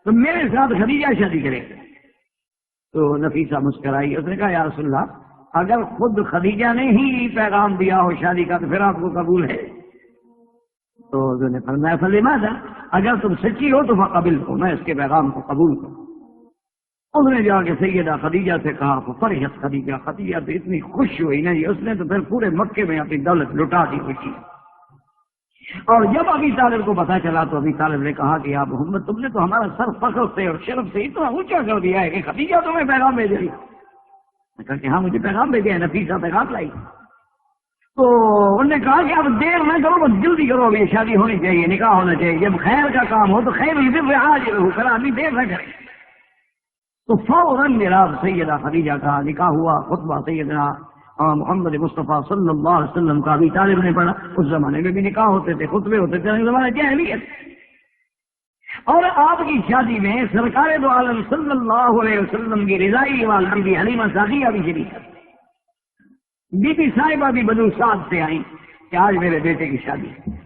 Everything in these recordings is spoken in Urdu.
تو میرے ساتھ خدیجہ شادی کرے. تو نفیسہ مسکرائی. اس نے کہا یا رسول اللہ اگر خود خدیجہ نے ہی پیغام دیا ہو شادی کا تو پھر آپ کو قبول ہے؟ تو انہوں نے فرمایا فلماذا، اگر تم سچی ہو تو فقبل کو، میں اس کے پیغام کو قبول کروں. اس نے جا کے سیدہ خدیجہ سے کہا تو فرحت خدیجہ، خدیجہ تو اتنی خوش ہوئی نا جی، اس نے تو پھر پورے مکے میں اپنی دولت لٹا دی خوشی. اور جب ابی طالب کو پتا چلا تو ابی طالب نے کہا کہ یا محمد تم نے تو ہمارا سر فخر سے اور شرف سے اتنا اونچا کر دیا ہے کہ خدیجہ تمہیں پیغام بھیج رہی. میں کہا کہ ہاں مجھے پیغام بھیجا ہے، نفیسہ پیغام لائی. تو انہوں نے کہا کہ اب دیر نہ کرو، بس جلدی کرو، اب یہ شادی ہونی چاہیے، نکاح ہونا چاہیے. جب خیر کا کام ہو تو خیر البر عاجل ہو کرا، ابھی دیر نہ کرے. تو فوراً جناب سیدہ خدیجہ کا نکاح ہوا. خطبہ سیدنا محمد مصطفیٰ صلی اللہ علیہ وسلم کا ابی طالب نے پڑھا. اس زمانے میں بھی نکاح ہوتے تھے، خطبے ہوتے تھے، اس زمانے جاہلیت. اور آپ کی شادی میں سرکار دو عالم صلی اللہ علیہ وسلم کی رضائی والی بی حلیمہ سعدیہ بھی شریک. بی بی صاحبہ بھی بنو سعد سے آئیں کہ آج میرے بیٹے کی شادی ہے.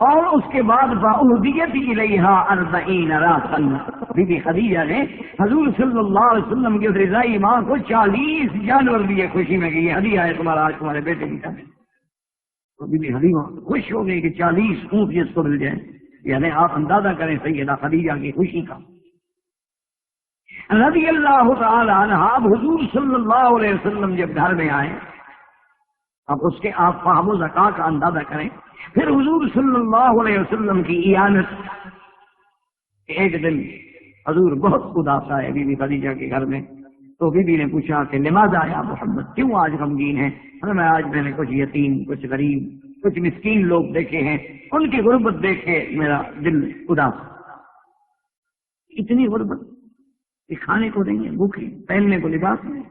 اور اس کے بعد فأهدیت الیہا 40 راسا، بی بی خدیجہ نے حضور صلی اللہ علیہ وسلم کی رضائی ماں کو 40 جانور دیے خوشی میں کہ یہ ہدیہ ہے تمہارا آج تمہارے بیٹے کی شادی. تو بی بی حلیمہ خوش ہو گئی کہ 40 اونٹ جس کو مل جائیں. یعنی آپ اندازہ کریں سیدہ خدیجہ کی خوشی کا. رضی اللہ تعالی عنہ. اب حضور صلی اللہ علیہ وسلم جب گھر میں آئے، اب اس کے آپ فہم و ذکا کا اندازہ کریں. پھر حضور صلی اللہ علیہ وسلم کی اعانت. ایک دن حضور بہت اداس آئے بی بی خدیجہ کے گھر میں. تو بی بی نے پوچھا کہ لماذا یا محمد، کیوں آج غمگین ہیں؟ میں آج میں نے کچھ یتیم، کچھ غریب، کچھ مسکین لوگ دیکھے ہیں، ان کی غربت دیکھ کے میرا دل اداس. اتنی غربت کہ کھانے کو نہیں ہے، بھوکے، پہننے کو لباس نہیں.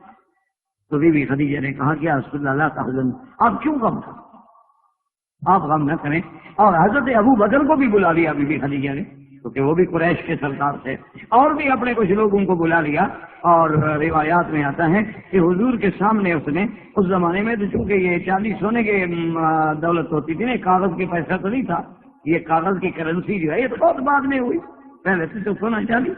تو بی بی خدیجہ نے کہا کہ رسول اللہ تحزن، آپ کیوں غم کریں، آپ غم نہ کریں. اور حضرت ابو بکر کو بھی بلا لیا بی بی خدیجہ نے، کیونکہ وہ بھی قریش کے سردار تھے. اور بھی اپنے کچھ لوگوں کو بلا لیا. اور روایات میں آتا ہے کہ حضور کے سامنے اس نے، اس زمانے میں تو چونکہ یہ 40 سونے کے دولت ہوتی تھی نا، کاغذ کے پیسہ تو نہیں تھا، یہ کاغذ کی کرنسی جو ہے یہ تو بہت بعد میں ہوئی، پہلے تو سونا چاندی.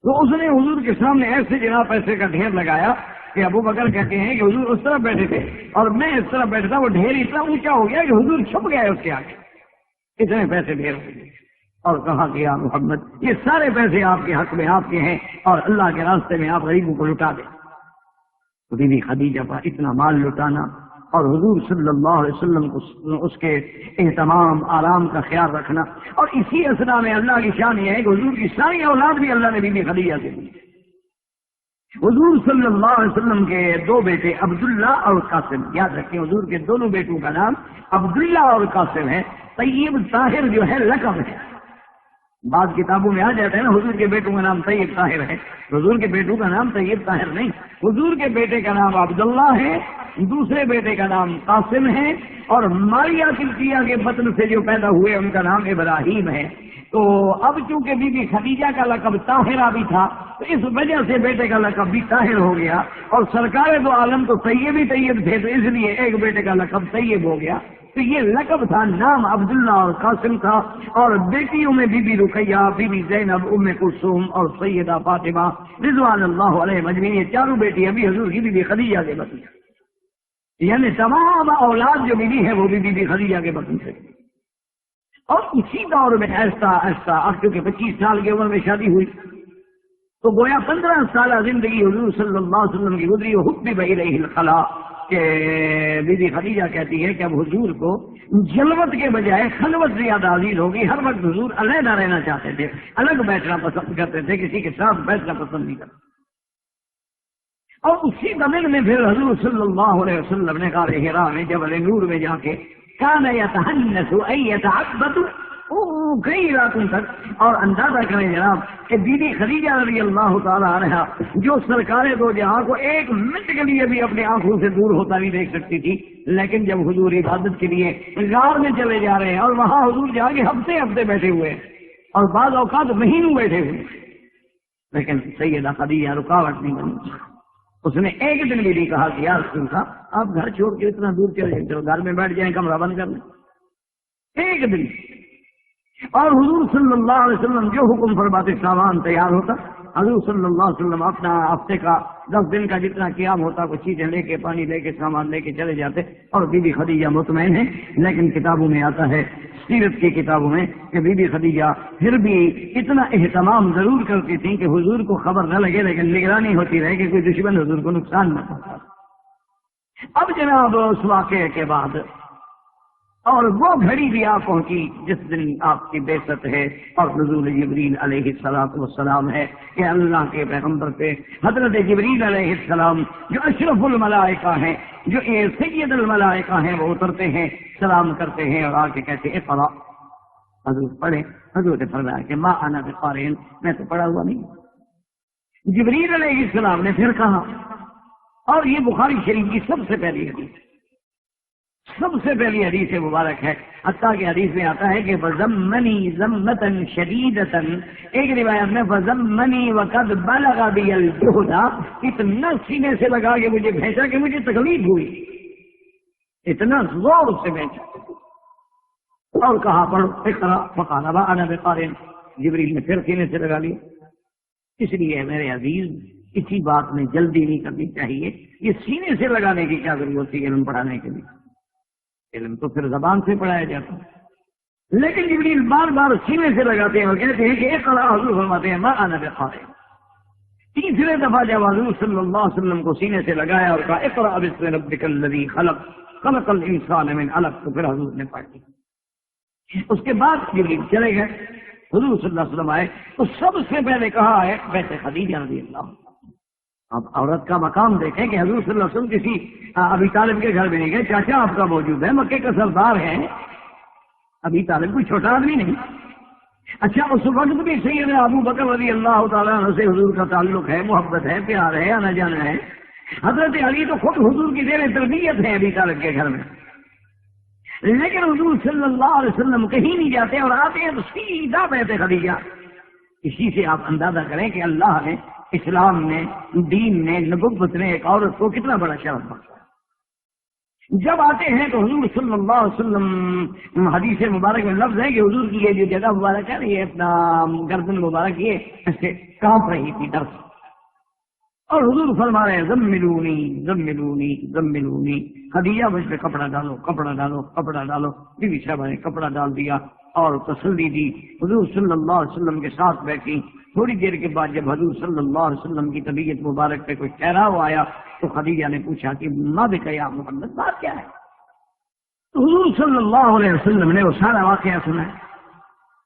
تو اس نے حضور کے سامنے ایسے جناب پیسے کا ڈھیر لگایا کہ ابو بکر کہتے ہیں کہ حضور اس طرح بیٹھے تھے اور میں اس طرح بیٹھا تھا، وہ ڈھیر اتنا اونچا ہو گیا کہ حضور چھپ گئے اس کے آگے، اتنے پیسے ڈھیر ہو گئے. اور کہا کہ یا محمد یہ سارے پیسے آپ کے حق میں آپ کے ہیں اور اللہ کے راستے میں آپ غریبوں کو لٹا دیں. تو بی بی خدیجہ پر اتنا مال لٹانا اور حضور صلی اللہ علیہ وسلم کو اس کے اہتمام آرام کا خیال رکھنا. اور اسی اسنا میں اللہ کی شان یہ ہے کہ حضور کی ساری اولاد بھی اللہ نے بی بی خدیجہ سے دی. حضور صلی اللہ علیہ وسلم کے 2 بیٹے عبداللہ اور قاسم، یاد رکھیں حضور کے دونوں بیٹوں کا نام عبداللہ اور قاسم ہے. طیب طاہر جو ہے لقب ہے. بعض کتابوں میں آ جاتا ہے نا حضور کے بیٹوں کا نام طیب طاہر ہے، حضور کے بیٹوں کا نام طیب طاہر نہیں. حضور کے بیٹے کا نام عبداللہ ہے، دوسرے بیٹے کا نام قاسم ہے، اور ماریہ قبطیہ کے بطن سے جو پیدا ہوئے ان کا نام ابراہیم ہے. تو اب چونکہ بی بی خدیجہ کا لقب طاہرہ بھی تھا تو اس وجہ سے بیٹے کا لقب بھی طاہر ہو گیا. اور سرکار دو عالم تو طیب ہی طیب تھے تو اس لیے ایک بیٹے کا لقب طیب ہو گیا. تو یہ لقب تھا، نام عبداللہ اور قاسم تھا. اور بیٹیوں میں Bibi Ruqayya, Bibi Zainab, Umm Kulthum اور سیدہ فاطمہ رضوان اللہ علیہ اجمعین، یہ چاروں بیٹی ابھی حضور کی بی بی خدیجہ کے بطن، یعنی تمام اولاد جو ملی ہے وہ بھی بی بی خدیجہ کے بطن سے. اور اسی دور میں ایسا اب چونکہ 25 سال کی عمر میں شادی ہوئی تو گویا 15 سالہ زندگی حضور صلی اللہ علیہ وسلم کی گزری. حبب الیہ الخلا کہ بی بی خدیجہ کہتی ہے کہ اب حضور کو جلوت کے بجائے خلوت زیادہ عزیز ہوگی. ہر وقت حضور علیحدہ رہنا چاہتے تھے، الگ بیٹھنا پسند کرتے تھے، کسی کے ساتھ بیٹھنا پسند نہیں کرتے. اور اسی زمین میں پھر حضور صلی اللہ علیہ وسلم نے غار حرا میں جبل نور میں جا کے کان یتحنث ای یتعبد کئی راتوں تک. اور اندازہ کریں جناب کہ بی بی خدیجہ رضی اللہ تعالی عنہا جو سرکار دو جہاں کو ایک منٹ کے لیے بھی اپنی آنکھوں سے دور ہوتا نہیں دیکھ سکتی تھی، لیکن جب حضور عبادت کے لیے غار میں چلے جا رہے ہیں اور وہاں حضور جا کے ہفتے ہفتے بیٹھے ہوئے اور بعض اوقات مہینوں بیٹھے ہوئے، لیکن سیدہ خدیجہ رکاوٹ نہیں بنی. اس نے ایک دن بھی نہیں کہا کہ یا رسول اللہ آپ گھر چھوڑ کے اتنا دور چلے جائیں، گھر میں بیٹھ جائیں، کمرہ بند کر لیں. ایک دن. اور حضور صلی اللہ علیہ وسلم جو حکم فرماتے سامان تیار ہوتا. حضور صلی اللہ علیہ وسلم اپنا ہفتے کا 10 دن کا جتنا قیام ہوتا وہ چیزیں لے کے پانی لے کے سامان لے کے چلے جاتے. اور بی بی خدیجہ مطمئن ہے، لیکن کتابوں میں آتا ہے، سیرت کی کتابوں میں، کہ بی بی خدیجہ پھر بھی اتنا اہتمام ضرور کرتی تھیں کہ حضور کو خبر نہ لگے، لیکن نگرانی ہوتی رہے کہ کوئی دشمن حضور کو نقصان نہ پہنچا. اب جناب اس واقعے کے بعد اور وہ گھڑی بھی آپ پہنچی جس دن آپ کی بعثت ہے اور نزول جبریل علیہ السلام ہے کہ اللہ کے پیغمبر پہ حضرت جبریل علیہ السلام جو اشرف الملائکہ ہیں، جو سید الملائکہ ہیں، وہ اترتے ہیں، سلام کرتے ہیں اور آ کے کہتے ہیں اقرا. حضور پڑھے. حضور نے فرمایا کہ ما انا بقارئ، میں تو پڑھا ہوا نہیں. جبریل علیہ السلام نے پھر کہا، اور یہ بخاری شریف کی سب سے پہلی حدیث مبارک ہے. حتیٰ کہ حدیث میں آتا ہے کہ فَزَمَّنِي زَمَّةً شَدِيدَةً، ایک روایت میں فَزَمَّنِي وَقَدْ بَلَغَ بِيَ الْجُهْدَ، اتنا سینے سے لگا کہ مجھے بھیجا کہ مجھے تکلیف ہوئی، اتنا زور سے بھیجا. اور کہا پڑھو اقرا فقال ما انا بقارئ. جبریل نے پھر سینے سے لگا لیا. اس لیے میرے عزیز اسی بات میں جلدی نہیں کرنی چاہیے. یہ سینے سے لگانے کی کیا ضرورت تھی علم پڑھانے کے لیے؟ علم تو پھر زبان سے پڑھایا جاتا ہے. لیکن جبریل بار بار سینے سے لگاتے ہیں اور کہتے ہیں کہ اقرا. حضور فرماتے ہیں ما انا بقارئ. تیسرے دفعہ جب حضور صلی اللہ علیہ وسلم کو سینے سے لگایا اور کہا اقرا باسم ربک الذی خلق خلق الانسان من علق، تو پھر حضور نے پڑھ لی. اس کے بعد جبریل چلے گئے، حضور صلی اللہ علیہ وسلم آئے تو سب سے پہلے کہا ہے بیت خدیجہ رضی اللہ عنہ. اب عورت کا مقام دیکھیں کہ حضور صلی اللہ علیہ وسلم کسی ابی طالب کے گھر میں نہیں گئے، چاچا آپ کا موجود ہے، مکے کا سردار ہے. ابی طالب کوئی چھوٹا آدمی نہیں. اچھا اس وقت بھی سیدنا ابو بکر رضی اللہ تعالیٰ عنہ سے حضور کا تعلق ہے، محبت ہے، پیار ہے، آنا جانا ہے. حضرت علی تو خود حضور کی زیر تربیت ہے ابی طالب کے گھر میں. لیکن حضور صلی اللہ علیہ وسلم کہیں نہیں جاتے اور آتے ہیں تو سیدھا بیت خدیجہ. اسی سے آپ اندازہ کریں کہ اللہ نے، اسلام نے، دین نے، نبوت نے ایک عورت کو کتنا بڑا شرف بخشا. جب آتے ہیں تو حضور صلی اللہ علیہ وسلم، حدیث مبارک میں لفظ ہے کہ حضور کی یہ جو جگہ مبارک ہے، یہ اپنا گردن مبارک یہ ایسے کانپ رہی تھی ڈر سے. اور حضور فرما رہے ہیں زملونی زملونی زملونی. خدیجہ مجھ پہ کپڑا ڈالو، کپڑا ڈالو، کپڑا ڈالو. بی بی صاحبہ نے کپڑا ڈال دیا اور تسلی دی. حضور صلی اللہ علیہ وسلم کے ساتھ بیٹھی. تھوڑی دیر کے بعد جب حضور صلی اللہ علیہ وسلم کی طبیعت مبارک پہ کوئی ٹھہراؤ آیا تو خدیجہ نے پوچھا کہ ماں بک یا محمد، بات کیا ہے؟ تو حضور صلی اللہ علیہ وسلم نے وہ سارا واقعہ سنا.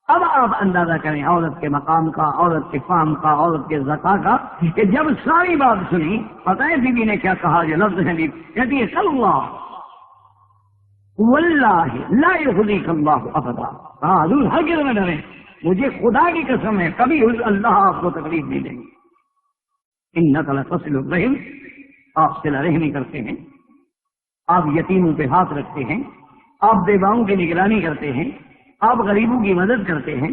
اب آپ اندازہ کریں عورت کے مقام کا، عورت کے فام کا، عورت کے ذکا کا، کہ جب ساری بات سنی، پتہ ہے بیوی نے کیا کہا؟ جو لفظ ہے کہتی ہے اللہ واللہ لا یخزیک اللہ ابدا. ہاں حضور ہرگز نہ ڈریں، مجھے خدا کی قسم ہے کبھی اللہ آپ کو تکلیف نہیں دیں گے. انک لتصل الرحم، آپ صلہ رحمی کرتے ہیں، آپ یتیموں پہ ہاتھ رکھتے ہیں، آپ بیواؤں کی نگرانی کرتے ہیں، آپ غریبوں کی مدد کرتے ہیں.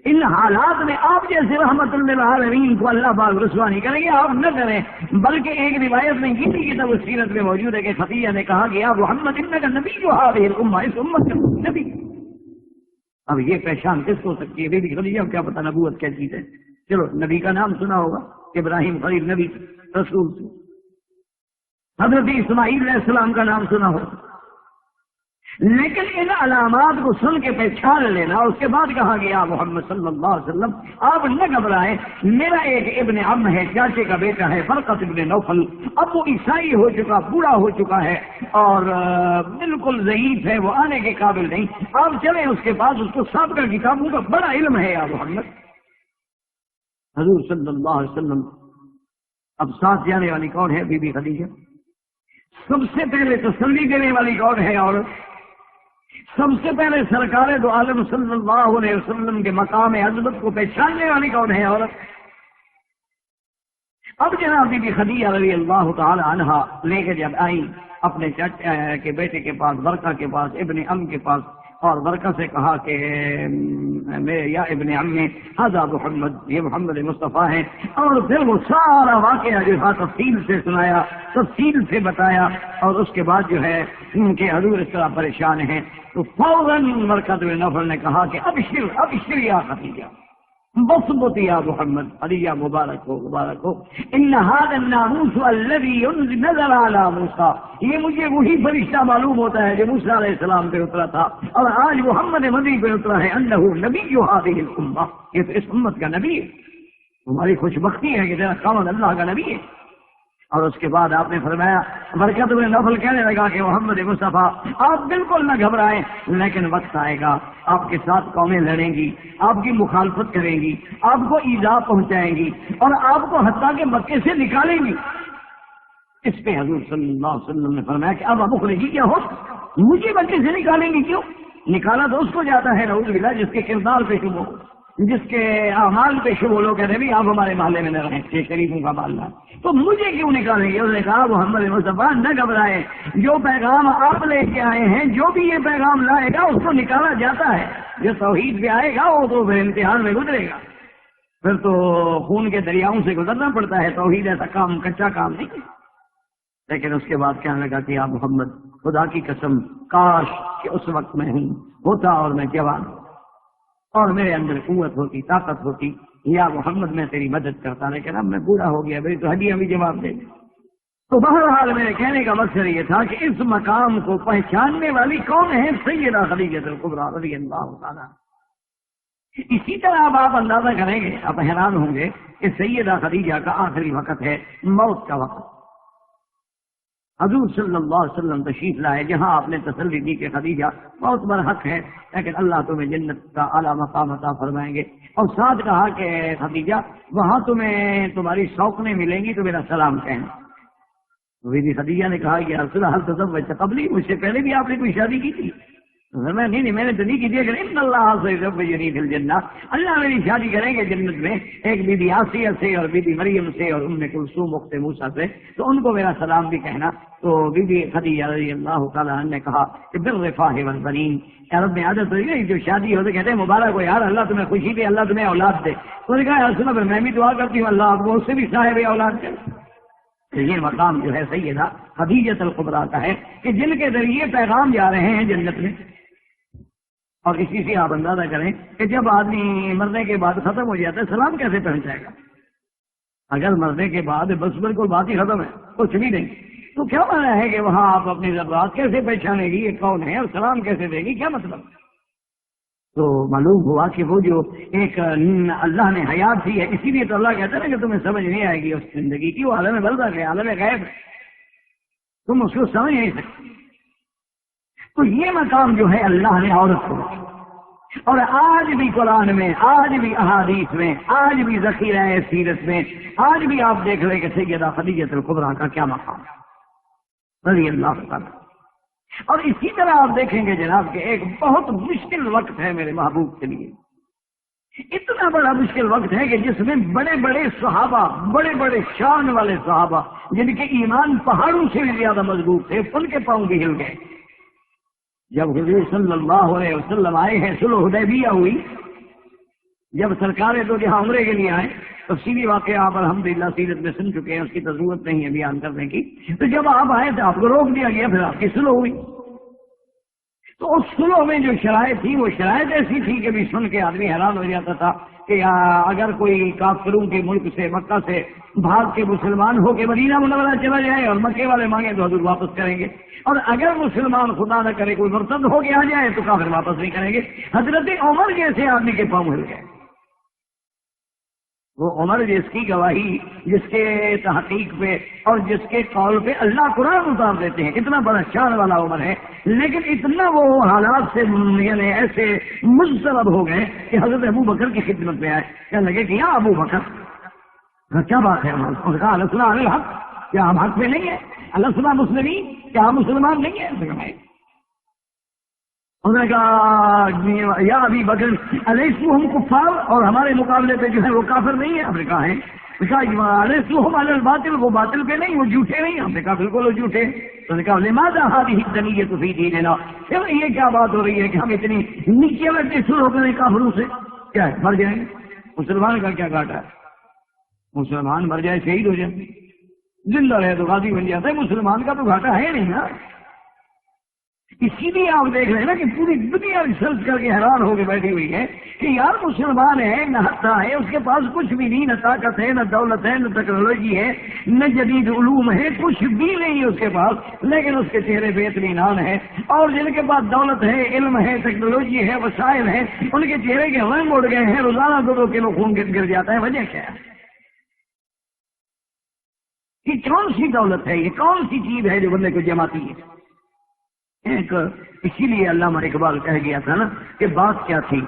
ان حالات میں آپ جیسے رحمت للعالمین کو اللہ پاک رسوا نہیں کریں گے. آپ نہ کریں. بلکہ ایک روایت میں یہ بھی کتاب سیرت میں موجود ہے کہ خدیجہ نے کہا کہ یا محمد انک نبی جو هذه الامه، اس امت کا نبی. اب یہ پہچان کس کو ہو سکتی ہے؟ بی بی خدیجہ کیا پتہ نبوت کیا چیز ہے. چلو نبی کا نام سنا ہوگا، ابراہیم خلیل نبی رسول سے. حضرت اسماعیل علیہ السلام کا نام سنا ہوگا. لیکن ان علامات کو سن کے پہچان لینا، اس کے بعد کہا گیا محمد صلی اللہ علیہ وسلم آپ نہ گھبرائیں، میرا ایک ابن عم ہے، چاچے کا بیٹا ہے، فرقت ابن نوفل. اب وہ عیسائی ہو چکا، بوڑھا ہو چکا ہے اور بالکل ضعیف ہے، وہ آنے کے قابل نہیں. آپ چلیں اس کے پاس، اس کو سابقہ کتابوں کا بڑا علم ہے یا محمد. حضور صلی اللہ علیہ وسلم اب ساتھ جانے والی کون ہے؟ Be be Khadija. سب سے پہلے تسلی دینے والی کون ہے؟ اور سب سے پہلے سرکار دو عالم صلی اللہ علیہ وسلم کے مقام عظمت کو پہچاننے والی کون ہے؟ عورت. اب جناب بی بی خدیجہ رضی اللہ تعالی عنہا لے کے جب آئی اپنے چچا کے بیٹے کے پاس، برقہ کے پاس، ابن ام کے پاس، اور برکت سے کہا کہ یا ابن عمی ھذا محمد، یہ محمد مصطفیٰ ہے، اور پھر وہ سارا واقعہ جو تھا تفصیل سے سنایا، تفصیل سے بتایا، اور اس کے بعد جو ہے کہ حضور اس طرح پریشان ہیں تو فوراً برکت بن نوفل نے کہا کہ ابشر یا خدیجہ، بثبت یا محمد، خدیجہ مبارک ہو مبارک ہو، ان ھذا الناموس الذی نزل علی موسیٰ، یہ مجھے وہی فرشتہ معلوم ہوتا ہے جو موسیٰ علیہ السلام پہ اترا تھا، اور آج محمد مدنی پہ اترا ہے، انہ نبی ھذہ الامہ، یہ تو اس امت کا نبی ہے، ہماری خوش بختی ہے کہ تیرا قوم اللہ کا نبی ہے۔ اور اس کے بعد آپ نے فرمایا، برکت بن نوفل کہنے لگا کہ محمد مصطفیٰ آپ بالکل نہ گھبرائیں، لیکن وقت آئے گا آپ کے ساتھ قومیں لڑیں گی، آپ کی مخالفت کریں گی، آپ کو ایذا پہنچائیں گی، اور آپ کو حتیٰ کہ مکے سے نکالیں گی۔ اس پہ حضور صلی اللہ علیہ وسلم نے فرمایا کہ اب مخرجی کیا ہو، مجھے مکے سے نکالیں گی کیوں؟ نکالا تو اس کو جاتا ہے نعوذ باللہ جس کے کردار پہ شبہ ہو، جس کے اعمال پہ شبہ، لوگ کہتے ہیں بھی آپ ہمارے محلے میں نہ رہیں، یہ شریفوں کا محلہ، تو مجھے کیوں نکالیں گے؟ انہوں نے کہا محمد مصطفیٰ نہ گھبرائے، جو پیغام آپ لے کے آئے ہیں، جو بھی یہ پیغام لائے گا اس کو نکالا جاتا ہے، جو توحید پہ آئے گا وہ تو پھر امتحان میں گزرے گا، پھر تو خون کے دریاؤں سے گزرنا پڑتا ہے، توحید ایسا کام کچا کام نہیں ہے۔ لیکن اس کے بعد کہنے لگا کہ یا محمد خدا کی قسم کاش کہ اس وقت میں ہوں ہوتا اور میں جوان اور میرے اندر قوت ہوتی، طاقت ہوتی، یا محمد میں تیری مدد کرتا، لیکن اب میں بوڑھا ہو گیا، میری تو ہڈیاں بھی جواب دے گی۔ تو بہرحال میرے کہنے کا مقصد یہ تھا کہ اس مقام کو پہچاننے والی کون ہے؟ سیدہ خدیجہ الکبریٰ رضی اللہ تعالیٰ۔ اسی طرح اب آپ اندازہ کریں گے، آپ حیران ہوں گے کہ سیدہ خدیجہ کا آخری وقت ہے، موت کا وقت۔ حضور صلی اللہ علیہ وسلم تشریف لائے جہاں آپ نے تسلی دی کہ خدیجہ بہت برحق ہے، لیکن اللہ تمہیں جنت کا اعلیٰ مقام عطا فرمائیں گے، اور ساتھ کہا کہ خدیجہ وہاں تمہیں تمہاری شوقیں ملیں گی تو میرا سلام کہنا۔ بی بی خدیجہ نے کہا کہ رسول اللہ تزوج قبلی، مجھ سے پہلے بھی آپ نے کوئی شادی کی تھی؟ نہیں میں نے تو نہیں کی تھی، لیکن ان اللہ سے یزوجنی فی الجنہ، اللہ میری شادی کریں گے جنت میں ایک بی بی آسیہ سے اور بی بی مریم سے اور ام کلثوم اخت موسیٰ سے، تو ان کو میرا سلام بھی کہنا۔ تو بی بی خدیجہ رضی اللہ تعالیٰ عنہ نے کہا کہ بالرفاہ والبنین، عرب میں عادت ہوئی ہے جو شادی ہو تو کہتے ہیں مبارک ہو یار، اللہ تمہیں خوشی دے، اللہ تمہیں اولاد دے۔ تو نے کہا یا رسول اللہ میں بھی دعا کرتی ہوں اللہ آپ کو اس سے بھی صاحب اولاد دے۔ تو یہ مقام جو ہے سیدہ خدیجہ الکبریٰ کا ہے کہ جن کے ذریعے پیغام جا رہے ہیں جنت میں۔ اور اسی سے آپ اندازہ کریں کہ جب آدمی مرنے کے بعد ختم ہو جاتا ہے سلام کیسے پہنچائے گا؟ اگر مرنے کے بعد بس بالکل بات ہی ختم ہے، کچھ بھی نہیں، تو کیا مانا ہے کہ وہاں آپ اپنی ضرورت کیسے پہچانے گی، یہ کون ہے اور سلام کیسے دے گی، کیا مطلب؟ تو معلوم ہوا کہ وہ جو ایک اللہ نے حیات دی ہے، اسی لیے تو اللہ کہتا ہے کہ تمہیں سمجھ نہیں آئے گی اس زندگی کی، وہ عالم برزخ ہے، عالم غیب ہے، تم اس کو سمجھ نہیں سکتے۔ تو یہ مقام جو ہے اللہ نے عورت کو رکھا، اور آج بھی قرآن میں، آج بھی احادیث میں، آج بھی ذخیرہ سیرت میں، آج بھی آپ دیکھ رہے کہ سیدہ خدیجہ الکبریٰ کا کیا مقام رضی اللہ تعالیٰ۔ اور اسی طرح آپ دیکھیں گے جناب کہ ایک بہت مشکل وقت ہے میرے محبوب کے لیے، اتنا بڑا مشکل وقت ہے کہ جس میں بڑے بڑے صحابہ، بڑے بڑے شان والے صحابہ جن کے ایمان پہاڑوں سے بھی زیادہ مضبوط تھے، ان کے پاؤں بھی ہل گئے۔ جب حضور صلی اللہ علیہ وسلم آئے ہیں، صلح حدیبیہ ہوئی، جب سرکاریں تو جہاں عمرے کے لیے آئے، تفصیلی واقعہ آپ الحمدللہ سیرت میں سن چکے ہیں، اس کی ضرورت نہیں ہے بیان کرنے کی۔ تو جب آپ آئے تو آپ کو روک دیا گیا، پھر آپ کی صلح ہوئی۔ تو اس صلح میں جو شرائط تھی وہ شرائط ایسی تھی کہ بھی سن کے آدمی حیران ہو جاتا تھا کہ اگر کوئی کافروں کے ملک سے، مکہ سے بھاگ کے مسلمان ہو کے مدینہ منورہ چلا جائے اور مکے والے مانگے تو حضور واپس کریں گے، اور اگر مسلمان خدا نہ کرے کوئی مرتد ہو کے آ جائے تو کافر واپس نہیں کریں گے۔ حضرت عمر جیسے آدمی کے پاؤں ہل گئے، وہ عمر جس کی گواہی، جس کے تحقیق پہ اور جس کے قول پہ اللہ قرآن اتار دیتے ہیں، اتنا بڑا شان والا عمر ہے، لیکن اتنا وہ حالات سے یعنی ایسے مضطرب ہو گئے کہ حضرت ابو بکر کی خدمت میں آئے، کہنے لگے کہ یا ابو بکر کیا بات ہے؟ انہوں نے کہا اللہ سنا الحق، کیا ہم حق پہ نہیں ہے؟ اللہ سنا مسلمین، کیا ہم مسلمان نہیں ہیں؟ انہوں نے کہا یا ابی بکر علیہ ہم کفار، اور ہمارے مقابلے پہ جو ہے وہ کافر نہیں ہے؟ آپ نے کہا ہے۔ ہمارے باطل، وہ باطل پہ نہیں، وہ جھوٹے نہیں. ہم نے کہا بالکل وہ جھوٹے. تو نے کہا لماذا هذه الدنية في ديننا، پھر یہ کیا بات ہو رہی ہے کہ ہم اتنی نیچے لگتے شروع ہو گئے کافروں سے؟ کیا ہے مر جائیں گے؟ مسلمان کا کیا گھاٹا ہے؟ مسلمان مر جائے شہید ہو جائے، زندہ رہے تو غازی بن جاتا ہے. مسلمان کا تو گھاٹا ہے نہیں نا. اسی لیے آپ دیکھ رہے ہیں نا کہ پوری دنیا ریسرچ کر کے حیران ہو کے بیٹھی ہوئی ہے کہ یار مسلمان ہے، نہ ہتھا ہے، اس کے پاس کچھ بھی نہیں، نہ طاقت ہے، نہ دولت ہے، نہ ٹیکنالوجی ہے، نہ جدید علوم ہے، کچھ بھی نہیں ہے اس کے پاس، لیکن اس کے چہرے پہ اطمینان ہے. اور جن کے پاس دولت ہے، علم ہے، ٹیکنالوجی ہے، وسائل ہے، ان کے چہرے کے رنگ اڑ گئے ہیں، روزانہ 2-2 کلو خون گر جاتا ہے. وجہ کیا ہے؟ یہ کون سی دولت ہے؟ یہ کون سی چیز ہے جو بندے کو جماتی ہے؟ ایک اسی لیے علامہ اقبال کہہ گیا تھا نا کہ بات کیا تھی.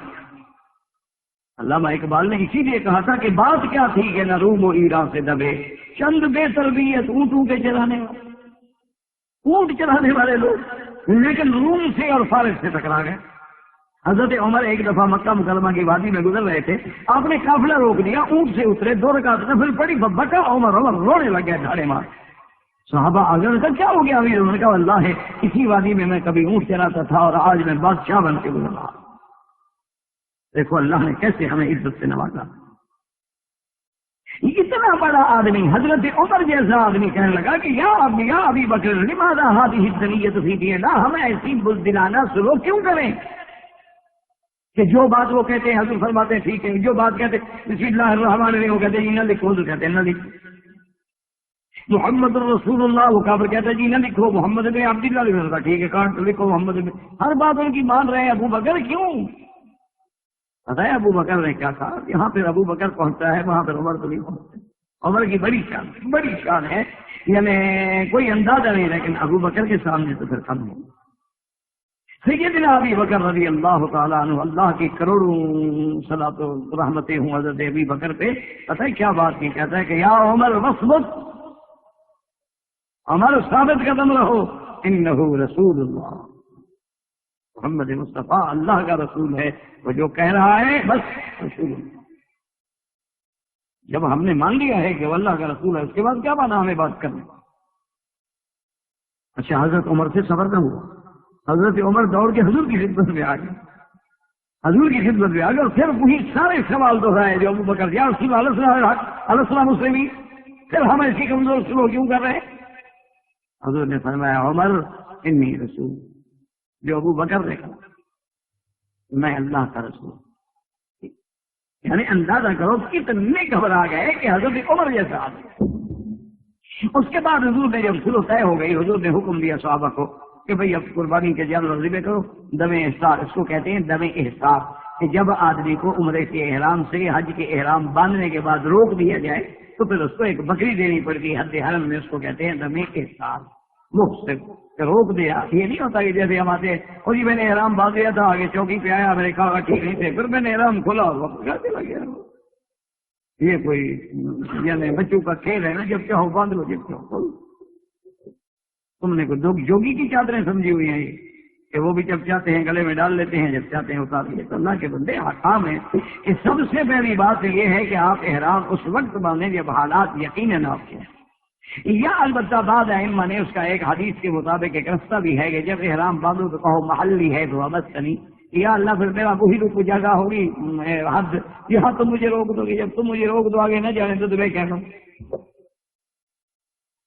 علامہ اقبال نے اسی لیے کہا تھا کہ بات کیا تھی کہ نہ روم و ایران سے دبے چند بے تربیت اونٹوں کے چلانے والے، اونٹ چلانے والے لوگ، لیکن روم سے اور فارس سے ٹکرا گئے. حضرت عمر ایک دفعہ مکہ مکرمہ کی وادی میں گزر رہے تھے، آپ نے قافلہ روک دیا، اونٹ سے اترے، 2 رکعت نفل پڑی، بکا عمر رونے لگ گیا ڈھاڑے مار. صحابہ آگے کا کیا ہو گیا؟ امیر انہوں نے کہا اللہ ہے، اسی وادی میں کبھی اونٹ چلاتا تھا اور آج میں بادشاہ بن کے گزر رہا. دیکھو اللہ نے کیسے ہمیں عزت سے نوازا. اتنا بڑا آدمی حضرت عمر جیسا آدمی کہنے لگا کہ یا ابی بکر لماذا هذه الدنية في ديننا، ہم ایسی بزدلانہ سلوک کیوں کریں کہ جو بات وہ کہتے ہیں حضور فرماتے ہیں ٹھیک ہے، جو بات کہتے ہیں بسم اللہ الرحمن الرحیم وہ کہتے ہیں جی نہ لکھو، حضور کہتے ہیں نہ لکھو. محمد الرسول اللہ وہ کافر کہتا ہے جی نہ لکھو، محمد بن عبداللہ لکھ رہا ٹھیک ہے کاٹ لکھو محمد بن. ہر بات ان کی مان رہے ہیں. ابو بکر کیوں؟ پتہ ہے ابو بکر نے کیا کہا؟ یہاں پہ ابو بکر پہنچتا ہے، وہاں پہ عمر تو نہیں پہنچتے. عمر کی بڑی شان ہے، یعنی کوئی اندازہ نہیں، لیکن ابو بکر کے سامنے تو پھر کم ہو. سیدنا ابی بکر رضی اللہ تعالیٰ عنہ، اللہ کی کروڑوں صلاۃ و رحمتیں ہوں حضرت ابی بکر پہ. پتہ ہے کیا بات کی؟ کہتا ہے کہ یا عمر وثبت، عمر ثابت قدم رہو، انہ رسول اللہ، محمد مصطفیٰ اللہ کا رسول ہے، وہ جو کہہ رہا ہے بس رسول اللہ. جب ہم نے مان لیا ہے کہ وہ اللہ کا رسول ہے، اس کے بعد کیا بنا ہمیں بات کرنے. اچھا حضرت عمر سے صبر نہ ہوا، حضرت عمر دوڑ کے حضور کی خدمت میں آ گئے، حضور کی خدمت میں آ گئے اور پھر وہی سارے سوال دہرائے جو ابو بکر یا رسول اللہ علیہ السلام مسلمین، پھر ہم ایسی کمزور سلوک کیوں کر رہے ہیں؟ حضور نے فرمایا عمر انی رسول، جو ابو بکر نے کہا میں اللہ کا رسول. یعنی اندازہ کرو کتنے گھبرا گئے کہ حضرت عمر جیسا آدمی. اس کے بعد حضور نے جب سلو طے ہو گئی، حضور نے حکم دیا صحابہ کو کہ بھئی اب قربانی کے جانور ذبح کرو. دم احسار اس کو کہتے ہیں، دم احسار، کہ جب آدمی کو عمرے کے احرام سے حج کے احرام باندھنے کے بعد روک دیا جائے تو پھر اس کو ایک بکری دینی پڑتی ہے حد حرم میں، اس کو کہتے ہیں دم احسار. مفت سے روک دیا. یہ نہیں ہوتا کہ جیسے ہم آتے اور جی میں نے احرام باندھ دیا تھا، آگے چوکی پہ آیا، میں نے کہا ٹھیک نہیں تھے، پھر میں نے احرام کھولا اور وقت جاتے لگے. یہ کوئی یعنی بچوں کا کھیل ہے نا، جب چاہو باندھ لو، جب چاہو. تم نے کوئی جوگی کی چادریں سمجھی ہوئی ہیں کہ وہ بھی جب چاہتے ہیں گلے میں ڈال لیتے ہیں، جب چاہتے ہیں اتار لیتے. تو اللہ کے بندے حکام ہیں کہ سب سے پہلی بات یہ ہے کہ آپ احرام اس وقت باندھیں جب حالات یقیناً آپ کے. یا البتہ بعد ائمہ نے اس کا ایک حدیث کے مطابق ایک رستہ بھی ہے کہ جب احرام باندھو تو کہو محلی ہے تو ابستنی، یا اللہ پھر میرا وہی رکو جگہ ہوگی حد، یہاں تم مجھے روک دو گے، جب تم مجھے روک دو آگے نہ جانے تو تمہیں کہہ دوں.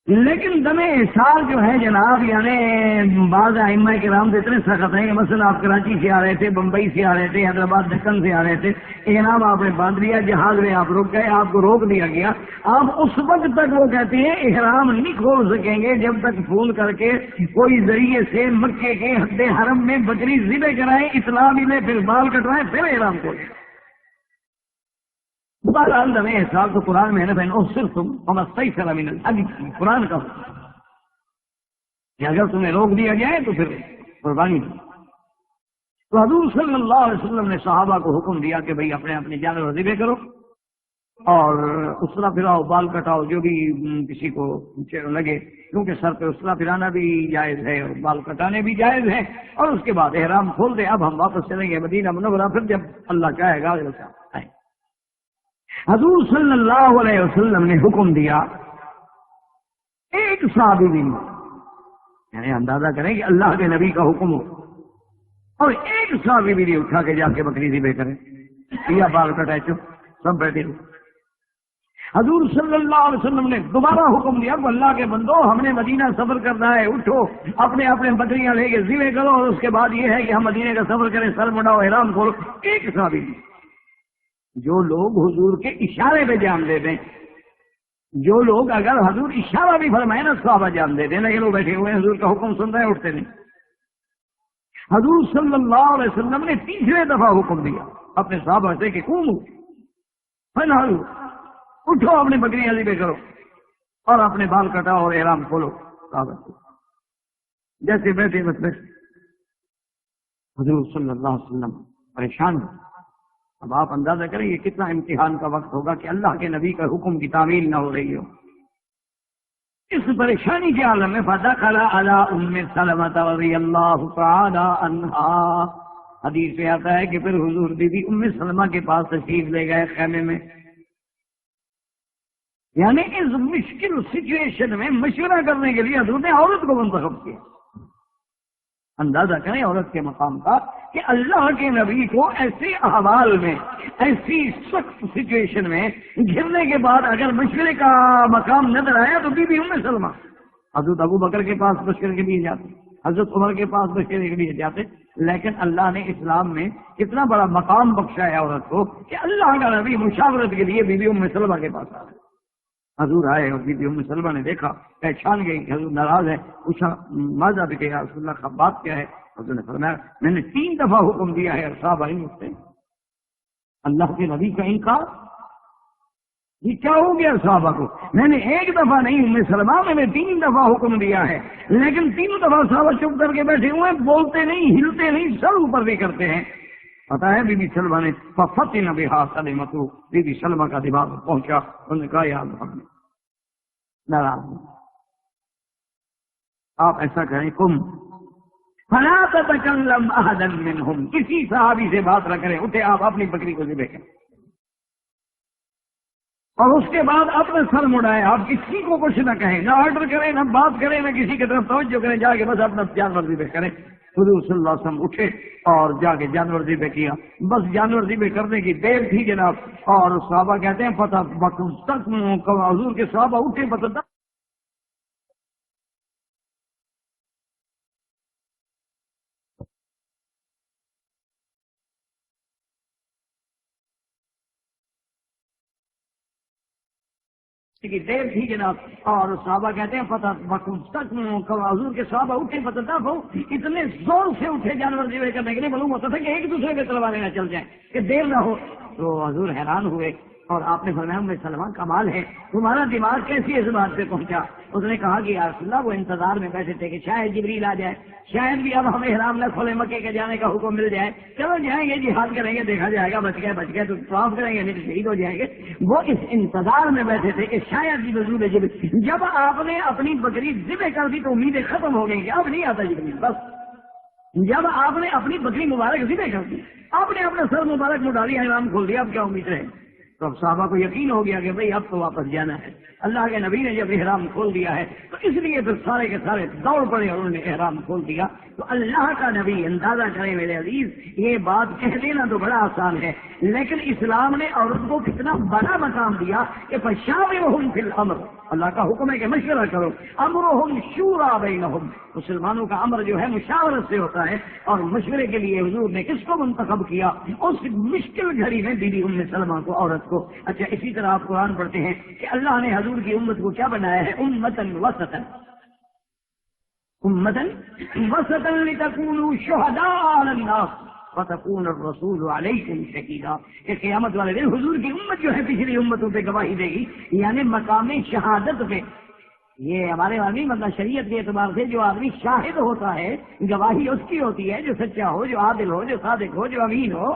لیکن دم احسار جو ہے جناب، یعنی بعض ائمہ کرام سے اتنے سخت ہیں کہ مثلا آپ کراچی سے آ رہے تھے، بمبئی سے آ رہے تھے، حیدرآباد دکن سے آ رہے تھے، احرام آپ نے باندھ لیا، جہاز میں آپ رک گئے، آپ کو روک دیا گیا، آپ اس وقت تک وہ کہتے ہیں احرام نہیں کھول سکیں گے جب تک فون کر کے کوئی ذریعے سے مکے کے حد حرم میں بکری ذبح کرائیں، اطلاع ملے، پھر بال کٹوائیں، پھر احرام کھولیں. بہرحال دم احسار تو قرآن میں ہے نا، بہن صرف تم استیسر من الحدی، قرآن کا کہ اگر تمہیں روک دیا جائے تو پھر قربانی دو. تو حضور صلی اللہ علیہ وسلم نے صحابہ کو حکم دیا کہ بھئی اپنے اپنے جانور ذبح کرو اور اسرا پھراؤ، بال کٹاؤ، جو بھی کسی کو لگے، کیونکہ سر پہ اسرا پھرانا بھی جائز ہے اور بال کٹانے بھی جائز ہے. اور اس کے بعد احرام کھول دے. اب ہم واپس چلیں گے مدینہ منورہ، پھر جب اللہ چاہے گا. حضور صلی اللہ علیہ وسلم نے حکم دیا ایک صحابی بھی نہیں، یعنی اندازہ کریں کہ اللہ کے نبی کا حکم ہو اور ایک صحابی بھی نہیں اٹھا کے جا کے بکری ذبح کریں یا بال کٹائے چپ سب بیٹھے ہو۔ حضور صلی اللہ علیہ وسلم نے دوبارہ حکم دیا کہ اللہ کے بندو ہم نے مدینہ سفر کرنا ہے، اٹھو اپنے اپنے بکریاں لے کے ذبح کرو، اور اس کے بعد یہ ہے کہ ہم مدینے کا سفر کریں، سر مڈاؤ احرام کھولو۔ ایک صحابی نہیں۔ جو لوگ حضور کے اشارے پہ جان دے دیں، جو لوگ اگر حضور اشارہ بھی فرمائے نا صحابہ جان دے دیں، لیکن وہ بیٹھے ہوئے حضور کا حکم سن رہے ہیں، اٹھتے نہیں۔ حضور صلی اللہ علیہ وسلم نے تیسرے دفعہ حکم دیا اپنے صحابہ سے کہ قوموا فانحروا، اٹھو اپنی بکریاں ذبح کرو اور اپنے بال کٹاؤ اور احرام کھولو۔ صحابہ جیسے بیٹھے بس بیٹھے، حضور صلی اللہ علیہ وسلم پریشان ہو۔ اب آپ اندازہ کریں یہ کتنا امتحان کا وقت ہوگا کہ اللہ کے نبی کا حکم کی تعمیل نہ ہو رہی ہو۔ اس پریشانی کے عالم میں فدخل علی ام سلمہ رضی اللہ تعالی عنہا، حدیث میں آتا ہے کہ پھر حضور بی بی ام سلمہ کے پاس تشریف لے گئے خیمے میں، یعنی اس مشکل سچویشن میں مشورہ کرنے کے لیے حضور نے عورت کو منتخب کیا۔ اندازہ کریں عورت کے مقام کا کہ اللہ کے نبی کو ایسے احوال میں، ایسی سخت سچویشن میں گھرنے کے بعد اگر مشورے کا مقام نظر آیا تو بی بی ام سلمہ حضرت ابو بکر کے پاس مشورے کے لیے جاتے، حضرت عمر کے پاس مشورے کے لیے جاتے، لیکن اللہ نے اسلام میں کتنا بڑا مقام بخشا ہے عورت کو کہ اللہ کا نبی مشاورت کے لیے بی بی ام سلمہ کے پاس آئے۔ حضور آئے اور بی بی ام سلمہ نے دیکھا، پہچان گئی کہ حضور ناراض ہے، پوچھا ماذا بک یا رسول اللہ، کا بات کیا ہے؟ حضور نے فرمایا میں نے 3 دفعہ حکم دیا ہے اور صحابہ نہیں اٹھتے۔ اللہ کے نبی کا انکار، یہ کیا ہو گیا صحابہ کو؟ میں نے 1 دفعہ نہیں ام سلمہ، میں نے 3 دفعہ حکم دیا ہے، لیکن 3 دفعہ صحابہ چپ کر کے بیٹھے ہوئے، بولتے نہیں، ہلتے نہیں، سر اوپر بھی کرتے ہیں۔ پتا ہے بی بی سلمہ نے ففتن بہا سلمۃ، بی بی سلمہ کا دماغ پہنچا، انہوں نے کہا یا محمد ناراض آپ ایسا کریں، کم فلا تتکلم احدا منہم، کسی صحابی سے بات نہ کریں، اٹھے آپ اپنی بکری کو ذبح کریں، اور اس کے بعد اپنے سر مڑائے، آپ کسی کو کچھ نہ کہیں، نہ آرڈر کریں، نہ بات کریں، نہ کسی کی طرف توجہ کریں، جا کے بس اپنا جانور ذبح کریں۔ حضور صلی اللہ علیہ وسلم اٹھے اور جا کے جانور ذبح کیا۔ بس جانور ذبح کرنے کی دیر تھی جناب، اور صحابہ کہتے ہیں پتہ تک حضور کے صحابہ اٹھے پتہ کی دیر تھی جناب، اور صحابہ کہتے ہیں پتہ تک حضور کے صحابہ اٹھے پتہ تک ہو، اتنے زور سے اٹھے جانور ذبح کرنے کے لیے، معلوم ہوتا تھا کہ ایک دوسرے کے تلواریں نہ چل جائیں کہ دیر نہ ہو۔ تو حضور حیران ہوئے اور آپ نے فرمایا ام سلمہ کمال ہے، تمہارا دماغ کیسی اس بات پہ پہنچا؟ اس نے کہا کہ یا رسول اللہ وہ انتظار میں بیٹھے تھے کہ شاید جبریل آ جائے، شاید بھی اب ہمیں احرام نہ کھولے، مکے کے جانے کا حکم مل جائے، چلو جائیں گے جہاد کریں گے، دیکھا جائے گا، بچ گئے تو طواف کریں گے، نہیں تو شہید ہو جائیں گے۔ وہ اس انتظار میں بیٹھے تھے کہ شاید نزول جبریل، جب آپ نے اپنی بکری ذبح کر دی تو امیدیں ختم ہو گئی کہ اب نہیں آتا جبریل۔ بس جب آپ نے اپنی بکری مبارک ذبح کر دی، آپ نے اپنا سر مبارک مڈا لیا، احرام کھول دیا، اب کیا امید رہے؟ تو اب صحابہ کو یقین ہو گیا کہ بھئی اب تو واپس جانا ہے، اللہ کے نبی نے جب احرام کھول دیا ہے تو اس لیے پھر سارے کے سارے دوڑ پڑے اور انہوں نے احرام کھول دیا۔ تو اللہ کا نبی، اندازہ کریں میرے عزیز، یہ بات کہہ دینا تو بڑا آسان ہے، لیکن اسلام نے عورت کو کتنا بڑا مقام دیا کہ فشاورہم فی الامر، اللہ کا حکم ہے کہ مشورہ کرو، امرہم شورا بینہم، مسلمانوں کا امر جو ہے مشاورت سے ہوتا ہے، اور مشورے کے لیے حضور نے کس کو منتخب کیا؟ اس مشکل گھڑی میں بی بی ام سلمہ کو، عورت کو۔ اچھا اسی طرح آپ قرآن پڑھتے ہیں کہ اللہ نے حضور کی امت کو کیا بنایا ہے؟ امتن وسطن، امتن وسطن لتکونوا شہداء علی الناس وتکون الرسول علیکم شہیدا، کہ قیامت والے دن حضور کی امت جو ہے پچھلی امتوں پہ گواہی دے گی، یعنی مقام شہادت پہ۔ یہ ہمارے آدمی مطلب شریعت کے اعتبار سے جو آدمی شاہد ہوتا ہے، گواہی اس کی ہوتی ہے جو سچا ہو، جو عادل ہو، جو صادق ہو، جو امین ہو،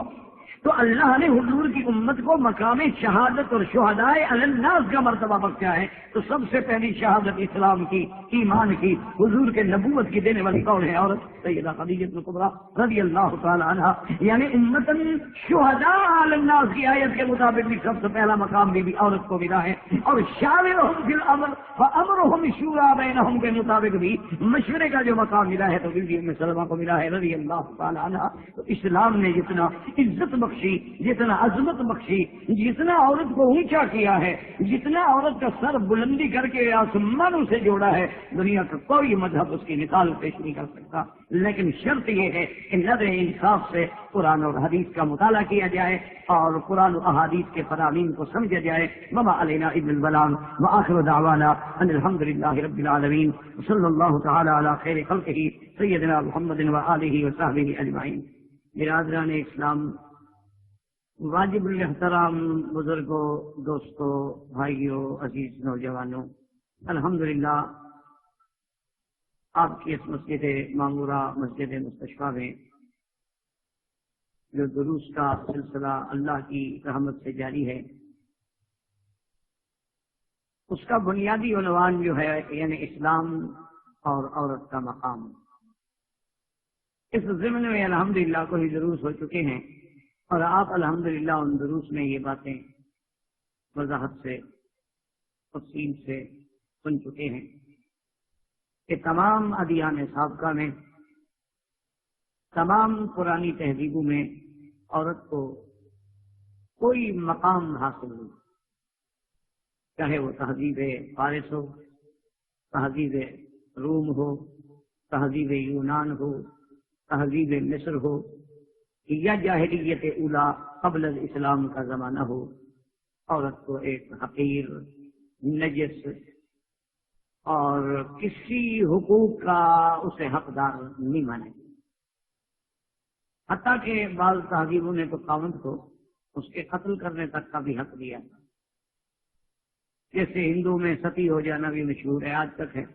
تو اللہ نے حضور کی امت کو مقام شہادت اور شہداء علی الناس کا مرتبہ بخشا ہے. تو سب سے پہلی شہادت اسلام کی، ایمان کی، حضور کے نبوت کی دینے والی کون ہے؟ عورت سیدہ خدیجہ کبریٰ رضی اللہ تعالی عنہا. یعنی امتن شہداء علی الناس کی آیت کے مطابق بھی سب سے پہلا مقام بھی عورت کو ملا ہے. اور شاورہم فی الامر فامرہم شورا بینہم کے مطابق بھی مشورے کا جو مقام ملا ہے تو بی بی ام سلمہ کو ملا ہے رضی اللہ تعالی عنہا. تو اسلام نے جتنا عزت بخشی، جتنا عظمت بخشی، جتنا عورت کو اونچا کیا ہے، جتنا عورت کا سر بلندی کر کے آسمانوں سے جوڑا ہے، دنیا کا کوئی مذہب اس کی مثال پیش نہیں کر سکتا. لیکن شرط یہ ہے کہ نظر انصاف سے قرآن اور حدیث کا مطالعہ کیا جائے اور قرآن و احادیث کے فرامین کو سمجھا جائے. وما علینا الا البلاغ وآخر دعوانا ان الحمد للہ رب العالمین صلی اللہ تعالی علی خیر خلقہ سیدنا محمد وآلہ وصحبہ اجمعین. برادران اسلام، واجب الاحترام بزرگوں، دوستوں، بھائیوں، عزیز نوجوانوں، الحمدللہ آپ کی اس مسجد معمورہ، مسجد مستشفیٰ میں جو دروس کا سلسلہ اللہ کی رحمت سے جاری ہے، اس کا بنیادی عنوان جو ہے یعنی اسلام اور عورت کا مقام. اس ضمن میں الحمدللہ کوئی دروس ہو چکے ہیں اور آپ الحمدللہ ان دروس میں یہ باتیں وضاحت سے تفصیل سے سن چکے ہیں کہ تمام ادیان سابقہ میں، تمام پرانی تہذیبوں میں عورت کو کوئی مقام حاصل ہو، چاہے وہ تہذیب فارس ہو، تہذیب روم ہو، تہذیب یونان ہو، تہذیب مصر ہو، یا جاہلیت اولا قبل الاسلام کا زمانہ ہو، عورت کو ایک حقیر، نجس اور کسی حقوق کا اسے حقدار نہیں مانے. حتیٰ کہ بعض تہذیبوں نے تو خاوند کو اس کے قتل کرنے تک کا بھی حق دیا. جیسے ہندو میں ستی ہو جانا بھی مشہور ہے، آج تک ہے،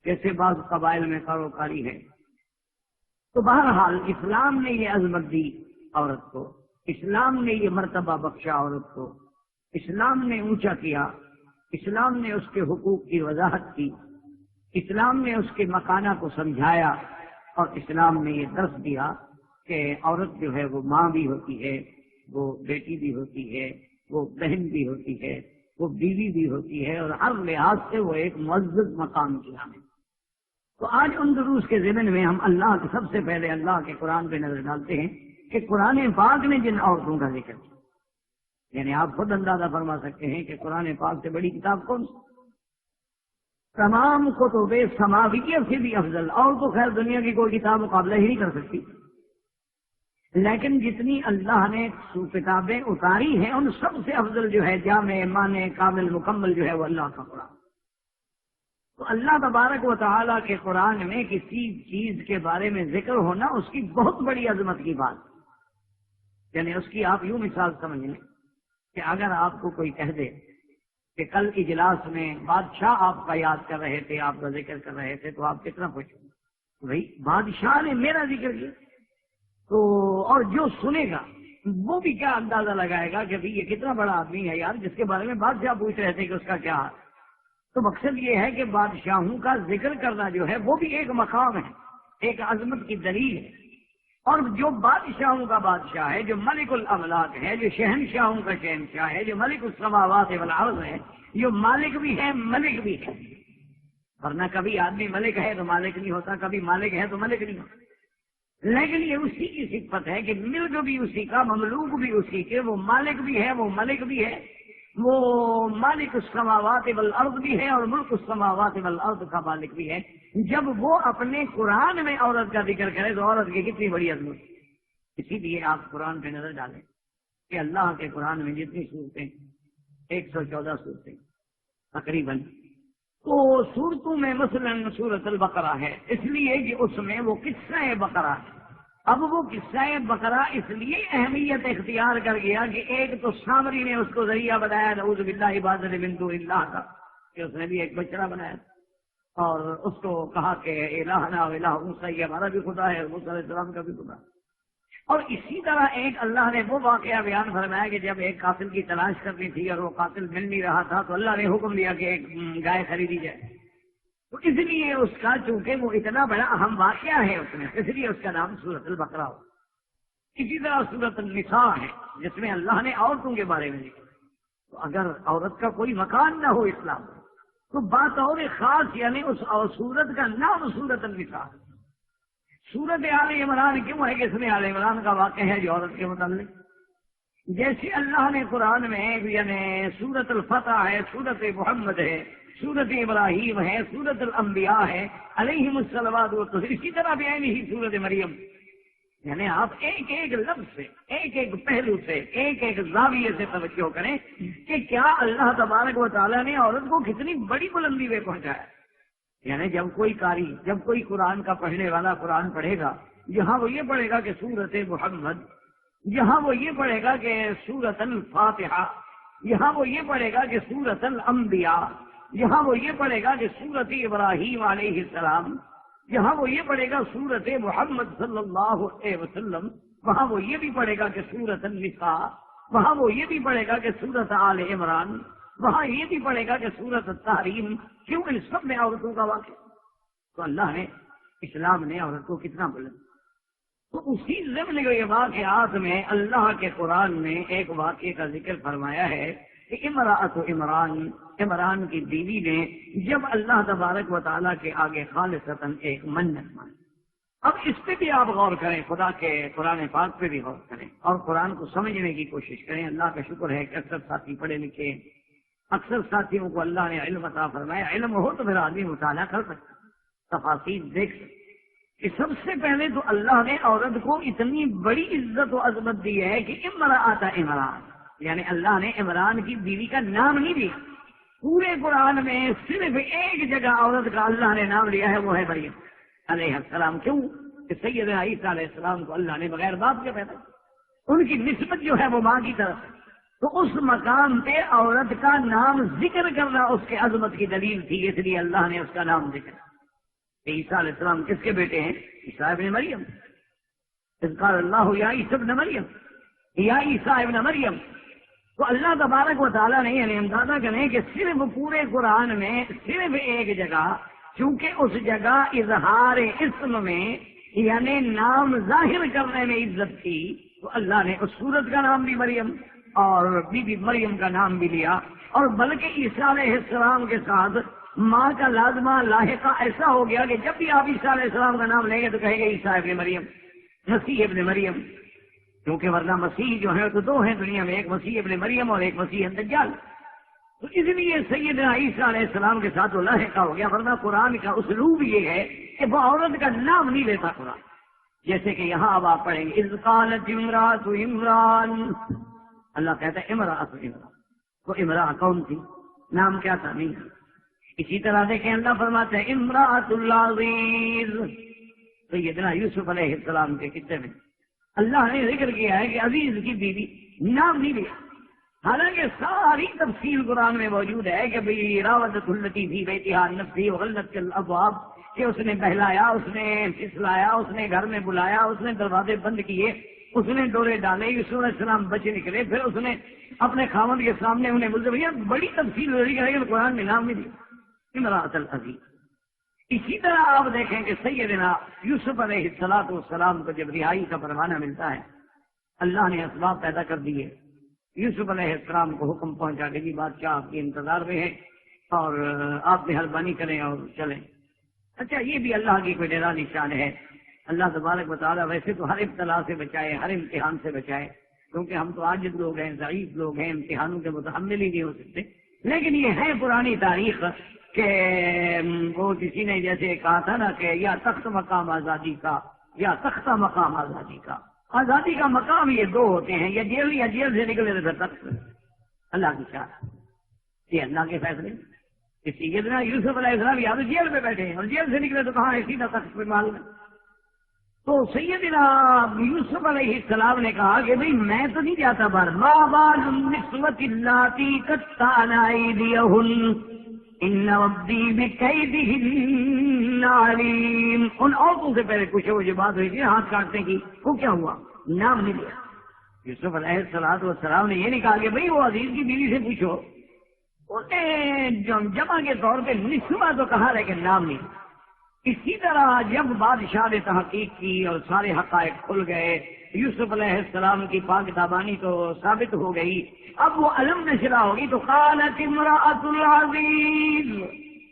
جیسے بعض قبائل میں کاروکاری ہے. تو بہرحال اسلام نے یہ عظمت دی عورت کو، اسلام نے یہ مرتبہ بخشا عورت کو، اسلام نے اونچا کیا، اسلام نے اس کے حقوق کی وضاحت کی، اسلام نے اس کے مکانہ کو سمجھایا اور اسلام نے یہ درس دیا کہ عورت جو ہے وہ ماں بھی ہوتی ہے، وہ بیٹی بھی ہوتی ہے، وہ بہن بھی ہوتی ہے، وہ بیوی بھی ہوتی ہے اور ہر لحاظ سے وہ ایک معزز مقام کی حامل. تو آج ان دروس کے ضمن میں ہم اللہ کے سب سے پہلے اللہ کے قرآن پہ نظر ڈالتے ہیں کہ قرآن پاک نے جن عورتوں کا ذکر کیا، یعنی آپ خود اندازہ فرما سکتے ہیں کہ قرآن پاک سے بڑی کتاب کون سی؟ تمام کتب سماویہ سے بھی افضل، اور تو خیر دنیا کی کوئی کتاب مقابلہ ہی نہیں کر سکتی، لیکن جتنی اللہ نے کتابیں اتاری ہیں ان سب سے افضل جو ہے جامع معنی کامل مکمل جو ہے وہ اللہ کا قرآن. تو اللہ تبارک و تعالیٰ کے قرآن میں کسی چیز کے بارے میں ذکر ہونا اس کی بہت بڑی عظمت کی بات. یعنی اس کی آپ یوں مثال سمجھ لیں کہ اگر آپ کو کوئی کہہ دے کہ کل اجلاس میں بادشاہ آپ کا یاد کر رہے تھے، آپ کا ذکر کر رہے تھے، تو آپ کتنا خوش ہوں؟ بھائی بادشاہ نے میرا ذکر کیا. تو اور جو سنے گا وہ بھی کیا اندازہ لگائے گا کہ بھئی یہ کتنا بڑا آدمی ہے یار، جس کے بارے میں بادشاہ پوچھ رہے تھے کہ اس کا کیا حال. تو مقصد یہ ہے کہ بادشاہوں کا ذکر کرنا جو ہے وہ بھی ایک مقام ہے، ایک عظمت کی دلیل ہے. اور جو بادشاہوں کا بادشاہ ہے، جو ملک الاملاک ہے، جو شہنشاہوں کا شہنشاہ ہے، جو ملک السماوات والارض ہے، جو مالک بھی ہے ملک بھی ہے. ورنہ کبھی آدمی ملک ہے تو مالک نہیں ہوتا، کبھی مالک ہے تو ملک نہیں ہوتا. لیکن یہ اسی کی صفت ہے کہ ملک بھی اسی کا، مملوک بھی اسی کے، وہ مالک بھی ہے، وہ ملک بھی ہے، وہ مالک السماوات والارض بھی ہے اور ملک السماوات والارض کا مالک بھی ہے. جب وہ اپنے قرآن میں عورت کا ذکر کرے تو عورت کی کتنی بڑی عظمت. اسی لیے آپ قرآن پہ نظر ڈالیں کہ اللہ کے قرآن میں جتنی صورتیں 114 صورتیں تقریباً، تو صورتوں میں مثلاً سورۃ البقرہ ہے، اس لیے کہ اس میں وہ قصہ بقرہ ہے. اب وہ قصہ بقرہ اس لیے اہمیت اختیار کر گیا کہ ایک تو سامری نے اس کو ذریعہ بنایا نعوذ باللہ بازل من دون اللہ کا، کہ اس نے بھی ایک بچڑا بنایا اور اس کو کہا کہ الہنا و الہ موسیٰ، یہ ہمارا بھی خدا ہے، موسیٰ علیہ السلام کا بھی خدا. اور اسی طرح ایک اللہ نے وہ واقعہ بیان فرمایا کہ جب ایک قاتل کی تلاش کرنی تھی اور وہ قاتل مل نہیں رہا تھا تو اللہ نے حکم دیا کہ ایک گائے خریدی جائے. تو اس لیے اس کا چونکہ وہ اتنا بڑا اہم واقعہ ہے اس میں، اس لیے اس کا نام سورۃ البقرہ ہو. اسی طرح سورۃ النساء ہے جس میں اللہ نے عورتوں کے بارے میں لکھا. تو اگر عورت کا کوئی مکان نہ ہو اسلام میں تو بات اور خاص، یعنی اس سورت کا نام سورۃ النساء. سورت آل عمران کیوں ہے کہ اس میں آل عمران کا واقعہ ہے جو عورت کے متعلق. جیسے اللہ نے قرآن میں یعنی سورت الفتح ہے، سورت محمد ہے، سورت ابراہیم ہے، سورت الانبیاء ہے علیہم الصلوات والتسلیم، اسی طرح بھی ہے نہیں سورت مریم. یعنی آپ ایک ایک لفظ سے، ایک ایک پہلو سے، ایک ایک زاویے سے توجہ کریں کہ کیا اللہ تبارک و تعالیٰ نے عورت کو کتنی بڑی بلندی پہ پہنچایا. یعنی جب کوئی قاری، جب کوئی قرآن کا پڑھنے والا قرآن پڑھے گا، یہاں وہ یہ پڑھے گا کہ سورت محمد، یہاں وہ یہ پڑھے گا کہ سورت الفاتحہ، یہاں وہ یہ پڑھے گا کہ سورت الانبیاء، یہاں وہ یہ پڑھے گا کہ سورت ابراہیم علیہ السلام، یہاں وہ یہ پڑھے گا سورت محمد صلی اللہ علیہ وسلم، وہاں وہ یہ بھی پڑھے گا کہ سورت النساء، وہاں وہ یہ بھی پڑھے گا کہ سورت آل عمران، وہاں یہ بھی پڑھے گا کہ سورت التحریم. کیوں؟ ان سب میں عورتوں کا واقعہ. تو اللہ نے، اسلام نے عورت کو کتنا بلند. تو اسی ضمن کے واقعات میں اللہ کے قرآن نے ایک واقعے کا ذکر فرمایا ہے کہ امرأۃ عمران، عمران کی بیوی نے جب اللہ تبارک و تعالیٰ کے آگے خالصتاً ایک منت مانی. اب اس پہ بھی آپ غور کریں، خدا کے قرآن پاک پہ بھی غور کریں اور قرآن کو سمجھنے کی کوشش کریں. اللہ کا شکر ہے کہ اکثر ساتھی پڑھے لکھے، اکثر ساتھیوں کو اللہ نے علم عطا فرمایا. علم ہو تو پھر آدمی مطالعہ کر سکتا، تفاصیل دیکھ سکتا. کہ سب سے پہلے تو اللہ نے عورت کو اتنی بڑی عزت و عظمت دی ہے کہ امرأۃ عمران، یعنی اللہ نے عمران کی بیوی کا نام نہیں دیا. پورے قرآن میں صرف ایک جگہ عورت کا اللہ نے نام لیا ہے، وہ ہے مریم علیہ السلام. کیوں؟ کہ سیدنا عیسیٰ علیہ السلام کو اللہ نے بغیر باپ کے پیدا کیا، ان کی نسبت جو ہے وہ ماں کی طرف ہے. تو اس مقام پہ عورت کا نام ذکر کرنا اس کے عظمت کی دلیل تھی، اس لیے اللہ نے اس کا نام ذکر. عیسیٰ علیہ السلام کس کے بیٹے ہیں؟ عیسیٰ ابن مریم. اذ قال اللہ یا عیسیٰ ابن مریم، یا عیسیٰ ابن مریم. تو اللہ تبارک و تعالیٰ نے یعنی اندازہ کریں کہ صرف پورے قرآن میں صرف ایک جگہ، چونکہ اس جگہ اظہار اسم میں یعنی نام ظاہر کرنے میں عزت تھی، تو اللہ نے اس سورت کا نام بھی مریم اور بی بی مریم کا نام بھی لیا. اور بلکہ عیسیٰ علیہ السلام کے ساتھ ماں کا لازمہ لاحقہ ایسا ہو گیا کہ جب بھی آپ عیسیٰ علیہ السلام کا نام لیں گے تو کہیں گے عیسیٰ ابن مریم، مسیح ابن مریم. کیونکہ ورنہ مسیح جو ہے تو دو ہیں دنیا میں، ایک مسیح ابن مریم اور ایک مسیح دجال. تو اس لیے سیدنا عیسیٰ علیہ السلام کے ساتھ وہ لاحقہ ہو گیا. ورنہ قرآن کا اسلوب یہ ہے کہ وہ عورت کا نام نہیں لیتا قرآن. جیسے کہ یہاں اب آپ پڑھیں گے اذ قالت امرأۃ عمران، اللہ کہتا ہے امرأۃ عمران. تو امرأة کون تھی؟ نام کیا تھا؟ نہیں. اسی طرح دیکھیں اللہ فرماتے ہیں امرأۃ العزیز. سیدنا یوسف علیہ السلام کے قصے میں اللہ نے ذکر کیا ہے کہ عزیز کی بیوی، نام نہیں لیا. حالانکہ ساری تفصیل قرآن میں موجود ہے کہ بھئی راودت التی فی بیتہا عن نفسہ وغلقت الابواب، کہ اس نے بہلایا، اس نے پھسلایا، اس نے گھر میں بلایا، اس نے دروازے بند کیے، اس نے ڈورے ڈالے، یوسف علیہ السلام بچ نکلے، پھر اس نے اپنے خاوند کے سامنے انہیں بولتے بڑی تفصیل ذکر ہے کہ قرآن میں نام نہیں دیا امرأۃ العزیز. اسی طرح آپ دیکھیں کہ سیدنا یوسف علیہ السلام کو جب رہائی کا پروانہ ملتا ہے، اللہ نے اسباب پیدا کر دیے. یوسف علیہ السلام کو حکم پہنچا کہ جی بادشاہ آپ کے انتظار میں ہے اور آپ مہربانی کریں اور چلیں. اچھا یہ بھی اللہ کی کوئی نرالی شان ہے. اللہ تبارک و تعالیٰ ویسے تو ہر ابتلا سے بچائے، ہر امتحان سے بچائے، کیونکہ ہم تو عاجز لوگ ہیں، ضعیف لوگ ہیں، امتحانوں کے متحمل ہی نہیں ہو سکتے. لیکن یہ ہے پرانی تاریخ کہ وہ کسی نے جیسے کہا تھا نا کہ یا تخت مقام آزادی کا یا تختہ مقام آزادی کا. آزادی کا مقام یہ دو ہوتے ہیں، یا جیل سے نکلے تو پھر تخت. اللہ کی شان، یہ اللہ کے فیصلے. سیدنا یوسف علیہ السلام یا تو جیل میں بیٹھے ہیں اور جیل سے نکلے تو کہاں ہے سیدھا تخت پہ معلوم ہے. تو سیدنا یوسف علیہ السلام نے کہا کہ بھئی میں تو نہیں جاتا باہر. ما بال النسوة اللاتي قطعن أيديهن إن ربي بكيدهن علیم. ان عورتوں سے پہلے پوچھو وہ جو بات ہوئی تھی ہاتھ کاٹنے کی، وہ کیا ہوا؟ نام نہیں لیا. یوسف علیہ السلام نے یہ نہیں کہا کہ بھئی وہ عزیز کی بیوی سے پوچھو، انہیں جمع کے طور پہ نسبہ تو کہا لیکن نام نہیں. اسی طرح جب بادشاہ نے تحقیق کی اور سارے حقائق کھل گئے، یوسف علیہ السلام کی پاک دامانی تو ثابت ہو گئی، اب وہ علم نشرہ ہوگی تو قالت امرأۃ العزیز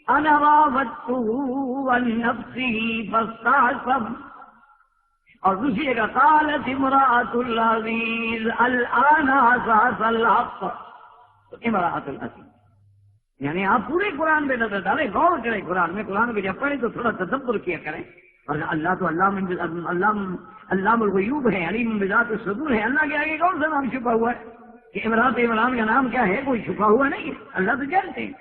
انا راودته عن نفسه فاستعصم، اور دوسری جگہ قالت امرأۃ العزیز الآن حصحص الحق. تو امرأۃ العزیز یعنی آپ پورے قرآن پہ نظر ڈالیں، غور کریں قرآن میں، قرآن کو جب پڑھیں تو تھوڑا تدبر کیا کریں. اور اللہ تو علام الغیوب ہے، علیم بذات الصدور ہے. اللہ کے آگے کون سا نام چھپا ہوا ہے؟ کہ امرات عمران کا نام کیا ہے؟ کوئی چھپا ہوا نہیں ہے، اللہ تو جانتے ہیں.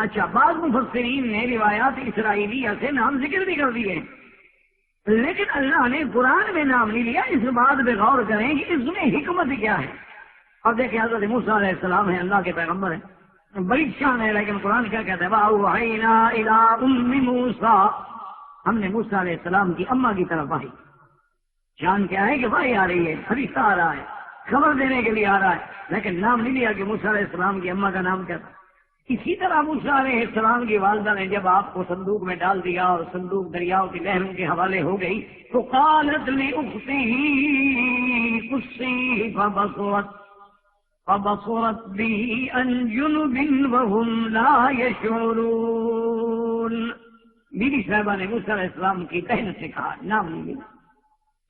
اچھا، بعض مفسرین نے روایات اسرائیلیہ سے نام ذکر بھی کر دیے، لیکن اللہ نے قرآن میں نام نہیں لیا. اس بات پہ غور کریں کہ اس میں حکمت کیا ہے. اور دیکھیں حضرت موسیٰ علیہ السلام ہے، اللہ کے پیغمبر ہیں، بڑی شان ہے، لیکن قرآن کیا کہتا ہے؟ وَأَوْحَيْنَا إِلَىٰ أُمِّ مُوسَىٰ، ہم نے موسیٰ علیہ السلام کی اماں کی طرف وحی. شان کیا ہے کہ وحی آ رہی ہے، فرشتہ آ رہا ہے، خبر دینے کے لیے آ رہا ہے، لیکن نام نہیں لیا کہ موسیٰ علیہ السلام کی اماں کا نام کیا تھا. اسی طرح موسیٰ علیہ السلام کی والدہ نے جب آپ کو صندوق میں ڈال دیا اور صندوق دریاؤں کی لہروں کے حوالے ہو گئی تو قالت لأخته قصيه فبصرت به عن جنب وهم لا يشعرون. بیوی صاحبہ نے موسیٰ علیہ السلام کی بہن سے کہا، نام نہیں لیا.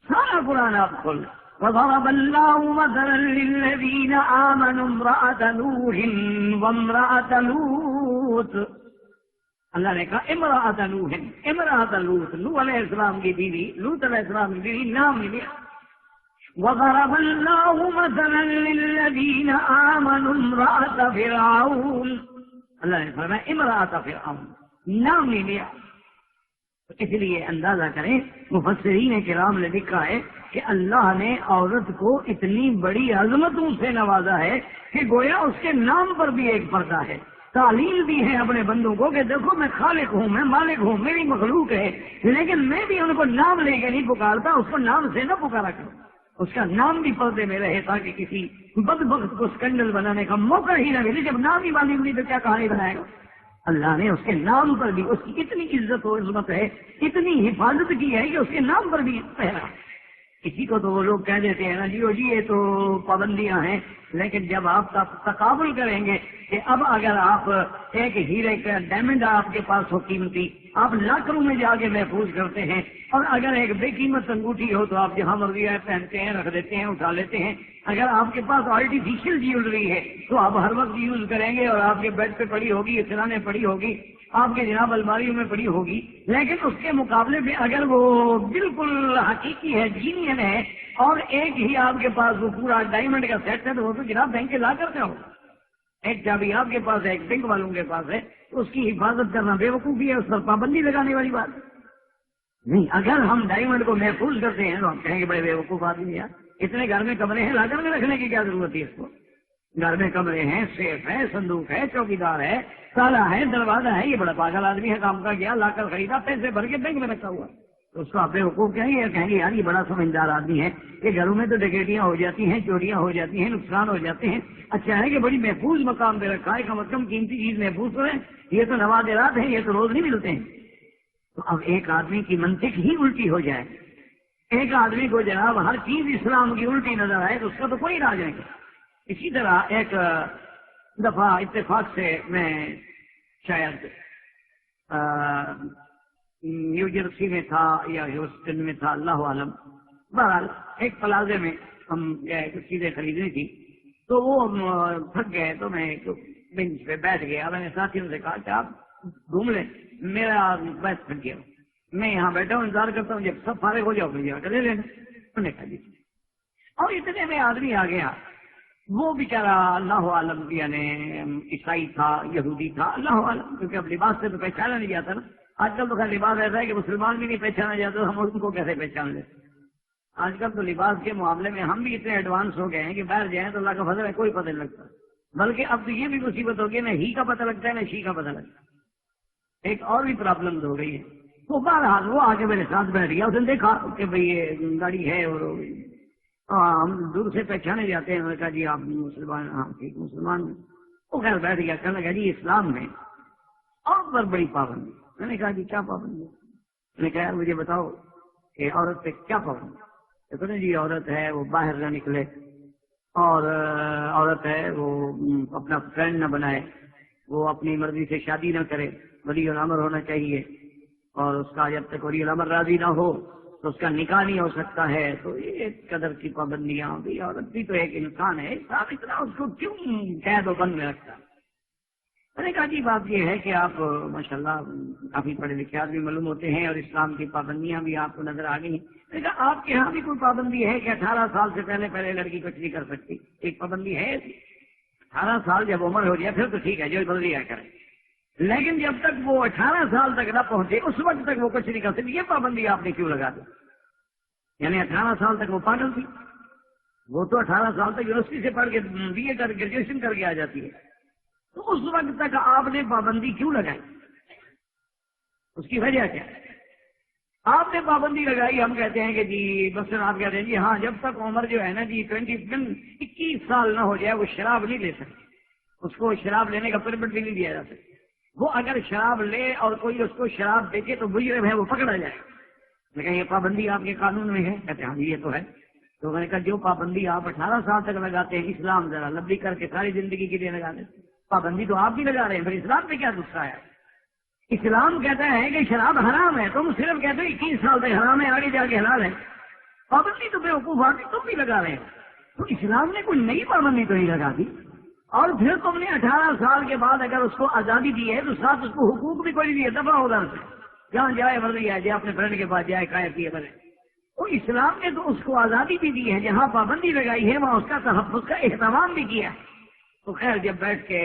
سارا قرآن آپ کھول. وضرب الله مثلا للذين آمنوا امرأة نوح وامرأة لوط. اللہ نے کہا امرأة نوح، امرأة لوط، نوح علیہ السلام کی بیوی، لوط علیہ السلام کی بیوی، نام نہیں لیا. وضرب الله مثلا للذين آمنوا امرأة فرعون. اللہ نے فرمایا امرأة فرعون، نام نہیں لیا. اس لیے اندازہ کریں، مفسرین کرام نے لکھا ہے کہ اللہ نے عورت کو اتنی بڑی عظمتوں سے نوازا ہے کہ گویا اس کے نام پر بھی ایک پردہ ہے. تعلیم دی ہے اپنے بندوں کو کہ دیکھو میں خالق ہوں، میں مالک ہوں، میری مخلوق ہے، لیکن میں بھی ان کو نام لے کے نہیں پکارتا، اس کو نام سے نہ پکارا کروں. اس کا نام بھی پردے میں رہے تاکہ کسی بدبخت کو اسکینڈل بنانے کا موقع ہی نہ ملے. جب نام ہی معلوم نہیں تو کیا کہانی بنائے گا. اللہ نے اس کے نام پر بھی اس کی اتنی عزت و عظمت ہے، اتنی حفاظت کی ہے کہ اس کے نام پر بھی پہرا. کسی کو تو وہ لوگ کہہ دیتے ہیں نا جی یہ تو پابندیاں ہیں، لیکن جب آپ کا تقابل کریں گے کہ اب اگر آپ ایک ہیرے کا ڈائمنڈ آپ کے پاس ہو قیمتی، آپ لاکھوں میں جا کے محفوظ کرتے ہیں، اور اگر ایک بے قیمت انگوٹھی ہو تو آپ جہاں مرضی ہے پہنتے ہیں، رکھ دیتے ہیں، اٹھا لیتے ہیں. اگر آپ کے پاس آرٹیفیشل جیولری ہے تو آپ ہر وقت یوز کریں گے اور آپ کے بیڈ پہ پڑی ہوگی، سرانے پڑی ہوگی، آپ کے جناب الماریوں میں پڑی ہوگی. لیکن اس کے مقابلے میں اگر وہ بالکل حقیقی ہے، جینین ہے، اور ایک ہی آپ کے پاس وہ پورا ڈائمنڈ کا سیٹ ہے تو وہ تو جناب بینک کے لا کرتے ہو. ایک چابی آپ کے پاس ہے، ایک بینک والوں کے پاس ہے، اس کی حفاظت کرنا بے وقوفی ہے، اس پر پابندی لگانے والی بات نہیں. اگر ہم ڈائمنڈ کو محفوظ کرتے ہیں تو ہم کہیں گے بڑے بے وقوف آدمی ہیں، اتنے گھر میں کمرے ہیں، لاکر میں رکھنے کی کیا ضرورت ہے اس کو. گھر میں کمرے ہیں، سیف ہے، صندوق ہے، چوکیدار ہے، تالا ہے، دروازہ ہے. یہ بڑا پاگل آدمی ہے، کام کا گیا، لا کر خریدا، پیسے بھر کے بینک میں رکھا ہوا. تو اس کو آپ بے وقوف کہیں گے یار یہ بڑا سمجھدار آدمی ہے. یہ گھروں میں تو ڈکیٹیاں ہو جاتی ہیں، چوریاں ہو جاتی ہیں، نقصان ہو جاتے ہیں. اچھا ہے کہ بڑی محفوظ مقام پہ رکھا ہے، کم از کم قیمتی چیز محفوظ ہو ہے. یہ تو نوادرات ہیں، یہ تو روز نہیں ملتے ہیں. تو اب ایک آدمی کی منطق ہی الٹی ہو جائے، ایک آدمی کو جناب ہر چیز اسلام کی الٹی نظر آئے تو اس کا تو کوئی علاج نہیں. اسی طرح ایک دفعہ اتفاق سے میں شاید نیو جرسی میں تھا یا ہیوسٹن میں تھا، اللہ عالم. بہرحال ایک پلازے میں ہم گئے کچھ چیزیں خریدنی تھی، تو وہ تھک گئے تو میں ایک بینچ پہ بیٹھ گیا. میں نے ساتھیوں سے کہا کہ آپ گھوم لیں، میرا بس تھک گیا، میں یہاں بیٹھا ہوں انتظار کرتا ہوں، جب سب فارغ ہو جاؤ پھر جا کر لے لینا. انہوں نے کہا جی. اور اتنے میں آدمی آ گیا، وہ بیچارہ اللہ عالم یعنی عیسائی تھا، یہودی تھا، اللہ عالم، کیونکہ اب لباس سے تو پہچانا نہیں جاتا نا. آج کل تو خیر لباس ایسا ہے کہ مسلمان بھی نہیں پہچانا جاتا، تو ہم ان کو کیسے پہچان لیں. آج کل تو لباس کے معاملے میں ہم بھی اتنے ایڈوانس ہو گئے ہیں کہ باہر جائیں تو اللہ کا فضل ہے کوئی پتہ نہیں لگتا. بلکہ اب تو یہ بھی مصیبت ہوگی، نہ ہی کا پتہ لگتا ہے نہ شی کا پتہ لگتا ہے. ایک اور بھی پرابلم ہو گئی ہے. تو بہرحال وہ آگے میرے ساتھ بیٹھ گیا. اس نے دیکھا کہ بھئی یہ گاڑی ہے اور ہم دور سے پہچانے جاتے ہیں. میں نے کہا جی آپ مسلمان؟ ہاں ٹھیک مسلمان. وہ خیر بیٹھ گیا. کہنے لگا جی اسلام میں اور پر بڑی پابندی. میں نے کہا جی کیا پابندی؟ میں نے کہا یار مجھے بتاؤ کہ عورت پہ کیا پابندی؟ کہتے جی عورت ہے وہ باہر نہ نکلے، اور عورت ہے وہ اپنا فرینڈ نہ بنائے، وہ اپنی مرضی سے شادی نہ کرے، ولی الامر ہونا چاہیے، اور اس کا جب تک ولی الامر راضی نہ ہو تو اس کا نکاح نہیں ہو سکتا ہے. تو یہ قدر کی پابندیاں بھی. عورت بھی تو ایک انسان ہے، صاحب اتنا اس کو کیوں قید و بند میں رکھتا؟ میں نے کہا جی بات یہ ہے کہ آپ ماشاءاللہ کافی پڑھے لکھے آدمی معلوم ہوتے ہیں اور اسلام کی پابندیاں بھی آپ کو نظر آ گئی. میں نے کہا آپ کے ہاں بھی کوئی پابندی ہے کہ 18 سال سے پہلے لڑکی کچھ نہیں کر سکتی؟ ایک پابندی ہے. 18 سال جب عمر ہو جائے پھر تو ٹھیک ہے جو بدلی کرے، لیکن جب تک وہ 18 سال تک نہ پہنچے اس وقت تک وہ کچھ نہیں کر سکتی. یہ پابندی آپ نے کیوں لگا دی؟ یعنی 18 سال تک وہ پاگل تھی. وہ تو 18 سال تک یونیورسٹی سے پڑھ کے BA کر گریجویشن کر کے آ جاتی ہے. تو اس وقت تک آپ نے پابندی کیوں لگائی؟ اس کی وجہ کیا ہے؟ آپ نے پابندی لگائی. ہم کہتے ہیں کہ جی بس آپ کہتے ہیں جی ہاں جب تک عمر جو ہے نا جی 21 سال نہ ہو جائے وہ شراب نہیں لے سکتی. اس کو شراب لینے کا پرمٹ بھی نہیں دیا جا سکتا. وہ اگر شراب لے اور کوئی اس کو شراب بیچے تو مجرم ہے، وہ پکڑا جائے. لیکن یہ پابندی آپ کے قانون میں ہے؟ کہتے ہیں ہاں یہ تو ہے. تو میں نے کہا جو پابندی آپ 18 سال تک لگاتے ہیں اسلام ذرا لبی کر کے ساری زندگی کے لیے لگا دیتے. پابندی تو آپ بھی لگا رہے ہیں، پھر اسلام پہ کیا دوسرا ہے؟ اسلام کہتا ہے کہ شراب حرام ہے، تم صرف کہتے ہو 21 سال تک حرام ہے، آگے جا کے حلال ہے. پابندی تو بیوقوف آدمی تم بھی لگا رہے ہیں. تو اسلام نے کوئی نئی پابندی تو نہیں لگا دی. اور پھر تم نے 18 سال کے بعد اگر اس کو آزادی دی ہے تو ساتھ اس کو حقوق بھی کوئی دیے. دفعہ ادھر سے جہاں جائے مرضی آئے، جائے اپنے فرینڈ کے پاس جائے کھائے پیے بنے. تو اسلام نے تو اس کو آزادی بھی دی ہے، جہاں پابندی لگائی ہے وہاں اس کا تحفظ کا اہتمام بھی کیا. تو خیر جب بیٹھ کے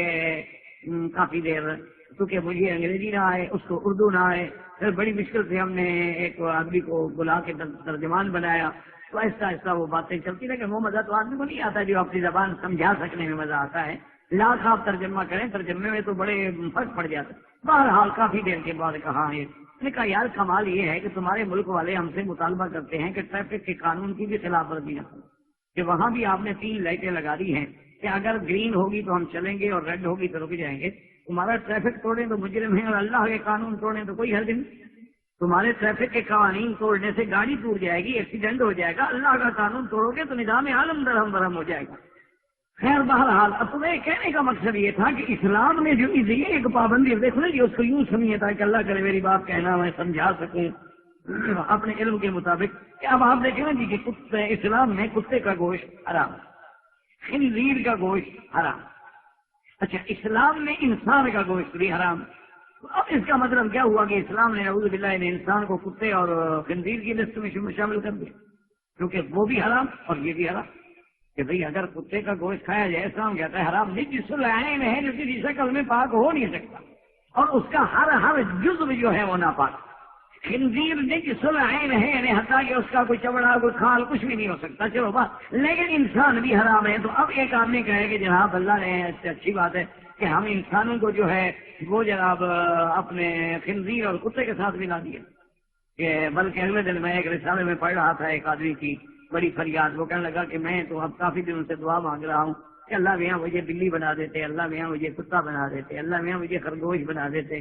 کافی دیر، کیونکہ مجھے انگریزی نہ آئے اس کو اردو نہ آئے، پھر بڑی مشکل سے ہم نے ایک آدمی کو بلا کے ترجمان بنایا. تو آہستہ آہستہ وہ باتیں چلتی رہیں کہ وہ مزہ تو آدمی کو نہیں آتا جو اپنی زبان سمجھا سکنے میں مزہ آتا ہے. لاکھ آپ ترجمہ کریں، ترجمے میں تو بڑے فرق پڑ جاتا ہے. بہرحال کافی دیر کے بعد کہا ہے. میں نے کہا یار کمال یہ ہے کہ تمہارے ملک والے ہم سے مطالبہ کرتے ہیں کہ ٹریفک کے قانون کی بھی خلاف ورزی نہ کرو، کہ وہاں بھی آپ نے 3 لائٹیں لگا دی ہیں کہ اگر گرین ہوگی تو ہم چلیں گے اور ریڈ ہوگی تو رک جائیں گے. تمہارا ٹریفک توڑیں تو مجرم ہیں اور اللہ کے قانون توڑیں تو کوئی حرج نہیں. تمہارے ٹریفک کے قوانین توڑنے سے گاڑی ٹوٹ جائے گی، ایکسیڈنٹ ہو جائے گا. اللہ کا قانون توڑو گے تو نظام عالم درہم برہم ہو جائے گا. خیر بہرحال اب تمہیں کہنے کا مقصد یہ تھا کہ اسلام نے جو دی ایک پابندی دیکھو نا جی اس کو یوں سمجھے تھا کہ اللہ کرے میری بات کہنا میں سمجھا سکوں اپنے علم کے مطابق کہ اب آپ دیکھیں نا جی کہ کتے اسلام میں کتے کا گوشت حرام، خنزیر کا گوشت حرام. اچھا اسلام میں انسان کا گوشت بھی حرام. تو اب اس کا مطلب کیا ہوا کہ اسلام نے نعوذ باللہ نے انسان کو کتے اور خنزیر کی لسٹ میں شامل کر دیا، کیونکہ وہ بھی حرام اور یہ بھی حرام. کہ بھئی اگر کتے کا گوشت کھایا جائے اسلام کہتا ہے حرام نہیں، جس العین ہے جو کسی شکل میں پاک ہو نہیں سکتا اور اس کا ہر جزو جو ہے وہ ناپاک. خنزیر نجس العین ہے، یعنی حتیٰ کہ اس کا کوئی چمڑا کوئی کھال کچھ بھی نہیں ہو سکتا. چلو بات، لیکن انسان بھی حرام ہے. تو اب ایک آدمی کہے کہ جناب اللہ نے اچھی بات ہے کہ ہم انسانوں کو جو ہے وہ جناب اپنے خنزیر اور کتے کے ساتھ ملا دیے. کہ بلکہ اگلے دن میں ایک رسالے میں پڑھ رہا تھا ایک آدمی کی بڑی فریاد. وہ کہنے لگا کہ میں تو اب کافی دنوں سے دعا مانگ رہا ہوں کہ اللہ میاں مجھے بلی بنا دیتے، اللہ میاں مجھے کتا بنا دیتے، اللہ میاں مجھے خرگوش بنا دیتے.